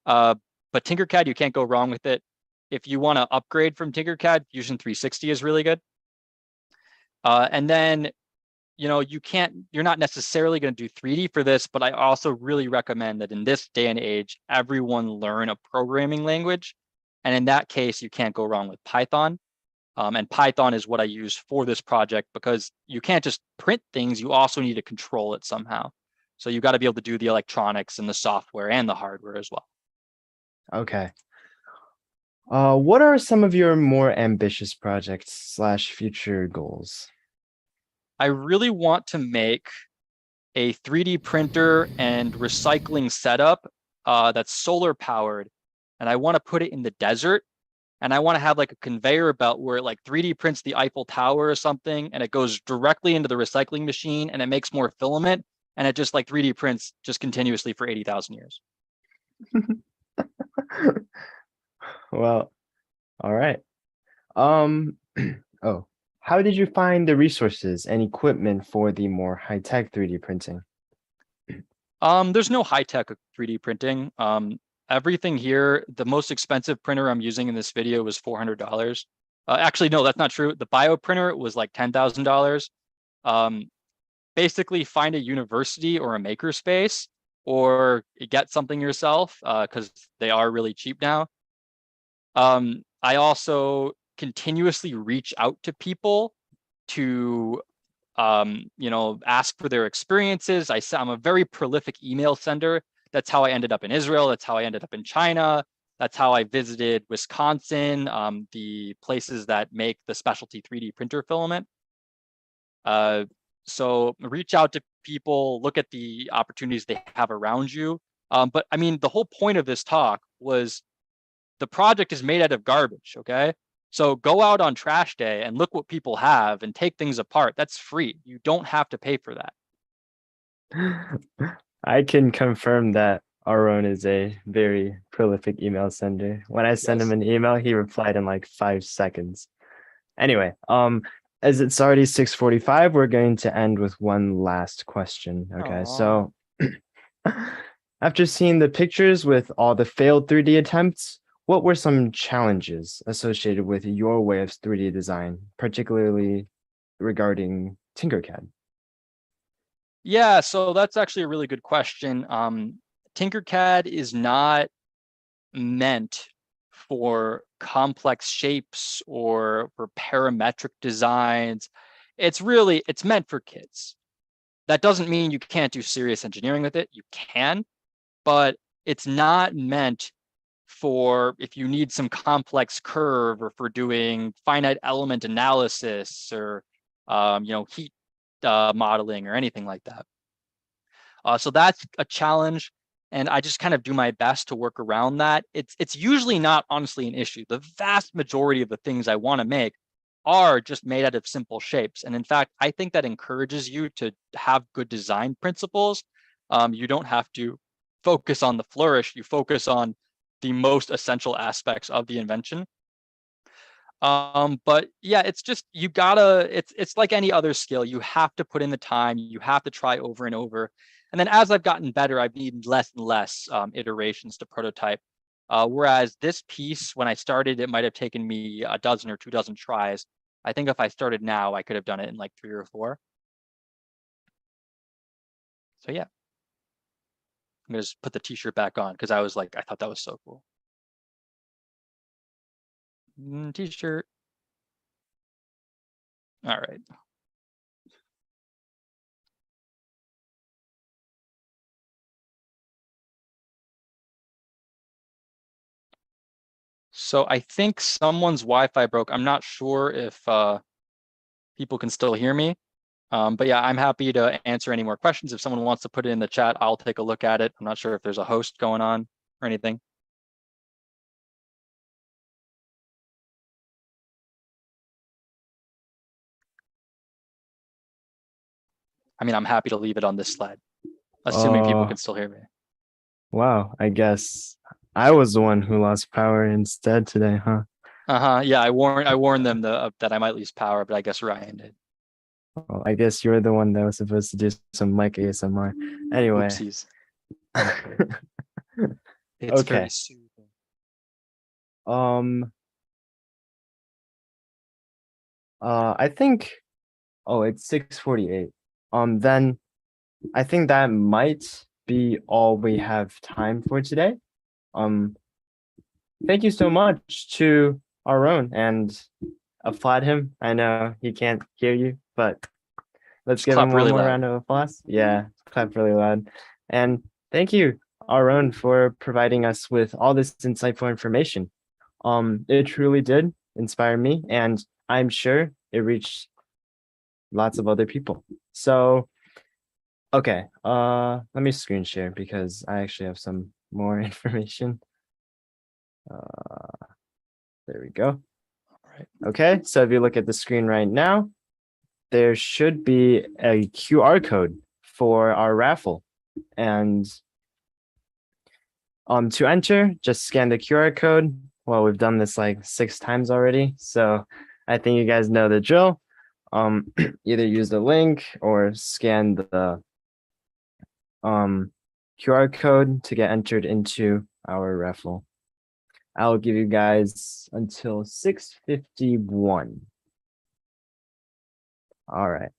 But Tinkercad, you can't go wrong with it. If you want to upgrade from Tinkercad, Fusion 360 is really good. And then, you're not necessarily going to do 3D for this, but I also really recommend that in this day and age, everyone learn a programming language. And in that case, you can't go wrong with Python. And Python is what I use for this project because you can't just print things, you also need to control it somehow. So you got to be able to do the electronics and the software and the hardware as well. Okay. What are some of your more ambitious projects / future goals? I really want to make a 3D printer and recycling setup that's solar powered. And I want to put it in the desert. And I want to have like a conveyor belt where it like 3D prints the Eiffel Tower or something, and it goes directly into the recycling machine and it makes more filament. And it just like 3D prints just continuously for 80,000 years. Well, all right. Um, oh, how did you find the resources and equipment for the more high-tech 3D printing? There's no high-tech 3D printing. Everything here, the most expensive printer I'm using in this video was $400. Actually, no, that's not true. The bio printer was like $10,000. Basically find a university or a makerspace or get something yourself because they are really cheap now. I also continuously reach out to people to ask for their experiences. I'm a very prolific email sender. That's how I ended up in Israel. That's how I ended up in China. That's how I visited Wisconsin, the places that make the specialty 3D printer filament. So reach out to people, look at the opportunities they have around you. But I mean, the whole point of this talk was the project is made out of garbage, okay? So go out on trash day and look what people have and take things apart. That's free. You don't have to pay for that. I can confirm that Aaron is a very prolific email sender. When I sent him Yes. an email, he replied in like 5 seconds. Anyway, as it's already 6:45, we're going to end with one last question. Okay, Aw. so after seeing the pictures with all the failed 3D attempts, what were some challenges associated with your way of 3D design, particularly regarding Tinkercad? Yeah, so that's actually a really good question. Tinkercad is not meant for complex shapes or for parametric designs. It's meant for kids. That doesn't mean you can't do serious engineering with it. You can, but it's not meant for if you need some complex curve or for doing finite element analysis or heat modeling or anything like that. So that's a challenge, and I just kind of do my best to work around that. It's usually not honestly an issue. The vast majority of the things I want to make are just made out of simple shapes, and in fact, I think that encourages you to have good design principles. You don't have to focus on the flourish. You focus on the most essential aspects of the invention. But yeah, it's just it's like any other skill. You have to put in the time, you have to try over and over. And then as I've gotten better, I've needed less and less iterations to prototype. Whereas this piece, when I started, it might have taken me a dozen or 2 dozen tries. I think if I started now, I could have done it in like 3 or 4. So yeah. I'm gonna just put the t-shirt back on because I thought that was so cool. T-shirt. All right. So I think someone's Wi-Fi broke. I'm not sure if people can still hear me. But yeah, I'm happy to answer any more questions. If someone wants to put it in the chat, I'll take a look at it. I'm not sure if there's a host going on or anything. I mean, I'm happy to leave it on this slide, assuming people can still hear me. Wow, I guess I was the one who lost power instead today, huh? Yeah, I warned them that I might lose power, but I guess Ryan did. Well, I guess you're the one that was supposed to do some mic ASMR. Anyway. Oopsies. It's Okay. very soothing. I think, it's 6:48. Then I think that might be all we have time for today. Thank you so much to Aaron, and applaud him. I know he can't hear you, but let's Just give clap him one really more loud. round of applause. Yeah, clap really loud. And thank you, Aaron, for providing us with all this insightful information. It truly did inspire me, and I'm sure it reached lots of other people. So, okay, let me screen share because I actually have some more information. There we go. Right. Okay, so if you look at the screen right now, there should be a QR code for our raffle. And to enter, just scan the QR code well, we've done this like 6 times already, so I think you guys know the drill. Either use the link or scan the QR code to get entered into our raffle. I'll give you guys until 6:51. All right.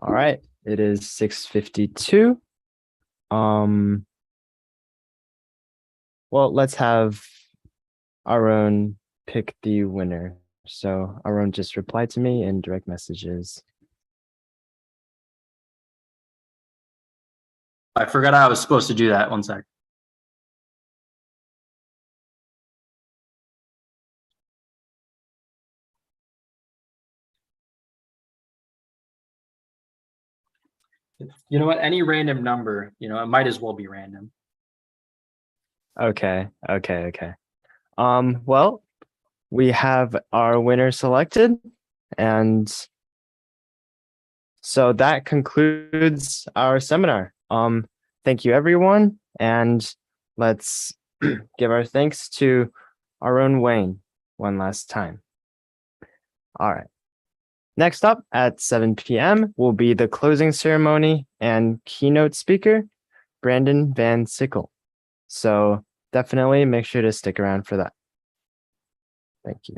All right, it is 6:52. Well, let's have Aaron pick the winner. So Aaron just replied to me in direct messages. I forgot I was supposed to do that. One sec. You know what? Any random number, it might as well be random. Okay. Well, we have our winner selected, and so that concludes our seminar. Thank you, everyone, and let's give our thanks to Aaron Wayne one last time. All right. Next up at 7 p.m. will be the closing ceremony and keynote speaker, Brandon Van Sickle. So definitely make sure to stick around for that. Thank you.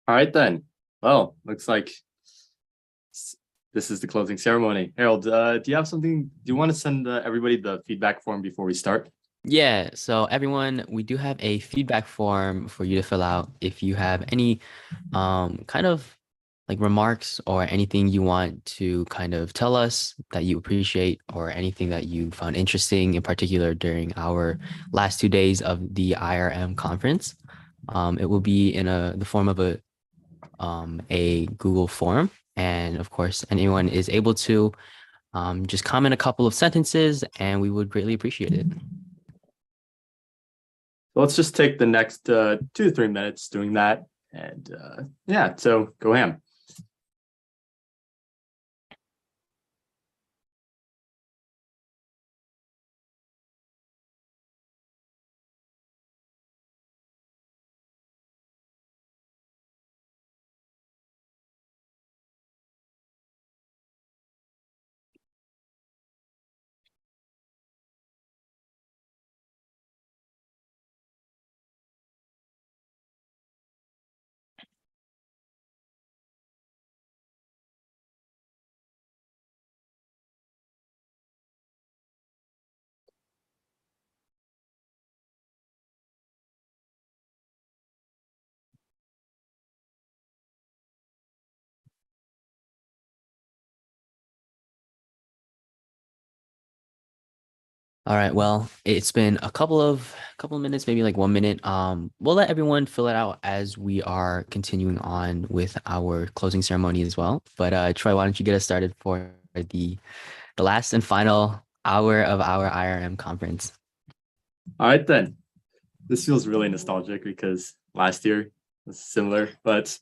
All right then. Well, looks like this is the closing ceremony. Harold, do you have something? Do you want to send everybody the feedback form before we start? Yeah, so everyone, we do have a feedback form for you to fill out if you have any kind of like remarks or anything you want to kind of tell us that you appreciate or anything that you found interesting in particular during our last 2 days of the IRM conference. It will be in the form of a Google form, and of course, anyone is able to just comment a couple of sentences, and we would greatly appreciate it. Let's just take the next 2 to 3 minutes doing that. And yeah, so go ham. All right, well, it's been a couple of minutes, maybe like 1 minute. We'll let everyone fill it out as we are continuing on with our closing ceremony as well. But Troy, why don't you get us started for the last and final hour of our IRM conference? All right then. This feels really nostalgic because last year was similar, but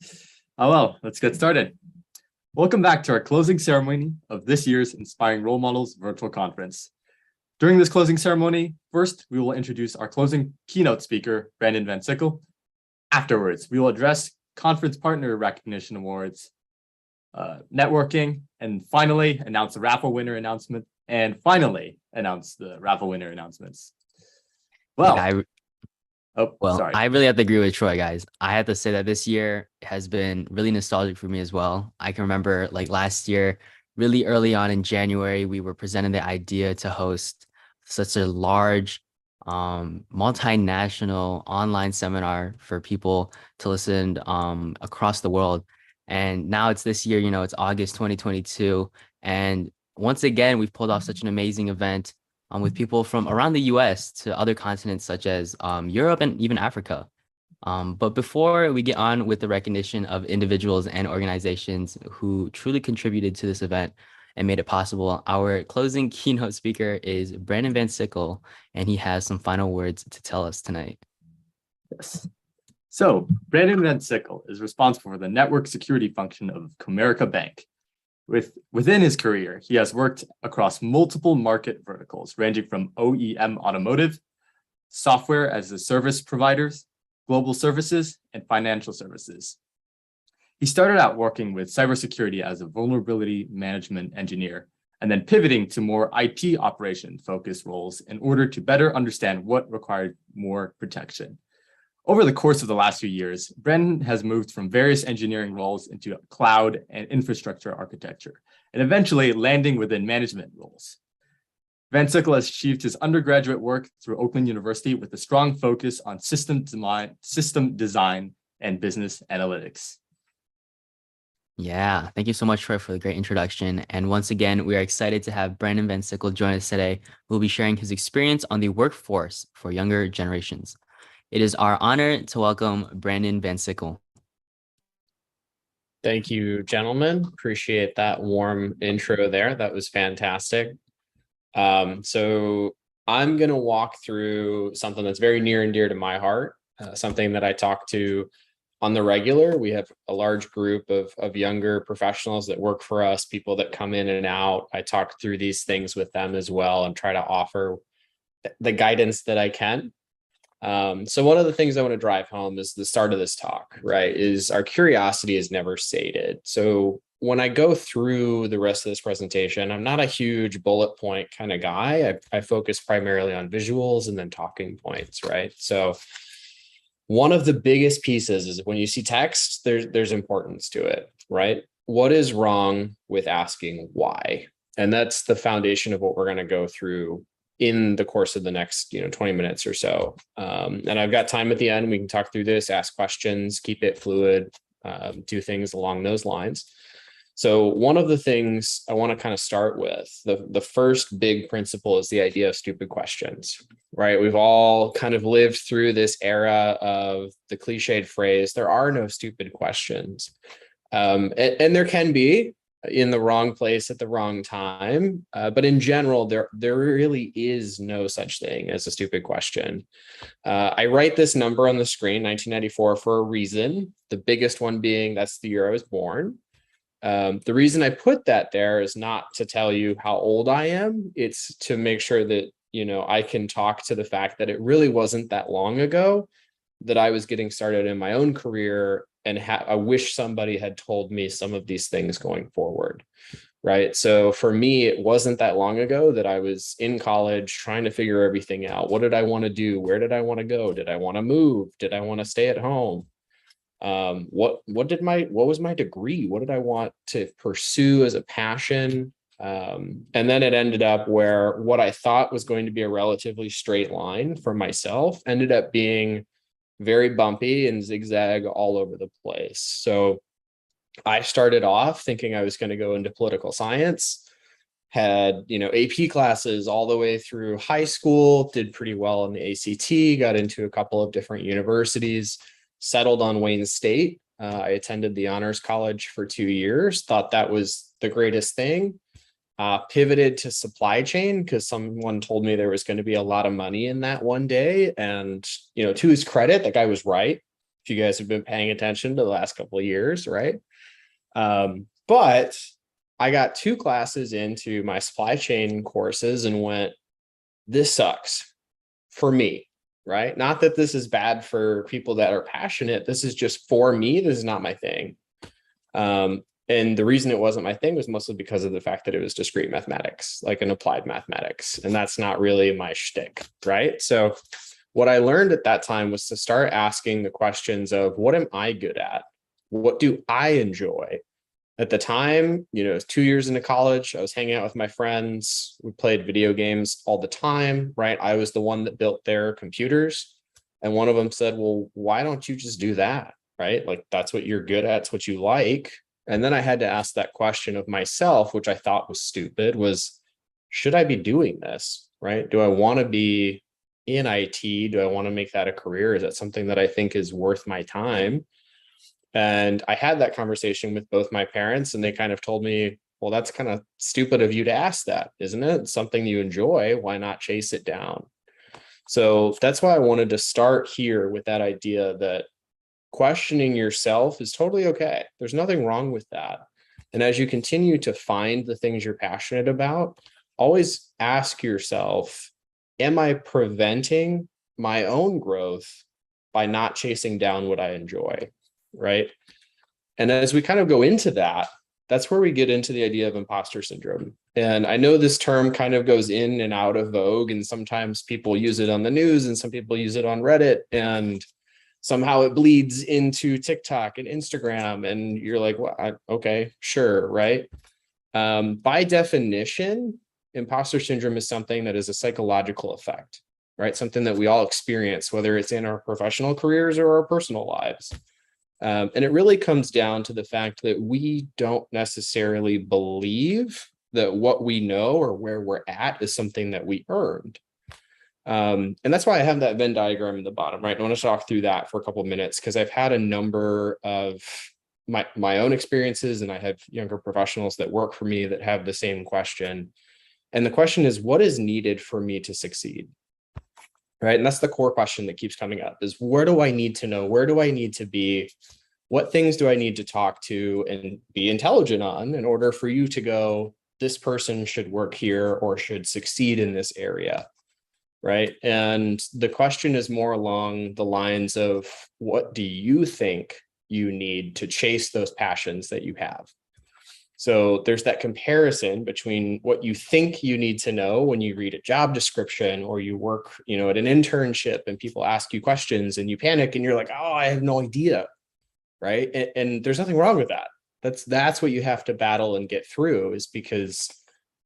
oh well, let's get started. Welcome back to our closing ceremony of this year's Inspiring Role Models Virtual Conference. During this closing ceremony, first, we will introduce our closing keynote speaker, Brandon Van Sickle. Afterwards, we will address conference partner recognition awards, networking, and finally announce the raffle winner announcement, and finally announce the raffle winner announcements. Well, sorry. I really have to agree with Troy, guys. I have to say that this year has been really nostalgic for me as well. I can remember like last year, really early on in January, we were presenting the idea to host such a large multinational online seminar for people to listen across the world. And now it's this year, it's August 2022. And once again, we've pulled off such an amazing event. with people from around the US to other continents such as Europe and even Africa. But before we get on with the recognition of individuals and organizations who truly contributed to this event and made it possible, our closing keynote speaker is Brandon Van Sickle, and he has some final words to tell us tonight. Yes. So Brandon Van Sickle is responsible for the network security function of Comerica Bank. Within his career, he has worked across multiple market verticals, ranging from OEM automotive, software as a service providers, global services, and financial services. He started out working with cybersecurity as a vulnerability management engineer, and then pivoting to more IT operation focused roles in order to better understand what required more protection. Over the course of the last few years, Brandon has moved from various engineering roles into cloud and infrastructure architecture, and eventually landing within management roles. Van Sickle has achieved his undergraduate work through Oakland University with a strong focus on system design and business analytics. Yeah, thank you so much, Troy, for the great introduction. And once again, we are excited to have Brandon Van Sickle join us today, who will be sharing his experience on the workforce for younger generations. It is our honor to welcome Brandon Van Sickle. Thank you, gentlemen. Appreciate that warm intro there. That was fantastic. So I'm going to walk through something that's very near and dear to my heart, something that I talk to on the regular. We have a large group of younger professionals that work for us, people that come in and out. I talk through these things with them as well and try to offer the guidance that I can. So one of the things I want to drive home is the start of this talk, right? Is our curiosity is never sated. So when I go through the rest of this presentation, I'm not a huge bullet point kind of guy. I focus primarily on visuals and then talking points, right? So one of the biggest pieces is when you see text, there's importance to it, right? What is wrong with asking why? And that's the foundation of what we're going to go through in the course of the next 20 minutes or so. And I've got time at the end. We can talk through this, ask questions, keep it fluid, do things along those lines. So one of the things I want to kind of start with, the first big principle is the idea of stupid questions, right? We've all kind of lived through this era of the cliched phrase, there are no stupid questions. And there can be, in the wrong place at the wrong time. But in general, there really is no such thing as a stupid question. I write this number on the screen, 1994, for a reason. The biggest one being that's the year I was born. The reason I put that there is not to tell you how old I am. It's to make sure that, I can talk to the fact that it really wasn't that long ago that I was getting started in my own career, and I wish somebody had told me some of these things going forward, right? So for me, it wasn't that long ago that I was in college trying to figure everything out. What did I want to do? Where did I want to go? Did I want to move? Did I want to stay at home? What was my degree? What did I want to pursue as a passion? And then it ended up where what I thought was going to be a relatively straight line for myself ended up being very bumpy and zigzag all over the place. So I started off thinking I was going to go into political science, had, AP classes all the way through high school, did pretty well in the ACT, got into a couple of different universities, settled on Wayne State. I attended the Honors College for 2 years, thought that was the greatest thing. Pivoted to supply chain because someone told me there was going to be a lot of money in that one day. And, to his credit, the guy was right. If you guys have been paying attention to the last couple of years, right? But I got 2 classes into my supply chain courses and went, this sucks for me, right? Not that this is bad for people that are passionate. This is just for me. This is not my thing. And the reason it wasn't my thing was mostly because of the fact that it was discrete mathematics, like an applied mathematics. And that's not really my shtick, right? So what I learned at that time was to start asking the questions of what am I good at? What do I enjoy? At the time, it was 2 years into college. I was hanging out with my friends. We played video games all the time, right? I was the one that built their computers. And one of them said, well, why don't you just do that, right? Like, that's what you're good at. It's what you like. And then I had to ask that question of myself, which I thought was stupid, was, should I be doing this? right? Do I want to be in IT? Do I want to make that a career? Is that something that I think is worth my time? And I had that conversation with both my parents, and they kind of told me, well, that's kind of stupid of you to ask that, isn't it? It's something you enjoy. Why not chase it down? So that's why I wanted to start here with that idea that questioning yourself is totally okay. There's nothing wrong with that. And as you continue to find the things you're passionate about, always ask yourself, am I preventing my own growth by not chasing down what I enjoy, right? And as we kind of go into that, that's where we get into the idea of imposter syndrome. And I know this term kind of goes in and out of vogue, and sometimes people use it on the news and some people use it on Reddit, and somehow it bleeds into TikTok and Instagram. And you're like, well, okay, sure, right? By definition, imposter syndrome is something that is a psychological effect, right? Something that we all experience, whether it's in our professional careers or our personal lives. And it really comes down to the fact that we don't necessarily believe that what we know or where we're at is something that we earned. And that's why I have that Venn diagram in the bottom, right? I want to talk through that for a couple of minutes because I've had a number of my own experiences, and I have younger professionals that work for me that have the same question. And the question is, what is needed for me to succeed? Right. And that's the core question that keeps coming up is, where do I need to know? Where do I need to be? What things do I need to talk to and be intelligent on in order for you to go, this person should work here or should succeed in this area? Right. And the question is more along the lines of, what do you think you need to chase those passions that you have? So there's that comparison between what you think you need to know when you read a job description or you work, at an internship and people ask you questions and you panic and you're like, oh, I have no idea. Right. And there's nothing wrong with that. That's what you have to battle and get through, is because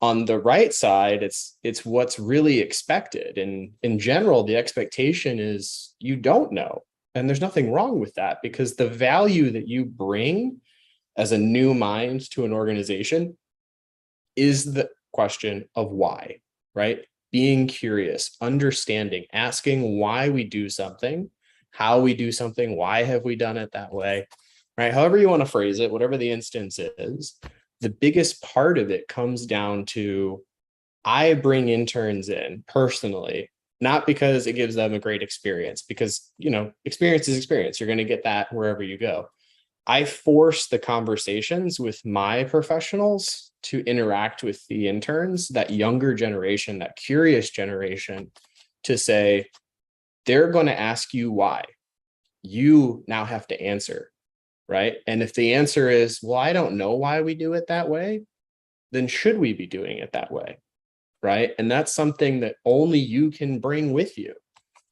on the right side, it's what's really expected. And in general, the expectation is you don't know. And there's nothing wrong with that, because the value that you bring as a new mind to an organization is the question of why, right? Being curious, understanding, asking why we do something, how we do something, why have we done it that way, right? However you want to phrase it, whatever the instance is, the biggest part of it comes down to, I bring interns in personally, not because it gives them a great experience, because, experience is experience. You're going to get that wherever you go. I force the conversations with my professionals to interact with the interns, that younger generation, that curious generation, to say, they're going to ask you why. You now have to answer, right? And if the answer is, well, I don't know why we do it that way, then should we be doing it that way, right? And that's something that only you can bring with you.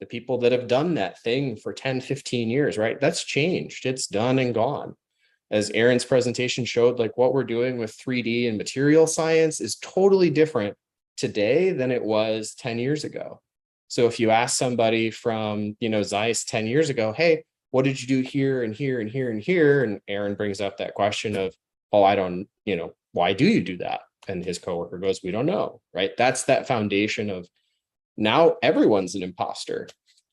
The people that have done that thing for 10, 15 years, right? That's changed. It's done and gone. As Aaron's presentation showed, like what we're doing with 3D and material science is totally different today than it was 10 years ago. So if you ask somebody from, Zeiss 10 years ago, hey, what did you do here and here and here and here? And Aaron brings up that question of, oh, I don't, why do you do that? And his coworker goes, we don't know, right? That's that foundation of, now everyone's an imposter,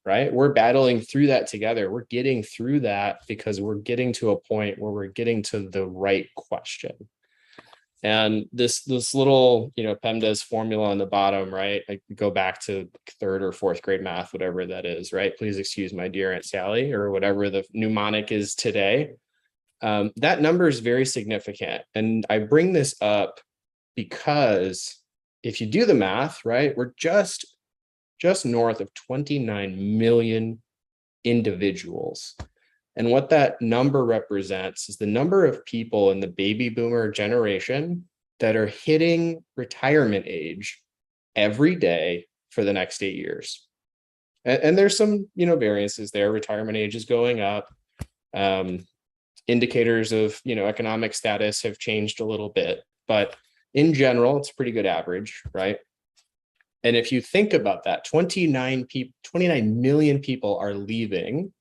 right? We're battling through that together. We're getting through that because we're getting to a point where we're getting to the right question. And this little, PEMDAS formula on the bottom, right? I go back to 3rd or 4th grade math, whatever that is, right? Please excuse my dear Aunt Sally, or whatever the mnemonic is today. That number is very significant. And I bring this up because if you do the math, right, we're just north of 29 million individuals. And what that number represents is the number of people in the baby boomer generation that are hitting retirement age every day for the next 8 years. And there's some, variances there. Retirement age is going up. Indicators of, economic status have changed a little bit, but in general, it's a pretty good average, right? And if you think about that, 29 million people are leaving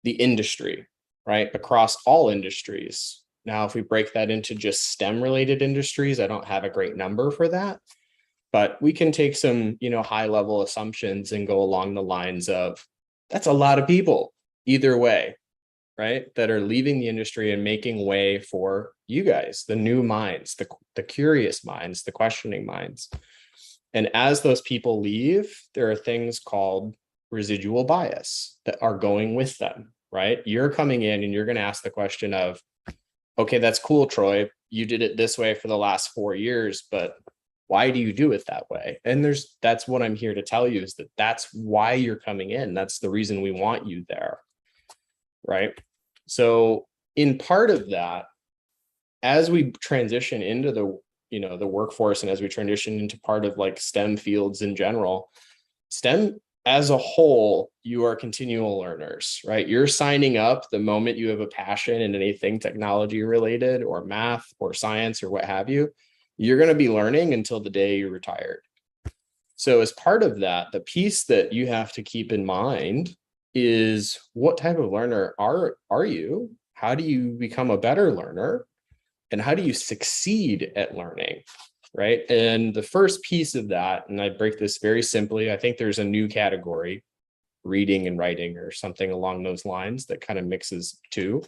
the industry, right? Across all industries. Now, if we break that into just STEM related industries, I don't have a great number for that. But we can take some, high level assumptions and go along the lines of, that's a lot of people either way, right? That are leaving the industry and making way for you guys, the new minds, the curious minds, the questioning minds. And as those people leave, there are things called residual bias that are going with them, right? You're coming in and you're going to ask the question of, okay, that's cool, Troy. You did it this way for the last 4 years, but why do you do it that way? And that's what I'm here to tell you, is that that's why you're coming in. That's the reason we want you there, right? So in part of that, as we transition into the workforce, and as we transition into part of like STEM fields in general, STEM as a whole, you are continual learners, right? You're signing up the moment you have a passion in anything technology related or math or science or what have you. You're going to be learning until the day you're retired. So as part of that, the piece that you have to keep in mind is, what type of learner are you? How do you become a better learner? And how do you succeed at learning, right? And the first piece of that, and I break this very simply, I think there's a new category, reading and writing or something along those lines, that kind of mixes two.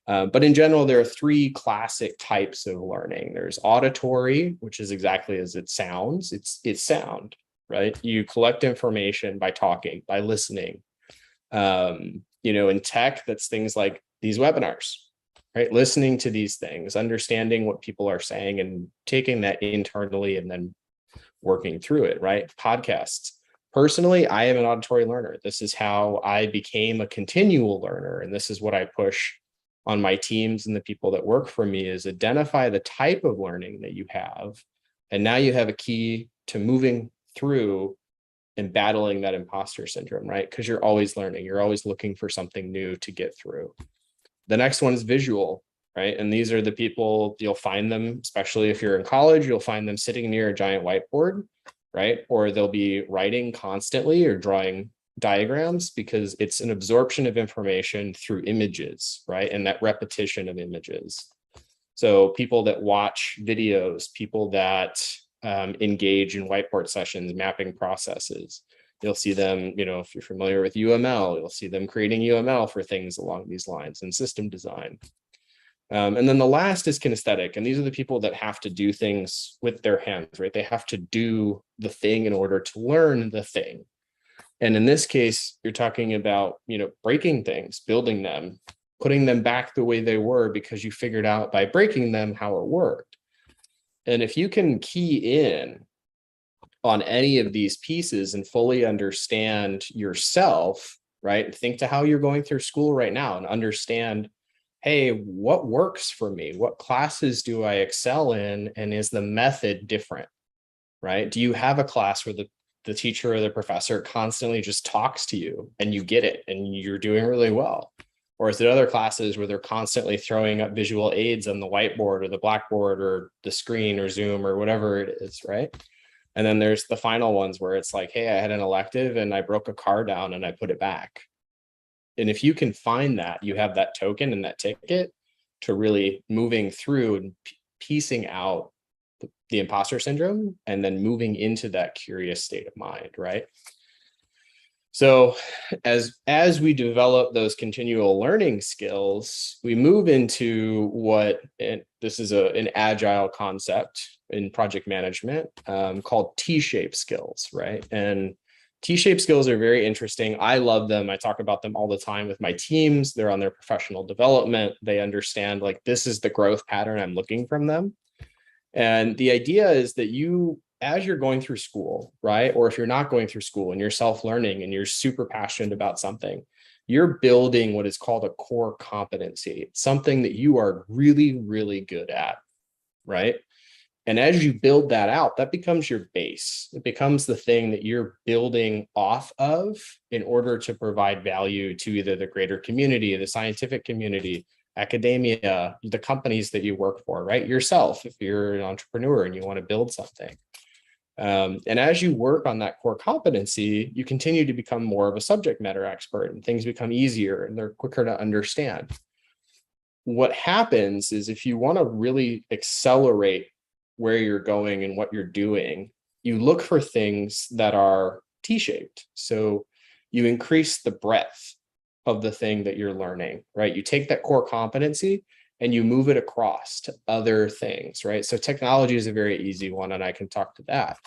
But in general, there are 3 classic types of learning. There's auditory, which is exactly as it sounds. It's sound, right? You collect information by talking, by listening. In tech, that's things like these webinars, right? Listening to these things, understanding what people are saying and taking that internally and then working through it, right? Podcasts. Personally, I am an auditory learner. This is how I became a continual learner. And this is what I push on my teams and the people that work for me, is identify the type of learning that you have. And now you have a key to moving through and battling that imposter syndrome, right? Because you're always learning. You're always looking for something new to get through. The next one is visual, right? And these are the people, you'll find them, especially if you're in college, you'll find them sitting near a giant whiteboard, right? Or they'll be writing constantly or drawing diagrams, because it's an absorption of information through images, right? And that repetition of images. So people that watch videos, people that engage in whiteboard sessions, mapping processes, you'll see them, if you're familiar with UML, you'll see them creating UML for things along these lines and system design. And then the last is kinesthetic. And these are the people that have to do things with their hands, right? They have to do the thing in order to learn the thing. And in this case, you're talking about, breaking things, building them, putting them back the way they were, because you figured out by breaking them how it worked. And if you can key in on any of these pieces and fully understand yourself, right? Think to how you're going through school right now and understand, hey, what works for me? What classes do I excel in? And is the method different, right? Do you have a class where the teacher or the professor constantly just talks to you and you get it and you're doing really well? Or is it other classes where they're constantly throwing up visual aids on the whiteboard or the blackboard or the screen or Zoom or whatever it is, right? And then there's the final ones where it's like, hey, I had an elective and I broke a car down and I put it back. And if you can find that, you have that token and that ticket to really moving through and piecing out the imposter syndrome and then moving into that curious state of mind, right? So as we develop those continual learning skills, we move into what, and this is an agile concept in project management called T-shaped skills, right? And T-shaped skills are very interesting. I love them. I talk about them all the time with my teams. They're on their professional development. They understand, like, this is the growth pattern I'm looking from them. And the idea is that you, as you're going through school, right? Or if you're not going through school and you're self-learning and you're super passionate about something, you're building what is called a core competency, something that you are really, really good at, right? And as you build that out, that becomes your base. It becomes the thing that you're building off of in order to provide value to either the greater community, the scientific community, academia, the companies that you work for, right? Yourself, if you're an entrepreneur and you want to build something. And as you work on that core competency, you continue to become more of a subject matter expert and things become easier and they're quicker to understand. What happens is if you want to really accelerate where you're going and what you're doing, you look for things that are T-shaped. So you increase the breadth of the thing that you're learning, right? You take that core competency and you move it across to other things, right? So technology is a very easy one, and I can talk to that.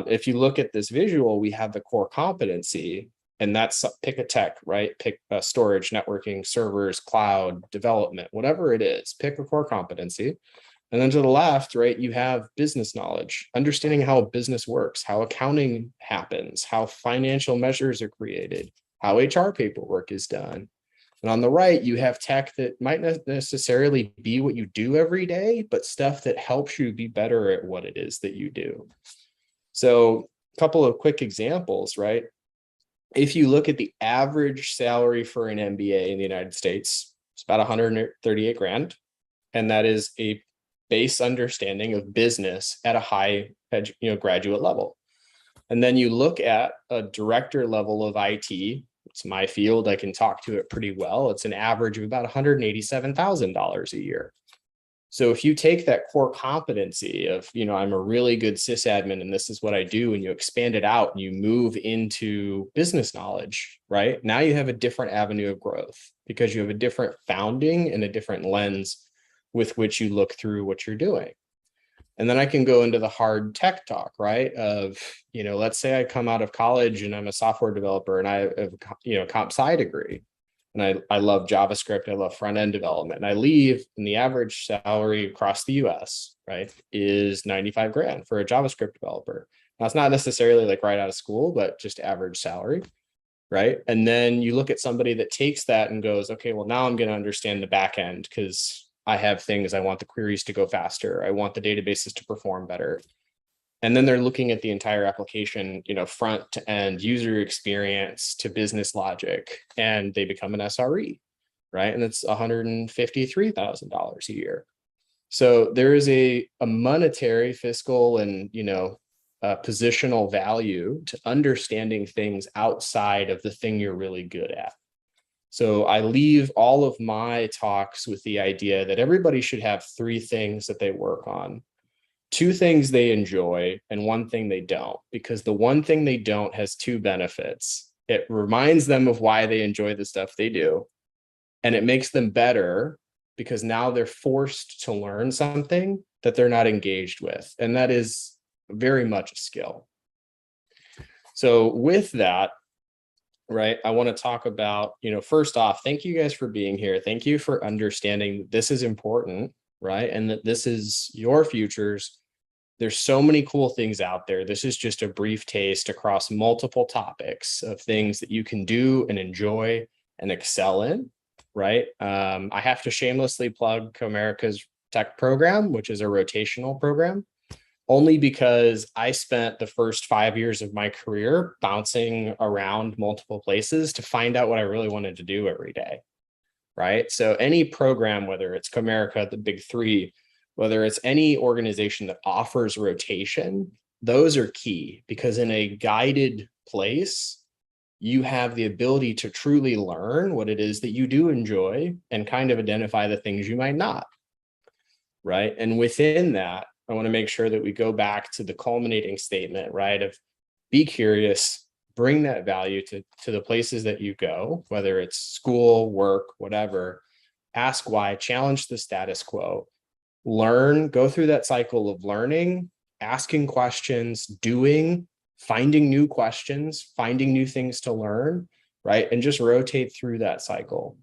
If you look at this visual, we have the core competency, and that's pick a tech, right? Pick storage, networking, servers, cloud, development, whatever it is, pick a core competency. And then to the left, right, you have business knowledge, understanding how a business works, how accounting happens, how financial measures are created, how HR paperwork is done. And on the right, you have tech that might not necessarily be what you do every day, but stuff that helps you be better at what it is that you do. So a couple of quick examples, right? If you look at the average salary for an MBA in the United States, it's about 138 grand. And that is a base understanding of business at a high graduate level. And then you look at a director level of IT. It's my field. I can talk to it pretty well. It's an average of about $187,000 a year. So if you take that core competency of, I'm a really good sysadmin and this is what I do, and you expand it out and you move into business knowledge, right? Now you have a different avenue of growth because you have a different founding and a different lens with which you look through what you're doing. And then I can go into the hard tech talk, right? Of, let's say I come out of college and I'm a software developer and I have, a comp sci degree. And I love JavaScript, I love front-end development. And I leave, and the average salary across the US, right, is 95 grand for a JavaScript developer. Now, it's not necessarily like right out of school, but just average salary, right? And then you look at somebody that takes that and goes, okay, well, now I'm going to understand the back end because I have things, I want the queries to go faster. I want the databases to perform better. And then they're looking at the entire application, front to end, user experience to business logic, and they become an SRE, right? And it's $153,000 a year. So there is a monetary, fiscal, and, positional value to understanding things outside of the thing you're really good at. So I leave all of my talks with the idea that everybody should have 3 things that they work on. 2 things they enjoy and 1 thing they don't, because the 1 thing they don't has 2 benefits. It reminds them of why they enjoy the stuff they do, and it makes them better because now they're forced to learn something that they're not engaged with. And that is very much a skill. So with that, right, I want to talk about, first off, thank you guys for being here. Thank you for understanding this is important, right? And that this is your futures. There's so many cool things out there. This is just a brief taste across multiple topics of things that you can do and enjoy and excel in, right? I have to shamelessly plug Comerica's tech program, which is a rotational program, only because I spent the first 5 years of my career bouncing around multiple places to find out what I really wanted to do every day, right? So any program, whether it's Comerica, the big 3, whether it's any organization that offers rotation, those are key because in a guided place, you have the ability to truly learn what it is that you do enjoy and kind of identify the things you might not, right? And within that, I want to make sure that we go back to the culminating statement, right? Of be curious, bring that value to the places that you go, whether it's school, work, whatever. Ask why, challenge the status quo, learn, go through that cycle of learning, asking questions, doing, finding new questions, finding new things to learn, right? And just rotate through that cycle.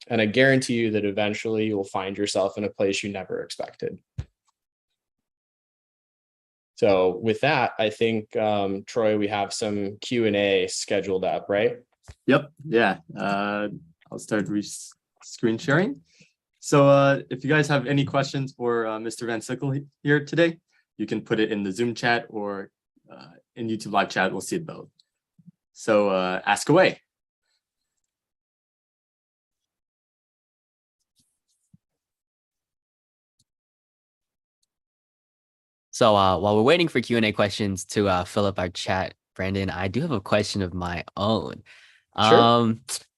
And I guarantee you that eventually you'll find yourself in a place you never expected. So with that, I think, Troy, we have some Q&A scheduled up, right? Yep. Yeah. I'll start screen sharing. So if you guys have any questions for Mr. Van Sickle here today, you can put it in the Zoom chat or in YouTube live chat. We'll see it both. So ask away. So while we're waiting for Q&A questions to fill up our chat, Brandon, I do have a question of my own. Sure.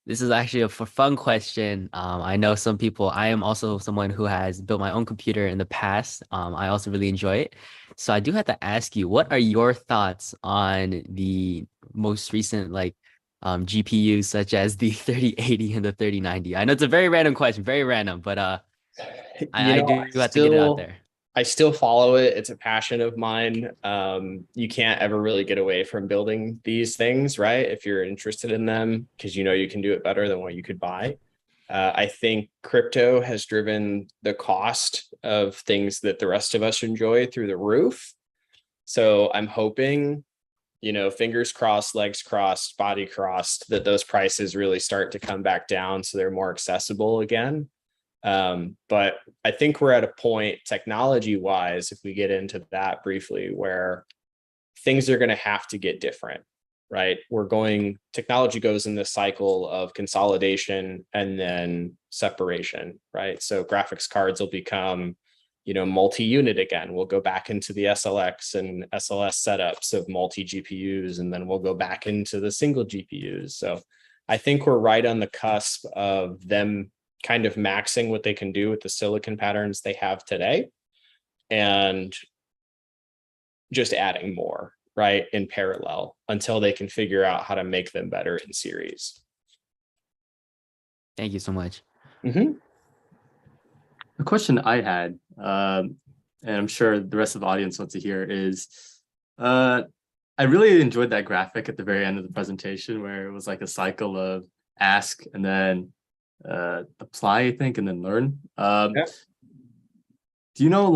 This is actually a fun question. I know some people, I am also someone who has built my own computer in the past. I also really enjoy it. So I do have to ask you, what are your thoughts on the most recent GPUs such as the 3080 and the 3090? I know it's a very random question, very random, but I do have to get it out there. I still follow it. It's a passion of mine. You can't ever really get away from building these things, right? If you're interested in them, because you know you can do it better than what you could buy. I think crypto has driven the cost of things that the rest of us enjoy through the roof. So I'm hoping, fingers crossed, legs crossed, body crossed, that those prices really start to come back down so they're more accessible again. But I think we're at a point technology wise, if we get into that briefly, where things are going to have to get different, right? Technology goes in this cycle of consolidation and then separation, right? So graphics cards will become, multi-unit again. We'll go back into the SLX and SLS setups of multi-GPUs, and then we'll go back into the single GPUs. So I think we're right on the cusp of them kind of maxing what they can do with the silicon patterns they have today and just adding more, right, in parallel until they can figure out how to make them better in series. Thank you so much. The question I had, and I'm sure the rest of the audience wants to hear, is I really enjoyed that graphic at the very end of the presentation where it was like a cycle of ask and then apply, I think, and then learn. Do you know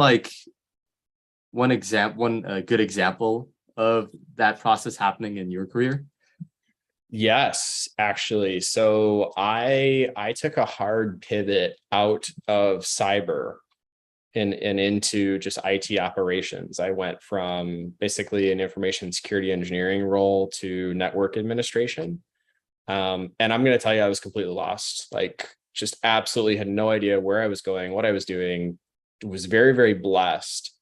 one good example of that process happening in your career? Yes, actually. So I took a hard pivot out of cyber and into just IT operations. I went from basically an information security engineering role to network administration. And I'm going to tell you, I was completely lost, just absolutely had no idea where I was going, what I was doing. Was very, very blessed.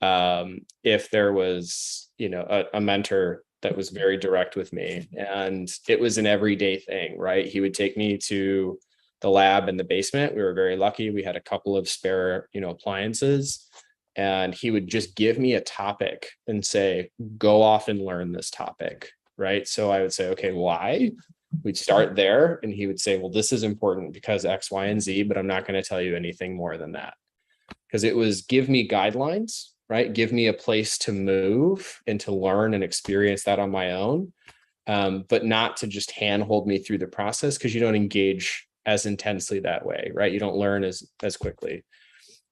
If there was, a mentor that was very direct with me, and it was an everyday thing, right? He would take me to the lab in the basement. We were very lucky. We had a couple of spare, appliances, and he would just give me a topic and say, go off and learn this topic. Right. So I would say, okay, why? We'd start there. And he would say, well, this is important because X, Y, and Z, but I'm not going to tell you anything more than that. Because it was give me guidelines, right? Give me a place to move and to learn and experience that on my own. But not to just handhold me through the process, because you don't engage as intensely that way, right? You don't learn as quickly.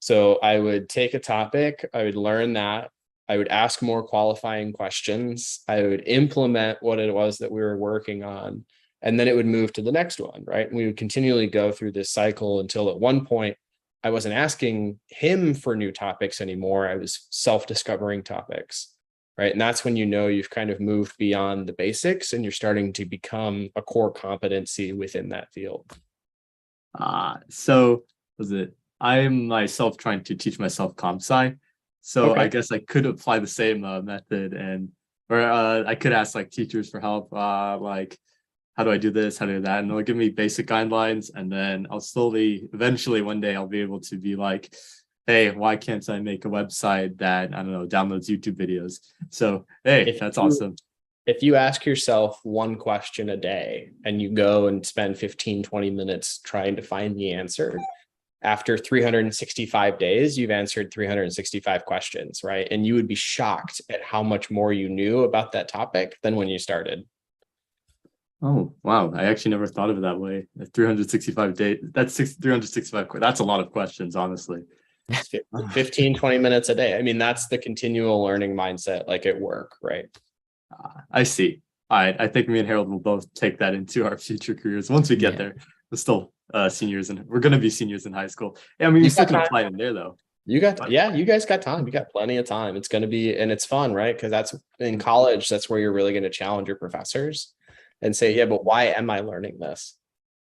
So I would take a topic, I would learn that, I would ask more qualifying questions, I would implement what it was that we were working on, and then it would move to the next one, right? And we would continually go through this cycle until at one point, I wasn't asking him for new topics anymore. I was self-discovering topics, right? And that's when you've kind of moved beyond the basics and you're starting to become a core competency within that field. So was it? I'm myself trying to teach myself comp sci. So Okay. I guess I could apply the same method, or I could ask teachers for help, how do I do this? How do I do that? And they'll give me basic guidelines, and then I'll eventually one day I'll be able to be like, hey, why can't I make a website that, I don't know, downloads YouTube videos? So, hey, that's awesome. If you ask yourself one question a day and you go and spend 15, 20 minutes trying to find the answer, after 365 days, you've answered 365 questions, right? And you would be shocked at how much more you knew about that topic than when you started. Oh, wow. I actually never thought of it that way. 365 days, that's 365. That's a lot of questions, honestly. 15, 20 minutes a day. I mean, that's the continual learning mindset, at work, right? I see. All right. I think me and Harold will both take that into our future careers once we get there. We're still seniors, and we're going to be seniors in high school. I mean, you still can apply in there, though. You guys got time. You got plenty of time. It's going to be, and it's fun, right? Because that's in college, that's where you're really going to challenge your professors and say, yeah, but why am I learning this?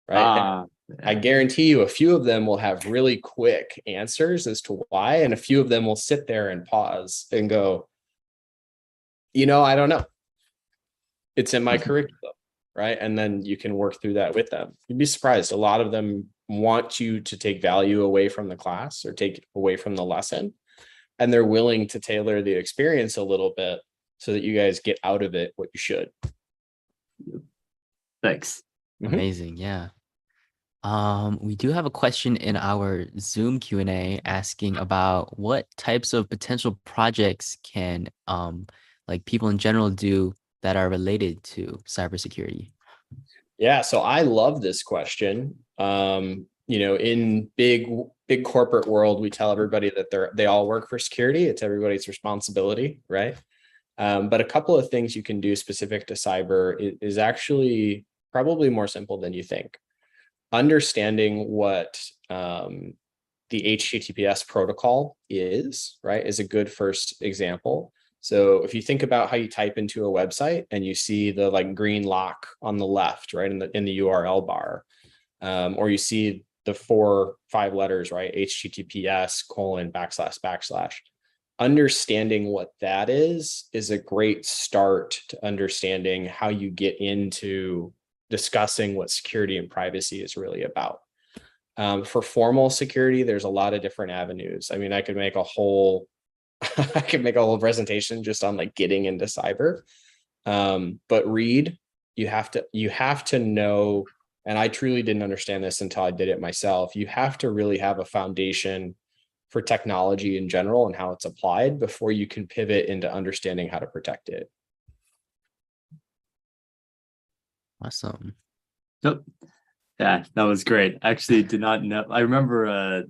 Right. I guarantee you a few of them will have really quick answers as to why. And a few of them will sit there and pause and go, I don't know. It's in my curriculum. right? And then you can work through that with them. You'd be surprised. A lot of them want you to take value away from the class or take away from the lesson. And they're willing to tailor the experience a little bit so that you guys get out of it what you should. Thanks. Amazing. Yeah. We do have a question in our Zoom Q&A asking about what types of potential projects can like people in general do that are related to cybersecurity. Yeah, so I love this question. In big corporate world, we tell everybody that they all work for security. It's everybody's responsibility, right? But a couple of things you can do specific to cyber is actually probably more simple than you think. Understanding what the HTTPS protocol is, right, is a good first example. So if you think about how you type into a website and you see the like green lock on the left, right, in the URL bar, or you see the 4-5 letters, right, HTTPS://. Understanding what that is a great start to understanding how you get into discussing what security and privacy is really about. For formal security, there's a lot of different avenues. I mean, I could make a whole presentation just on like getting into cyber. But you have to know, and I truly didn't understand this until I did it myself. You have to really have a foundation for technology in general and how it's applied before you can pivot into understanding how to protect it. Awesome. Yep. Yeah, that was great. Actually, did not know. I remember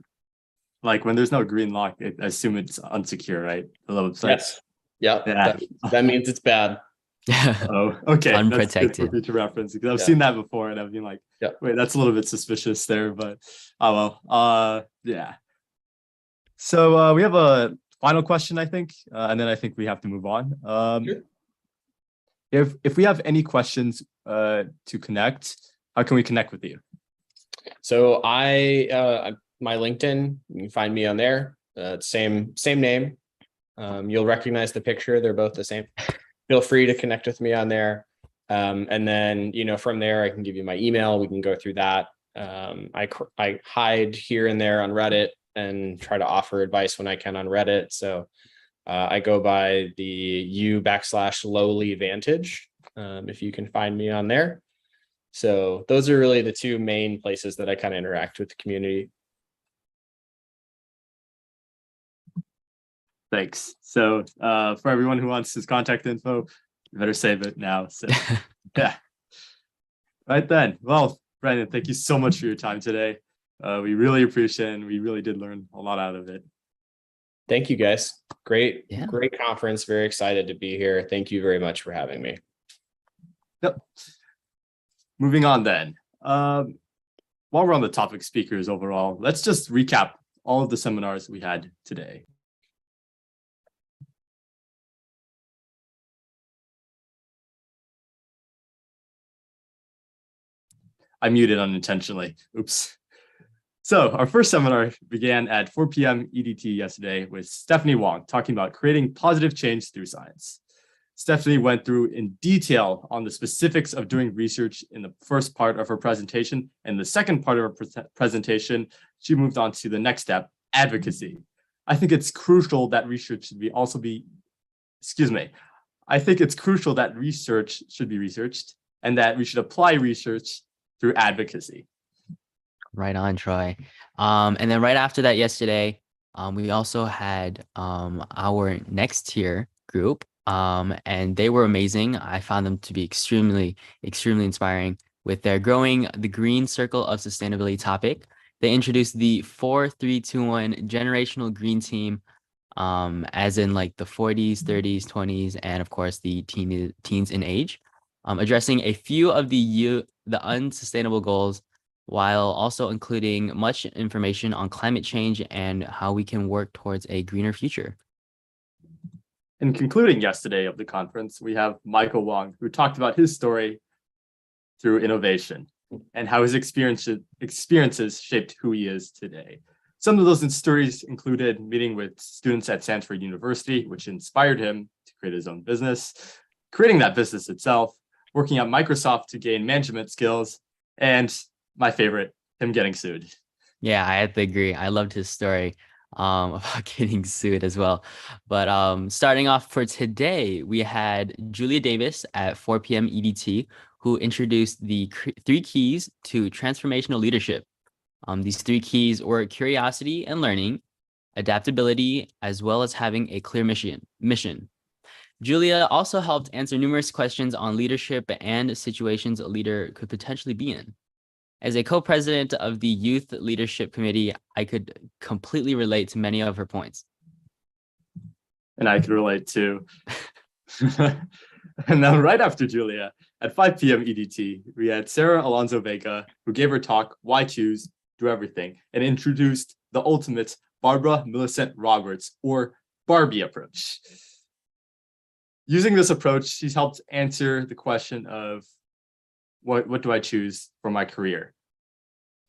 like when there's no green lock, I assume it's unsecure, right? The website. Yes. Yeah. That means it's bad. Oh, okay. Unprotected. That's good for future reference because I've Yeah. seen that before and I've been like, Yeah. wait, that's a little bit suspicious there, but oh well. Yeah. So we have a final question, I think, and then I think we have to move on. Sure. If we have any questions to connect, how can we connect with you? So my LinkedIn, you can find me on there. Same name. You'll recognize the picture. They're both the same. Feel free to connect with me on there. And then, from there, I can give you my email. We can go through that. I hide here and there on Reddit and try to offer advice when I can on Reddit. So I go by the U/lowly vantage, if you can find me on there. So those are really the two main places that I kind of interact with the community. Thanks. So for everyone who wants his contact info, you better save it now. So yeah. Right then. Well, Brandon, thank you so much for your time today. We really appreciate it, and we really did learn a lot out of it. Thank you, guys. Great Yeah. conference. Very excited to be here. Thank you very much for having me. Yep. Moving on then. While we're on the topic speakers overall, let's just recap all of the seminars we had today. I muted unintentionally. Oops. So our first seminar began at 4 p.m. EDT yesterday with Stephanie Wong talking about creating positive change through science. Stephanie went through in detail on the specifics of doing research in the first part of her presentation. And the second part of her presentation, she moved on to the next step, advocacy. I think it's crucial that research should I think it's crucial that research should be researched and that we should apply research through advocacy. Right on, Troy. And then right after that yesterday, we also had our next tier group, and they were amazing. I found them to be extremely inspiring with their growing the green circle of sustainability topic. They introduced the 4-3-2-1 generational green team, as in like the 40s, 30s, 20s, and of course the teens in age, addressing a few of the unsustainable goals, while also including much information on climate change and how we can work towards a greener future. In concluding yesterday of the conference, we have Michael Wong, who talked about his story through innovation and how his experiences shaped who he is today. Some of those stories included meeting with students at Stanford University, which inspired him to create his own business, creating that business itself, working at Microsoft to gain management skills, and my favorite, him getting sued. Yeah, I have to agree. I loved his story about getting sued as well. But starting off for today, we had Julia Davis at 4 p.m. EDT, who introduced the 3 keys to transformational leadership. These 3 keys were curiosity and learning, adaptability, as well as having a clear mission. Julia also helped answer numerous questions on leadership and situations a leader could potentially be in. As a co-president of the Youth Leadership Committee, I could completely relate to many of her points. And I could relate too. And then right after Julia, at 5 p.m. EDT, we had Sarah Alonso Vega, who gave her talk, Why Choose, Do Everything, and introduced the ultimate Barbara Millicent Roberts, or Barbie approach. Using this approach, she's helped answer the question of what do I choose for my career,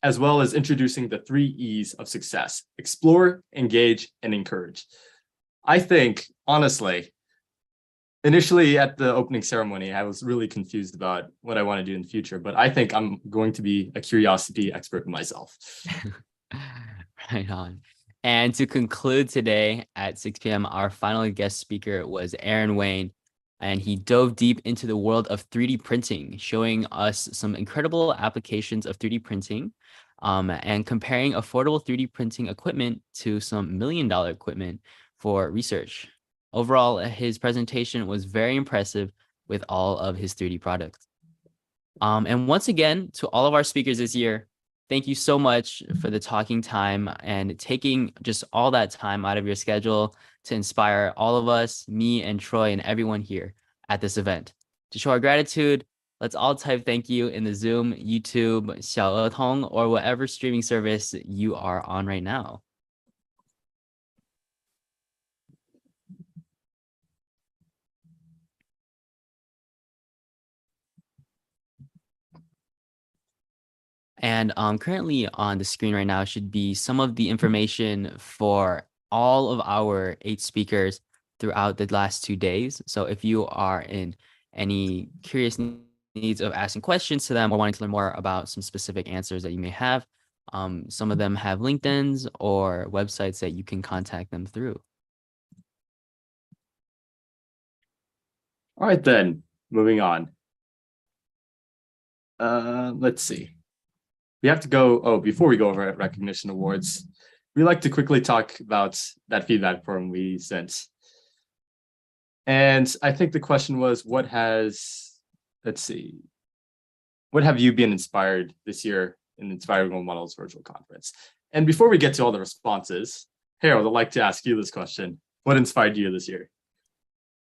as well as introducing the 3 E's of success: explore, engage, and encourage. I think, honestly, initially at the opening ceremony, I was really confused about what I want to do in the future, but I think I'm going to be a curiosity expert myself. Right on. And to conclude today at 6 p.m., our final guest speaker was Aaron Wayne, and he dove deep into the world of 3D printing, showing us some incredible applications of 3D printing and comparing affordable 3D printing equipment to some $1 million equipment for research. Overall, his presentation was very impressive with all of his 3D products. And once again, to all of our speakers this year, thank you so much for the talking time and taking just all that time out of your schedule to inspire all of us, me and Troy and everyone here at this event. To show our gratitude, let's all type thank you in the Zoom, YouTube, 小儿童, or whatever streaming service you are on right now. And currently on the screen right now should be some of the information for all of our 8 speakers throughout the last 2 days. So if you are in any curious needs of asking questions to them or wanting to learn more about some specific answers that you may have, some of them have LinkedIns or websites that you can contact them through. All right, then, moving on. Let's see. We have to go, before we go over recognition awards, we like to quickly talk about that feedback form we sent. And I think the question was, what have you been inspired this year in Inspiring Role Models Virtual Conference? And before we get to all the responses, Harold, I'd like to ask you this question. What inspired you this year?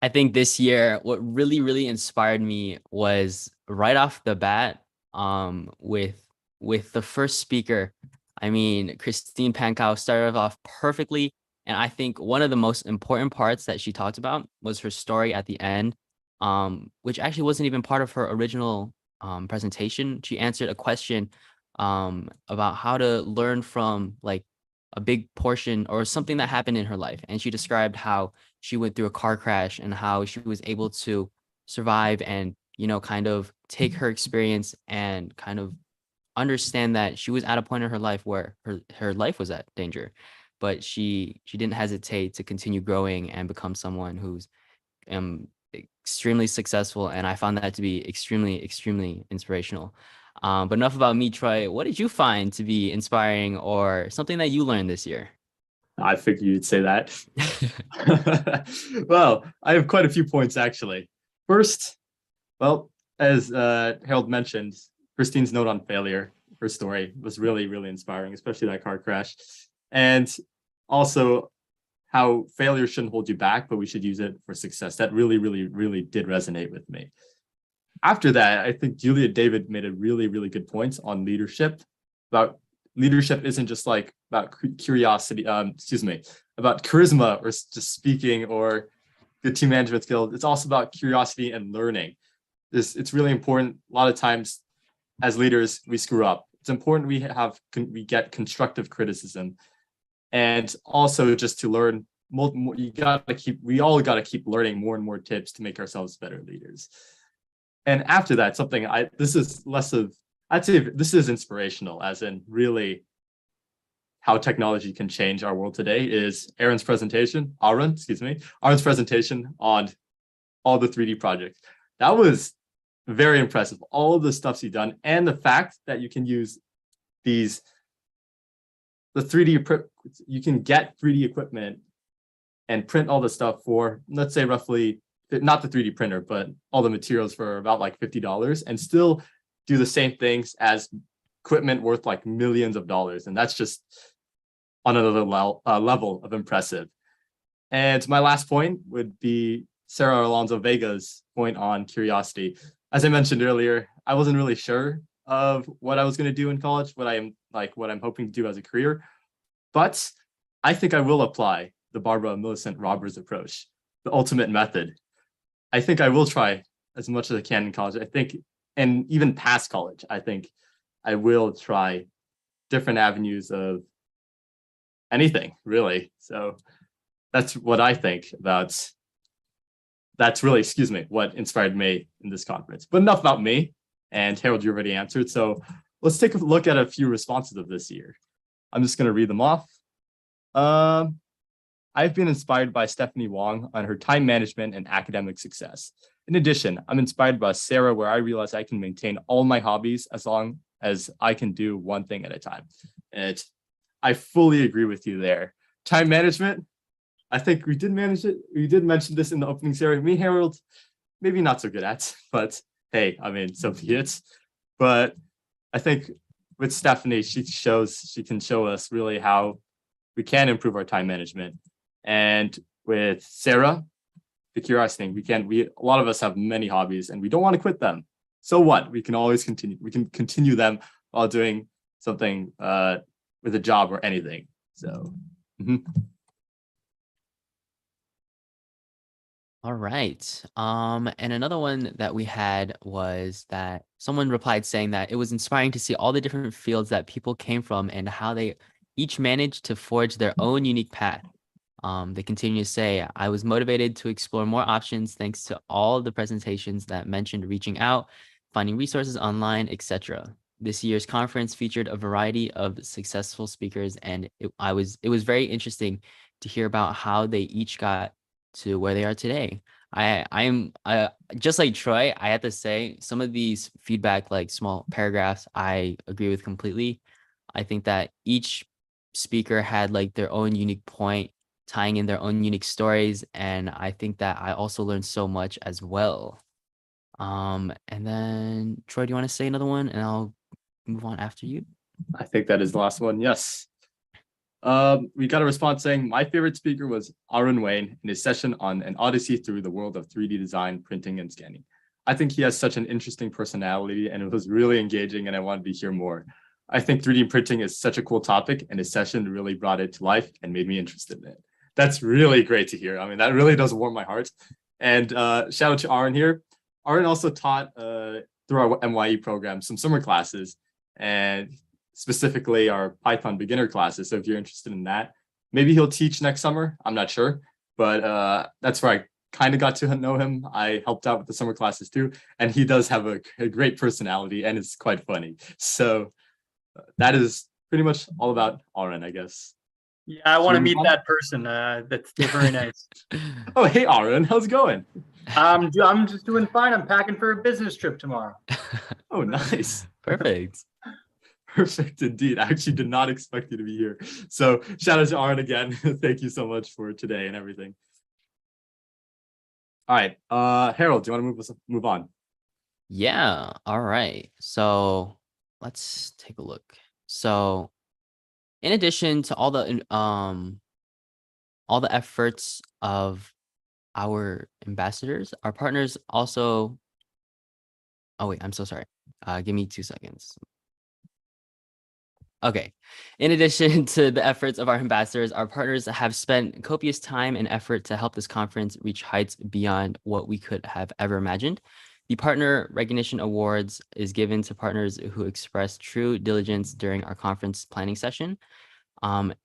I think this year, what really, really inspired me was right off the bat with the first speaker. I mean, Christine Pankow started off perfectly. And I think one of the most important parts that she talked about was her story at the end, which actually wasn't even part of her original presentation. She answered a question about how to learn from like a big portion or something that happened in her life. And she described how she went through a car crash and how she was able to survive and, you know, kind of take her experience and kind of understand that she was at a point in her life where her life was at danger, but she didn't hesitate to continue growing and become someone who's extremely successful. And I found that to be extremely, extremely inspirational. But enough about me, Troy. What did you find to be inspiring or something that you learned this year? I figured you'd say that. Well, I have quite a few points, actually. First, well, as Harold mentioned, Christine's note on failure, her story was really, really inspiring, especially that car crash. And also how failure shouldn't hold you back, but we should use it for success. That really, really, really did resonate with me. After that, I think Julia David made a really, really good point on leadership. About leadership isn't just like about curiosity, about charisma or just speaking or good team management skills. It's also about curiosity and learning. It's really important. A lot of times as leaders, we screw up. It's important we get constructive criticism, and also just to learn. We all got to keep learning more and more tips to make ourselves better leaders. And after that, this is less of, I'd say this is inspirational, as in really how technology can change our world today, is Aaron's presentation on all the 3D projects. That was very impressive. All of the stuff he's done, and the fact that you can use you can get 3D equipment and print all the stuff for, let's say, roughly, not the 3D printer, but all the materials for about like $50, and still do the same things as equipment worth like millions of dollars. And that's just on another level of impressive. And my last point would be Sarah Alonso Vega's point on curiosity. As I mentioned earlier, I wasn't really sure of what I was going to do in college, what I'm hoping to do as a career, but I think I will apply the Barbara Millicent Roberts approach, the ultimate method. I think I will try as much as I can in college. I think, and even past college, I think I will try different avenues of anything, really. So that's what I think about. That's really, what inspired me in this conference. But enough about me. And Harold, you already answered. So let's take a look at a few responses of this year. I'm just going to read them off. I've been inspired by Stephanie Wong on her time management and academic success. In addition, I'm inspired by Sarah, where I realize I can maintain all my hobbies as long as I can do one thing at a time. And I fully agree with you there. Time management, I think we did manage it. We did mention this in the opening series. Me, Harold, maybe not so good at, but hey, I mean, so be it. But I think with Stephanie, she can show us really how we can improve our time management. And with Sarah, the curiosity thing, a lot of us have many hobbies and we don't want to quit them. So what? We can always continue. We can continue them while doing something with a job or anything. So. All right. And another one that we had was that someone replied saying that it was inspiring to see all the different fields that people came from and how they each managed to forge their own unique path. They continue to say, I was motivated to explore more options thanks to all the presentations that mentioned reaching out, finding resources online, etc. This year's conference featured a variety of successful speakers, and it was very interesting to hear about how they each got to where they are today. I'm just like Troy, I have to say some of these feedback, like small paragraphs, I agree with completely. I think that each speaker had like their own unique point, tying in their own unique stories. And I think that I also learned so much as well. And then Troy, do you want to say another one and I'll move on after you? I think that is the last one. Yes. We got a response saying my favorite speaker was Aaron Wayne in his session on an odyssey through the world of 3D design, printing, and scanning. I think he has such an interesting personality and it was really engaging and I wanted to hear more. I think 3D printing is such a cool topic and his session really brought it to life and made me interested in it. That's really great to hear. I mean, that really does warm my heart. And shout out to Aaron here. Aaron also taught through our MYE program some summer classes, and specifically our Python beginner classes. So if you're interested in that, maybe he'll teach next summer. I'm not sure, but that's where I kind of got to know him. I helped out with the summer classes too, and he does have a great personality and it's quite funny. So that is pretty much all about Aaron, I guess. Yeah, I want to meet that person. That's very nice. Oh, hey, Aaron, how's it going? I'm just doing fine. I'm packing for a business trip tomorrow. Oh, nice. Perfect. Perfect indeed. I actually did not expect you to be here. So shout out to Aaron again. Thank you so much for today and everything. All right, Harold, do you want to move on? Yeah. All right. So let's take a look. So in addition to all the efforts of our ambassadors, our partners also. Oh wait, I'm so sorry. Give me 2 seconds. Okay. In addition to the efforts of our ambassadors, our partners have spent copious time and effort to help this conference reach heights beyond what we could have ever imagined. The Partner Recognition Awards is given to partners who express true diligence during our conference planning session.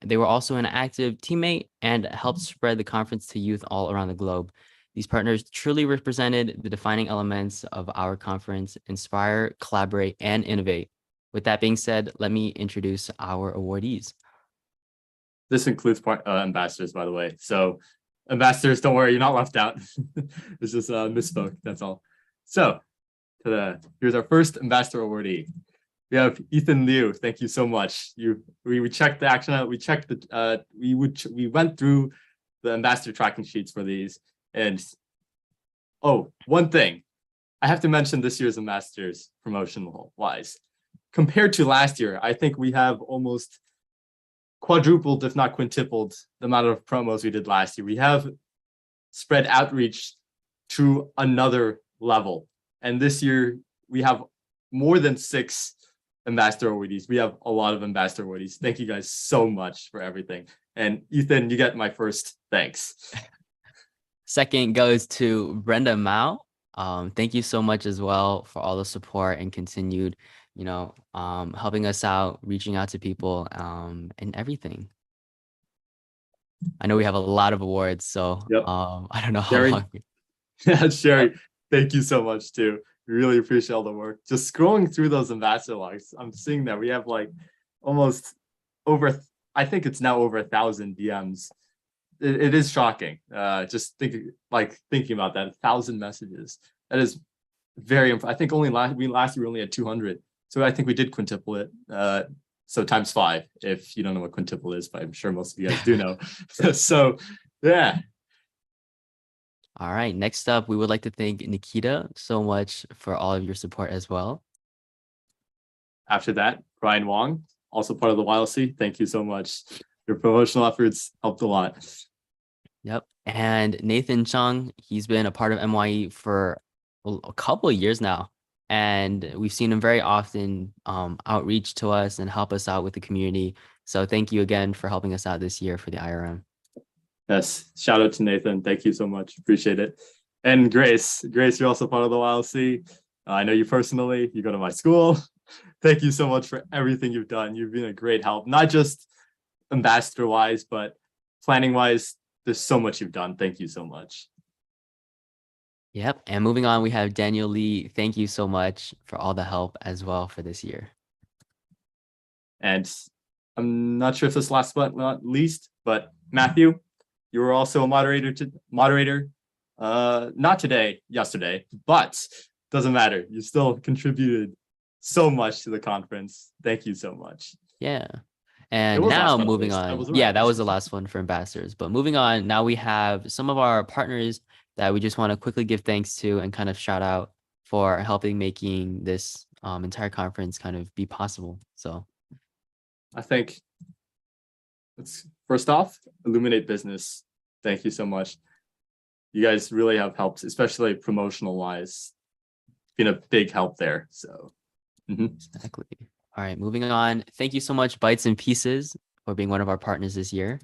They were also an active teammate and helped spread the conference to youth all around the globe. These partners truly represented the defining elements of our conference: inspire, collaborate, and innovate. With that being said, let me introduce our awardees. This includes ambassadors, by the way. So ambassadors, don't worry, you're not left out. It's just misspoke, that's all. So here's our first ambassador awardee. We have Ethan Liu. Thank you so much. We checked the action out. We checked the we went through the ambassador tracking sheets for these. And oh, one thing I have to mention this year's ambassadors promotional wise. Compared to last year, I think we have almost quadrupled, if not quintupled, the amount of promos we did last year. We have spread outreach to another level. And this year we have more than 6 ambassador awardees. We have a lot of ambassador awardees. Thank you guys so much for everything. And Ethan, you get my first thanks. Second goes to Brenda Mao. Thank you so much as well for all the support and continued, helping us out, reaching out to people, and everything. I know we have a lot of awards, so Yep. I don't know how Sherry? long. Yeah, Sherry, thank you so much too. We really appreciate all the work. Just scrolling through those ambassador logs, I'm seeing that we have like almost over, I think it's now over 1,000 DMs. It is shocking. Just thinking about that, 1,000 messages. That is very. I think only last year we only had 200. So I think we did quintuple it. So times 5. If you don't know what quintuple is, but I'm sure most of you guys do know. So yeah. All right. Next up, we would like to thank Nikita so much for all of your support as well. After that, Brian Wong, also part of the YLC. Thank you so much. Your promotional efforts helped a lot. Yep. And Nathan Chung, he's been a part of MYE for a couple of years now. And we've seen him very often outreach to us and help us out with the community. So thank you again for helping us out this year for the IRM. Yes, shout out to Nathan. Thank you so much. Appreciate it. And Grace, you're also part of the YLC. I know you personally. You go to my school. Thank you so much for everything you've done. You've been a great help, not just ambassador-wise, but planning-wise. There's so much you've done. Thank you so much. Yep. And moving on, we have Daniel Lee. Thank you so much for all the help as well for this year. And I'm not sure if this last but not least, but Matthew, you were also a moderator. Not today, yesterday, but doesn't matter. You still contributed so much to the conference. Thank you so much. Yeah. And now moving on. Yeah, that was the last one for ambassadors. But moving on, now we have some of our partners that we just want to quickly give thanks to and kind of shout out for helping making this entire conference kind of be possible. So I think let's first off, Illuminate Business. Thank you so much. You guys really have helped, especially promotional wise. Been a big help there. So exactly. All right, moving on. Thank you so much, Bytes and Pieces, for being one of our partners this year.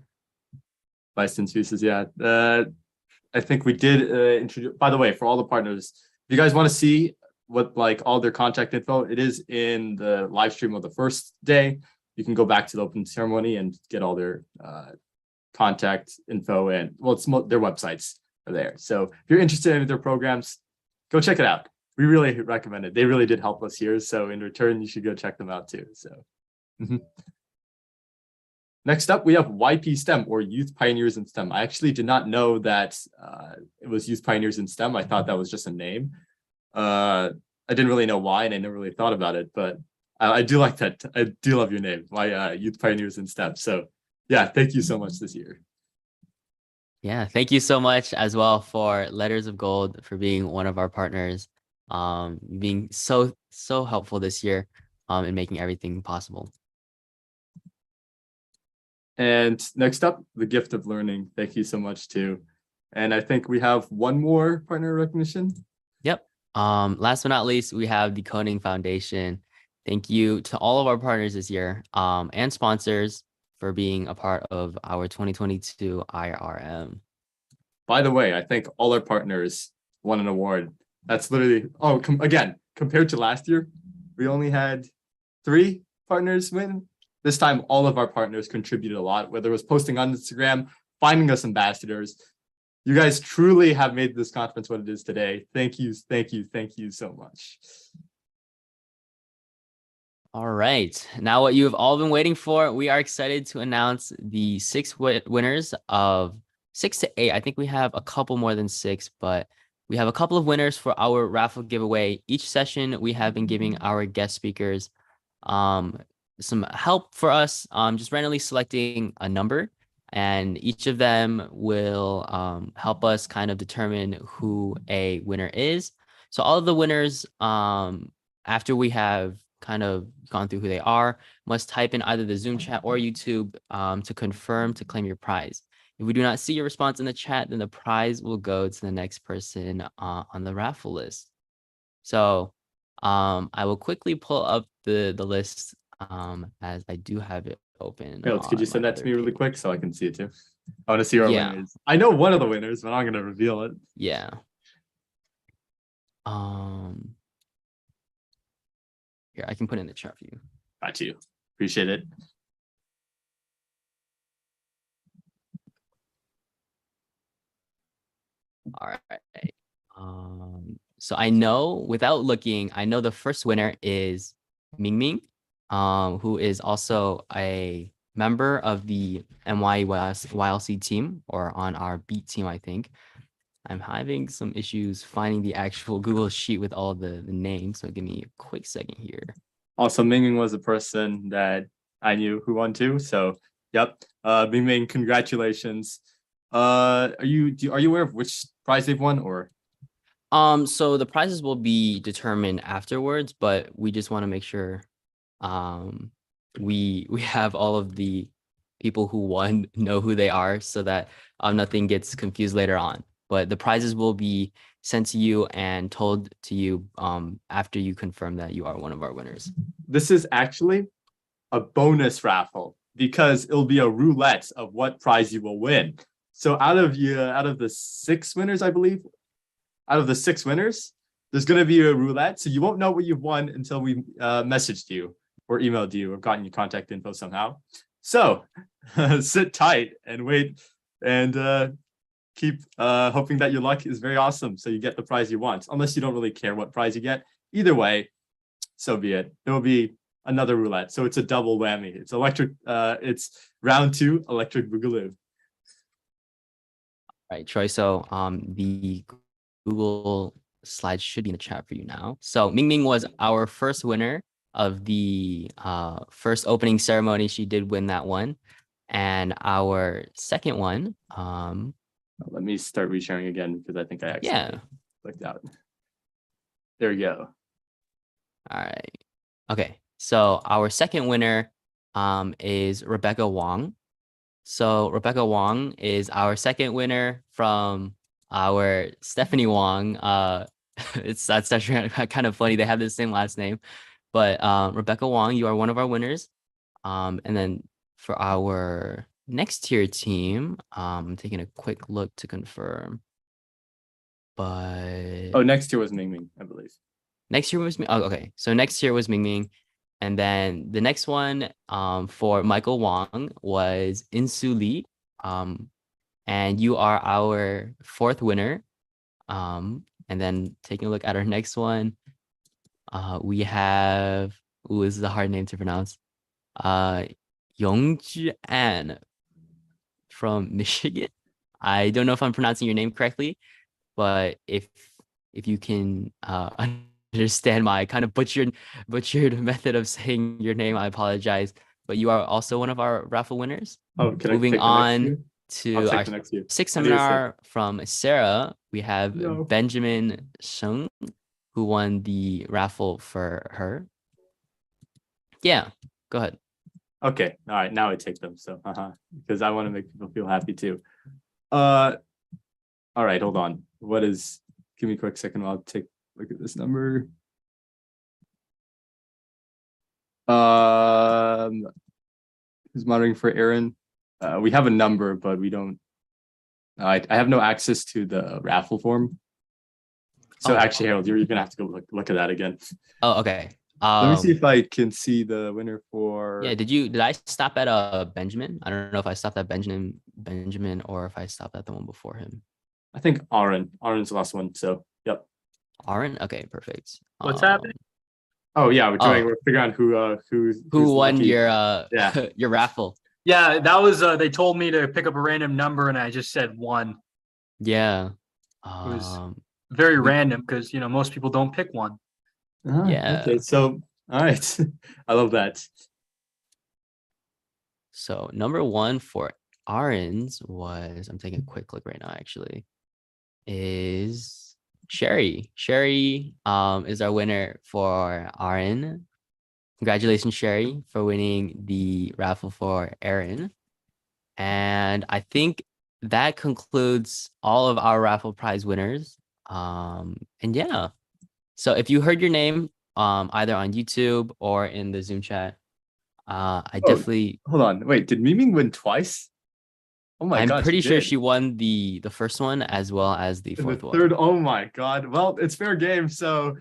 Bytes and Pieces, yeah. I think we did introduce, by the way, for all the partners, if you guys want to see what like all their contact info, it is in the live stream of the first day. You can go back to the open ceremony and get all their contact info, and well, it's their websites are there. So if you're interested in their programs, go check it out. We really recommend it. They really did help us here. So in return, you should go check them out too. So next up, we have YP STEM, or Youth Pioneers in STEM. I actually did not know that it was Youth Pioneers in STEM. I thought that was just a name. I didn't really know why, and I never really thought about it, but I do like that. I do love your name, Youth Pioneers in STEM. So yeah, thank you so much this year. Yeah, thank you so much as well for Letters of Gold for being one of our partners, being so helpful this year in making everything possible. And next up, the Gift of Learning. Thank you so much too. And I think we have one more partner recognition. Yep. Last but not least, we have the Coding Foundation. Thank you to all of our partners this year and sponsors for being a part of our 2022 IRM. By the way, I think all our partners won an award. That's literally, again, compared to last year, we only had 3 partners win. This time, all of our partners contributed a lot, whether it was posting on Instagram, finding us ambassadors. You guys truly have made this conference what it is today. Thank you so much. All right. Now, what you have all been waiting for, we are excited to announce the winners of 6 to 8. I think we have a couple more than 6, but we have a couple of winners for our raffle giveaway. Each session, we have been giving our guest speakers some help for us, just randomly selecting a number, and each of them will help us kind of determine who a winner is. So all of the winners, after we have kind of gone through who they are, must type in either the Zoom chat or YouTube to confirm to claim your prize. If we do not see your response in the chat, then the prize will go to the next person on the raffle list. So I will quickly pull up the list as I do have it open. Alex, could you send that to me really quick so I can see it too? I want to see our Yeah. winners. I know one of the winners, but I'm going to reveal it. Yeah. Here, I can put it in the chat for you. Got you. Appreciate it. All right. So I know, without looking, I know the first winner is Ming Ming, who is also a member of the NYYLC team, or on our beat team, I think. I'm having some issues finding the actual Google sheet with all the names, so give me a quick second here. Also, Mingming was a person that I knew who won too. So, yep. Mingming, congratulations. Are you aware of which prize they've won, or? So the prizes will be determined afterwards, but we just want to make sure we have all of the people who won know who they are, so that nothing gets confused later on. But the prizes will be sent to you and told to you after you confirm that you are one of our winners. This is actually a bonus raffle because it'll be a roulette of what prize you will win. So out of the 6 winners, I believe, out of the 6 winners, there's going to be a roulette. So you won't know what you've won until we messaged you or emailed you or gotten your contact info somehow. So sit tight and wait and keep hoping that your luck is very awesome, so you get the prize you want, unless you don't really care what prize you get. Either way, so be it. There will be another roulette, so it's a double whammy. It's it's round 2 electric boogaloo. All right, Troy. So the Google slides should be in the chat for you now. So Ming Ming was our first winner of the first opening ceremony. She did win that one. And our second one, let me start resharing again because I think I accidentally clicked out. There we go. All right. Okay. So our second winner is Rebecca Wong. So Rebecca Wong is our second winner from our Stephanie Wong. That's actually kind of funny. They have the same last name, but Rebecca Wong, you are one of our winners. And then for our next tier team, I'm taking a quick look to confirm. But next tier was Ming Ming, I believe. Next year was okay. So next year was Ming Ming, and then the next one for Michael Wong was Insu Lee, and you are our 4th winner. And then taking a look at our next one, we have this is a hard name to pronounce. Yongju An from Michigan. I don't know if I'm pronouncing your name correctly, but if you can understand my kind of butchered method of saying your name, I apologize. But you are also one of our raffle winners. Oh, can Moving on to our 6th seminar from Sarah, we have Benjamin Sheng, who won the raffle for her. Yeah, go ahead. Okay, all right, now I take them. So, because I want to make people feel happy too. All right, hold on. Give me a quick second while I'll take a look at this number. Who's monitoring for Aaron? We have a number, but we don't. I have no access to the raffle form. So actually, Harold, you're gonna have to go look at that again. Oh, okay. Let me see if I can see the winner for. Yeah, did I stop at Benjamin? I don't know if I stopped at Benjamin or if I stopped at the one before him. I think Aaron's the last one. So yep. Aaron? Okay, perfect. What's happening? Oh yeah, we're figuring out who's Who won lucky. your Yeah. your raffle? Yeah, that was they told me to pick up a random number and I just said one. Yeah. It was very random because most people don't pick one. Yeah. Okay, so all right. I love that. So number one for Aaron's was, I'm taking a quick look right now actually, is Sherry. Sherry is our winner for Aaron. Congratulations, Sherry, for winning the raffle for Aaron. And I think that concludes all of our raffle prize winners. And yeah, so if you heard your name either on YouTube or in the Zoom chat, I definitely Hold on. Wait, did Miming win twice? Oh my I'm god, pretty sure did. she won the first one as well as the And fourth the one. third. Oh my god. Well, it's fair game, so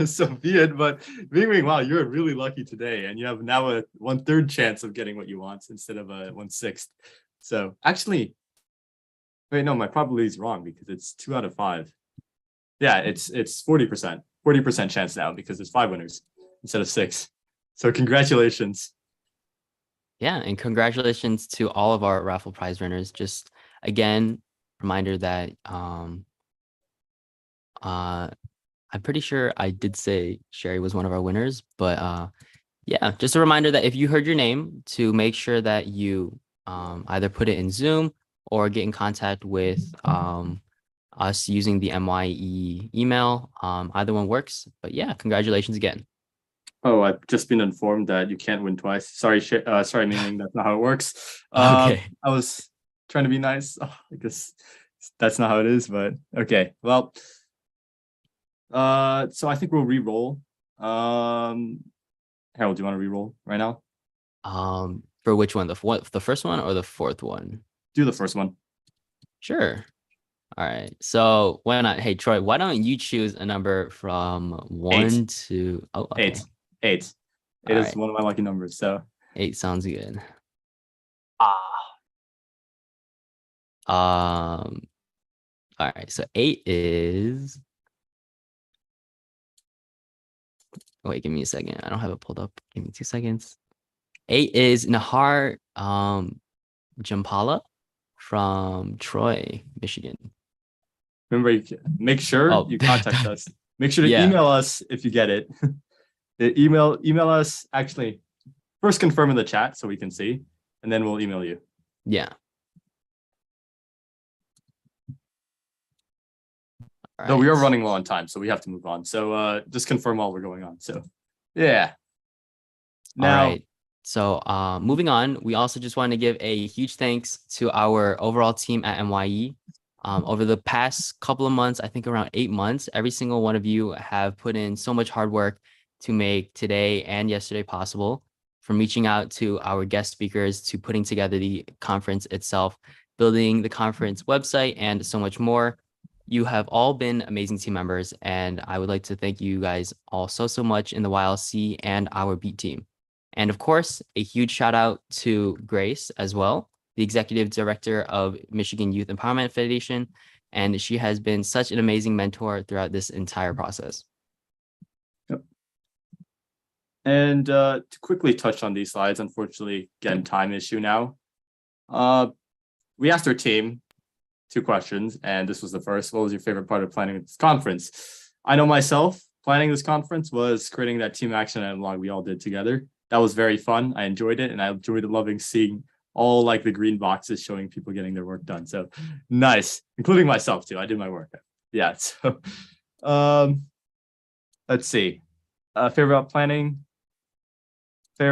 so be it. But Miming, wow, you're really lucky today, and you have now a 1/3 chance of getting what you want instead of a 1/6. So actually, wait, no, my probability is wrong because it's 2 out of 5. Yeah, it's 40%. 40% chance now because there's 5 winners instead of 6. So congratulations. Yeah, and congratulations to all of our raffle prize winners. Just again, reminder that I'm pretty sure I did say Sherry was one of our winners, but yeah, just a reminder that if you heard your name, to make sure that you either put it in Zoom or get in contact with us using the MYE email. Either one works, but yeah, congratulations again. Oh, I've just been informed that you can't win twice. Sorry, sorry, Ming, that's not how it works. Okay. I was trying to be nice. Oh, I guess that's not how it is, but okay. Well, so I think we'll re-roll. Harold, do you want to re-roll right now? For which one? The first one or the fourth one? Do the first one. Sure. All right. So hey Troy, why don't you choose a number from 1 to okay. 8. 8 is one of my lucky numbers. So 8 sounds good. All right. So 8 is. Wait, give me a second. I don't have it pulled up. Give me 2 seconds. 8 is Nahar Jampala from Troy, Michigan. remember, make sure you contact us. Make sure to email us if you get it. Email us. Actually, first confirm in the chat so we can see, and then we'll email you. Yeah. Though we are running low on time, so we have to move on. So just confirm while we're going on. So yeah. Now, all right. So moving on, we also just want to give a huge thanks to our overall team at MYE. Over the past couple of months, I think around 8 months, every single one of you have put in so much hard work to make today and yesterday possible, from reaching out to our guest speakers to putting together the conference itself, building the conference website, and so much more. You have all been amazing team members, and I would like to thank you guys all so much in the YLC and our Beat team. And of course, a huge shout out to Grace as well, the Executive Director of Michigan Youth Empowerment Federation, and she has been such an amazing mentor throughout this entire process. Yep. And to quickly touch on these slides, unfortunately, again, time issue now. We asked our team 2 questions, and this was the first. What was your favorite part of planning this conference? I know myself, planning this conference was creating that team action item log we all did together. That was very fun. I enjoyed it, and I enjoyed loving seeing all like the green boxes showing people getting their work done. So nice, including myself too. I did my work. Yeah. So let's see. Favorite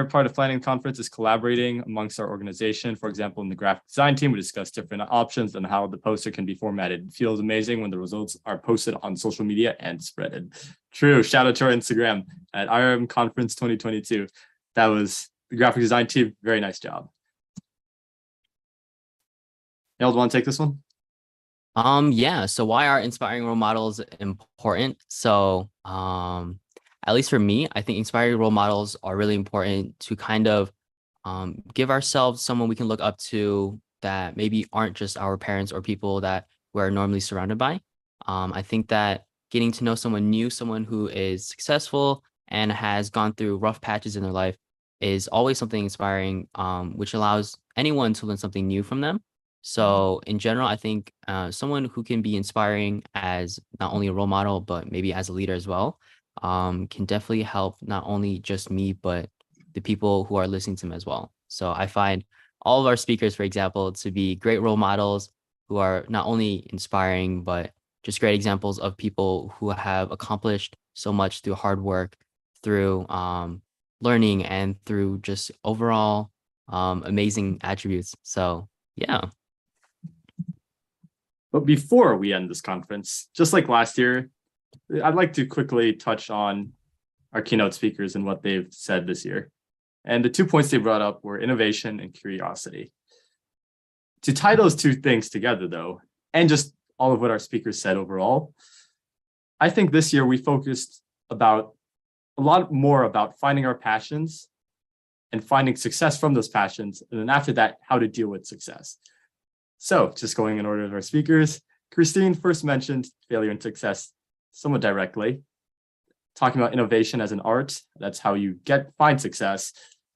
part of planning conference is collaborating amongst our organization. For example, in the graphic design team, we discuss different options and how the poster can be formatted. It feels amazing when the results are posted on social media and spreaded. True. Shout out to our Instagram at IRM Conference 2022. That was the graphic design team. Very nice job. Harold, want to take this one? Yeah. So why are inspiring role models important? So at least for me, I think inspiring role models are really important to kind of give ourselves someone we can look up to that maybe aren't just our parents or people that we're normally surrounded by. I think that getting to know someone new, someone who is successful and has gone through rough patches in their life is always something inspiring, which allows anyone to learn something new from them. So in general, I think someone who can be inspiring as not only a role model, but maybe as a leader as well, can definitely help not only just me, but the people who are listening to them as well. So I find all of our speakers, for example, to be great role models who are not only inspiring, but just great examples of people who have accomplished so much through hard work, through learning, and through just overall amazing attributes. So yeah. But before we end this conference, just like last year, I'd like to quickly touch on our keynote speakers and what they've said this year. And the 2 points they brought up were innovation and curiosity. To tie those two things together, though, and just all of what our speakers said overall, I think this year we focused a lot more about finding our passions and finding success from those passions. And then after that, how to deal with success. So just going in order of our speakers, Christine first mentioned failure and success somewhat directly, talking about innovation as an art. That's how you find success.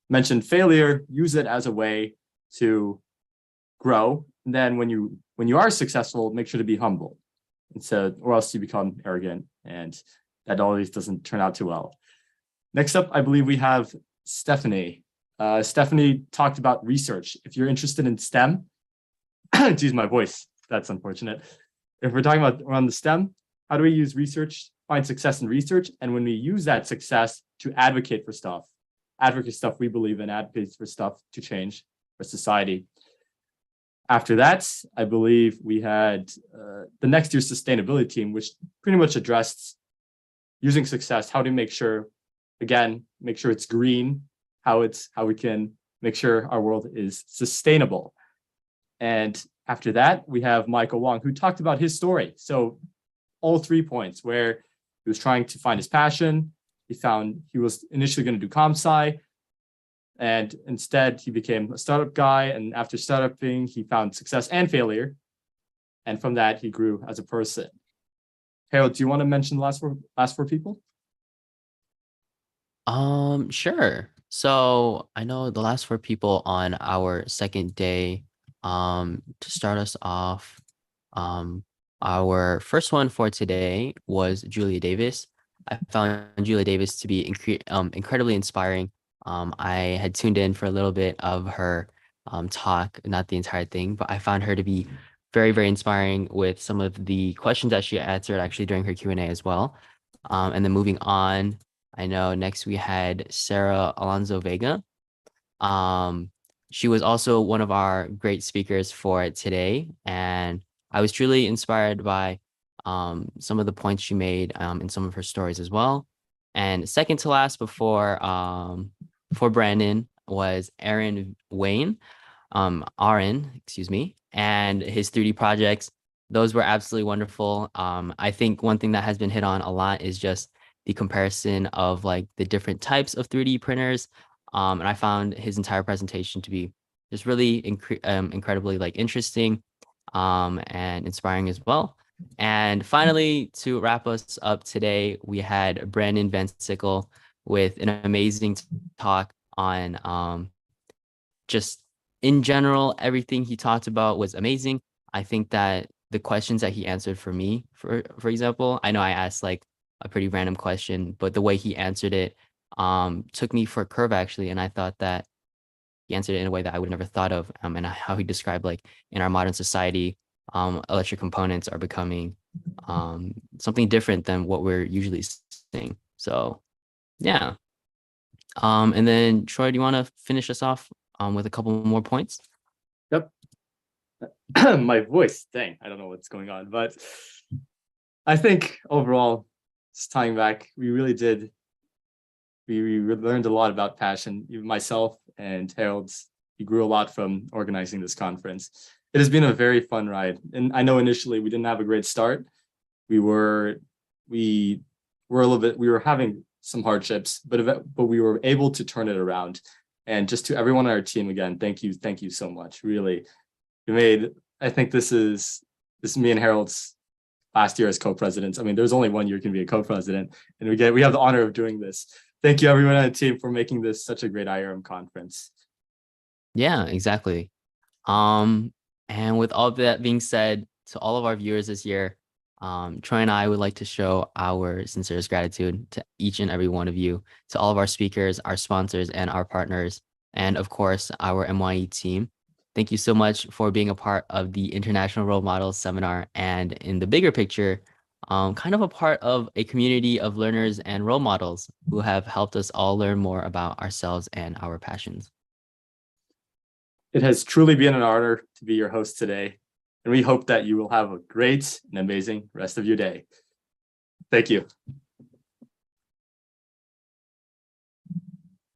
Mentioned failure, use it as a way to grow. And then when you are successful, make sure to be humble. And so, or else you become arrogant, and that always doesn't turn out too well. Next up, I believe we have Stephanie. Stephanie talked about research. If you're interested in STEM, excuse my voice, that's unfortunate. If we're talking about around the STEM, how do we use research, find success in research? And when we use that success to advocate for stuff we believe in, advocate for stuff to change for society. After that, I believe we had the next year's sustainability team, which pretty much addressed using success, how to make sure it's green, how we can make sure our world is sustainable. And after that, we have Michael Wong, who talked about his story. So all 3 points where he was trying to find his passion. He was initially going to do comp sci, and instead he became a startup guy. And after startuping, he found success and failure. And from that, he grew as a person. Harold, do you want to mention the last four people? Sure. So I know the last 4 people on our second day, to start us off, our first one for today was Julia Davis. I found Julia Davis to be incredibly inspiring. I had tuned in for a little bit of her talk, not the entire thing, but I found her to be very, very inspiring with some of the questions that she answered actually during her Q&A as well. And then moving on, I know next we had Sarah Alonso Vega. She was also one of our great speakers for today, and I was truly inspired by some of the points she made in some of her stories as well. And second to last before Brandon was Aaron Wayne, excuse me, and his 3D projects. Those were absolutely wonderful. I think one thing that has been hit on a lot is just the comparison of like the different types of 3D printers. And I found his entire presentation to be just really incredibly like interesting and inspiring as well. And finally, to wrap us up today, we had Brandon Van Sickle with an amazing talk on just in general, everything he talked about was amazing. I think that the questions that he answered for me, for example, I know I asked like a pretty random question, but the way he answered it took me for a curve actually. And I thought that he answered it in a way that I would never thought of, and how he described like in our modern society, electric components are becoming something different than what we're usually seeing. So yeah. And then Troy, do you want to finish us off with a couple more points? Yep. My voice, dang, I don't know what's going on, but I think overall, just tying back, we really did. We learned a lot about passion. Even myself and Harold, we grew a lot from organizing this conference. It has been a very fun ride, and I know initially we didn't have a great start. We were having some hardships, but we were able to turn it around. And just to everyone on our team again, thank you so much. Really, I think this is this is me and Harold's last year as co-presidents. I mean, there's only 1 year you can be a co-president, and we have the honor of doing this. Thank you everyone on the team for making this such a great IRM conference. Yeah, exactly. And with all that being said, to all of our viewers this year, Troy and I would like to show our sincerest gratitude to each and every one of you, to all of our speakers, our sponsors, and our partners, and of course, our MYE team. Thank you so much for being a part of the International Role Models Seminar, and in the bigger picture, kind of a part of a community of learners and role models who have helped us all learn more about ourselves and our passions. It has truly been an honor to be your host today, and we hope that you will have a great and amazing rest of your day. Thank you.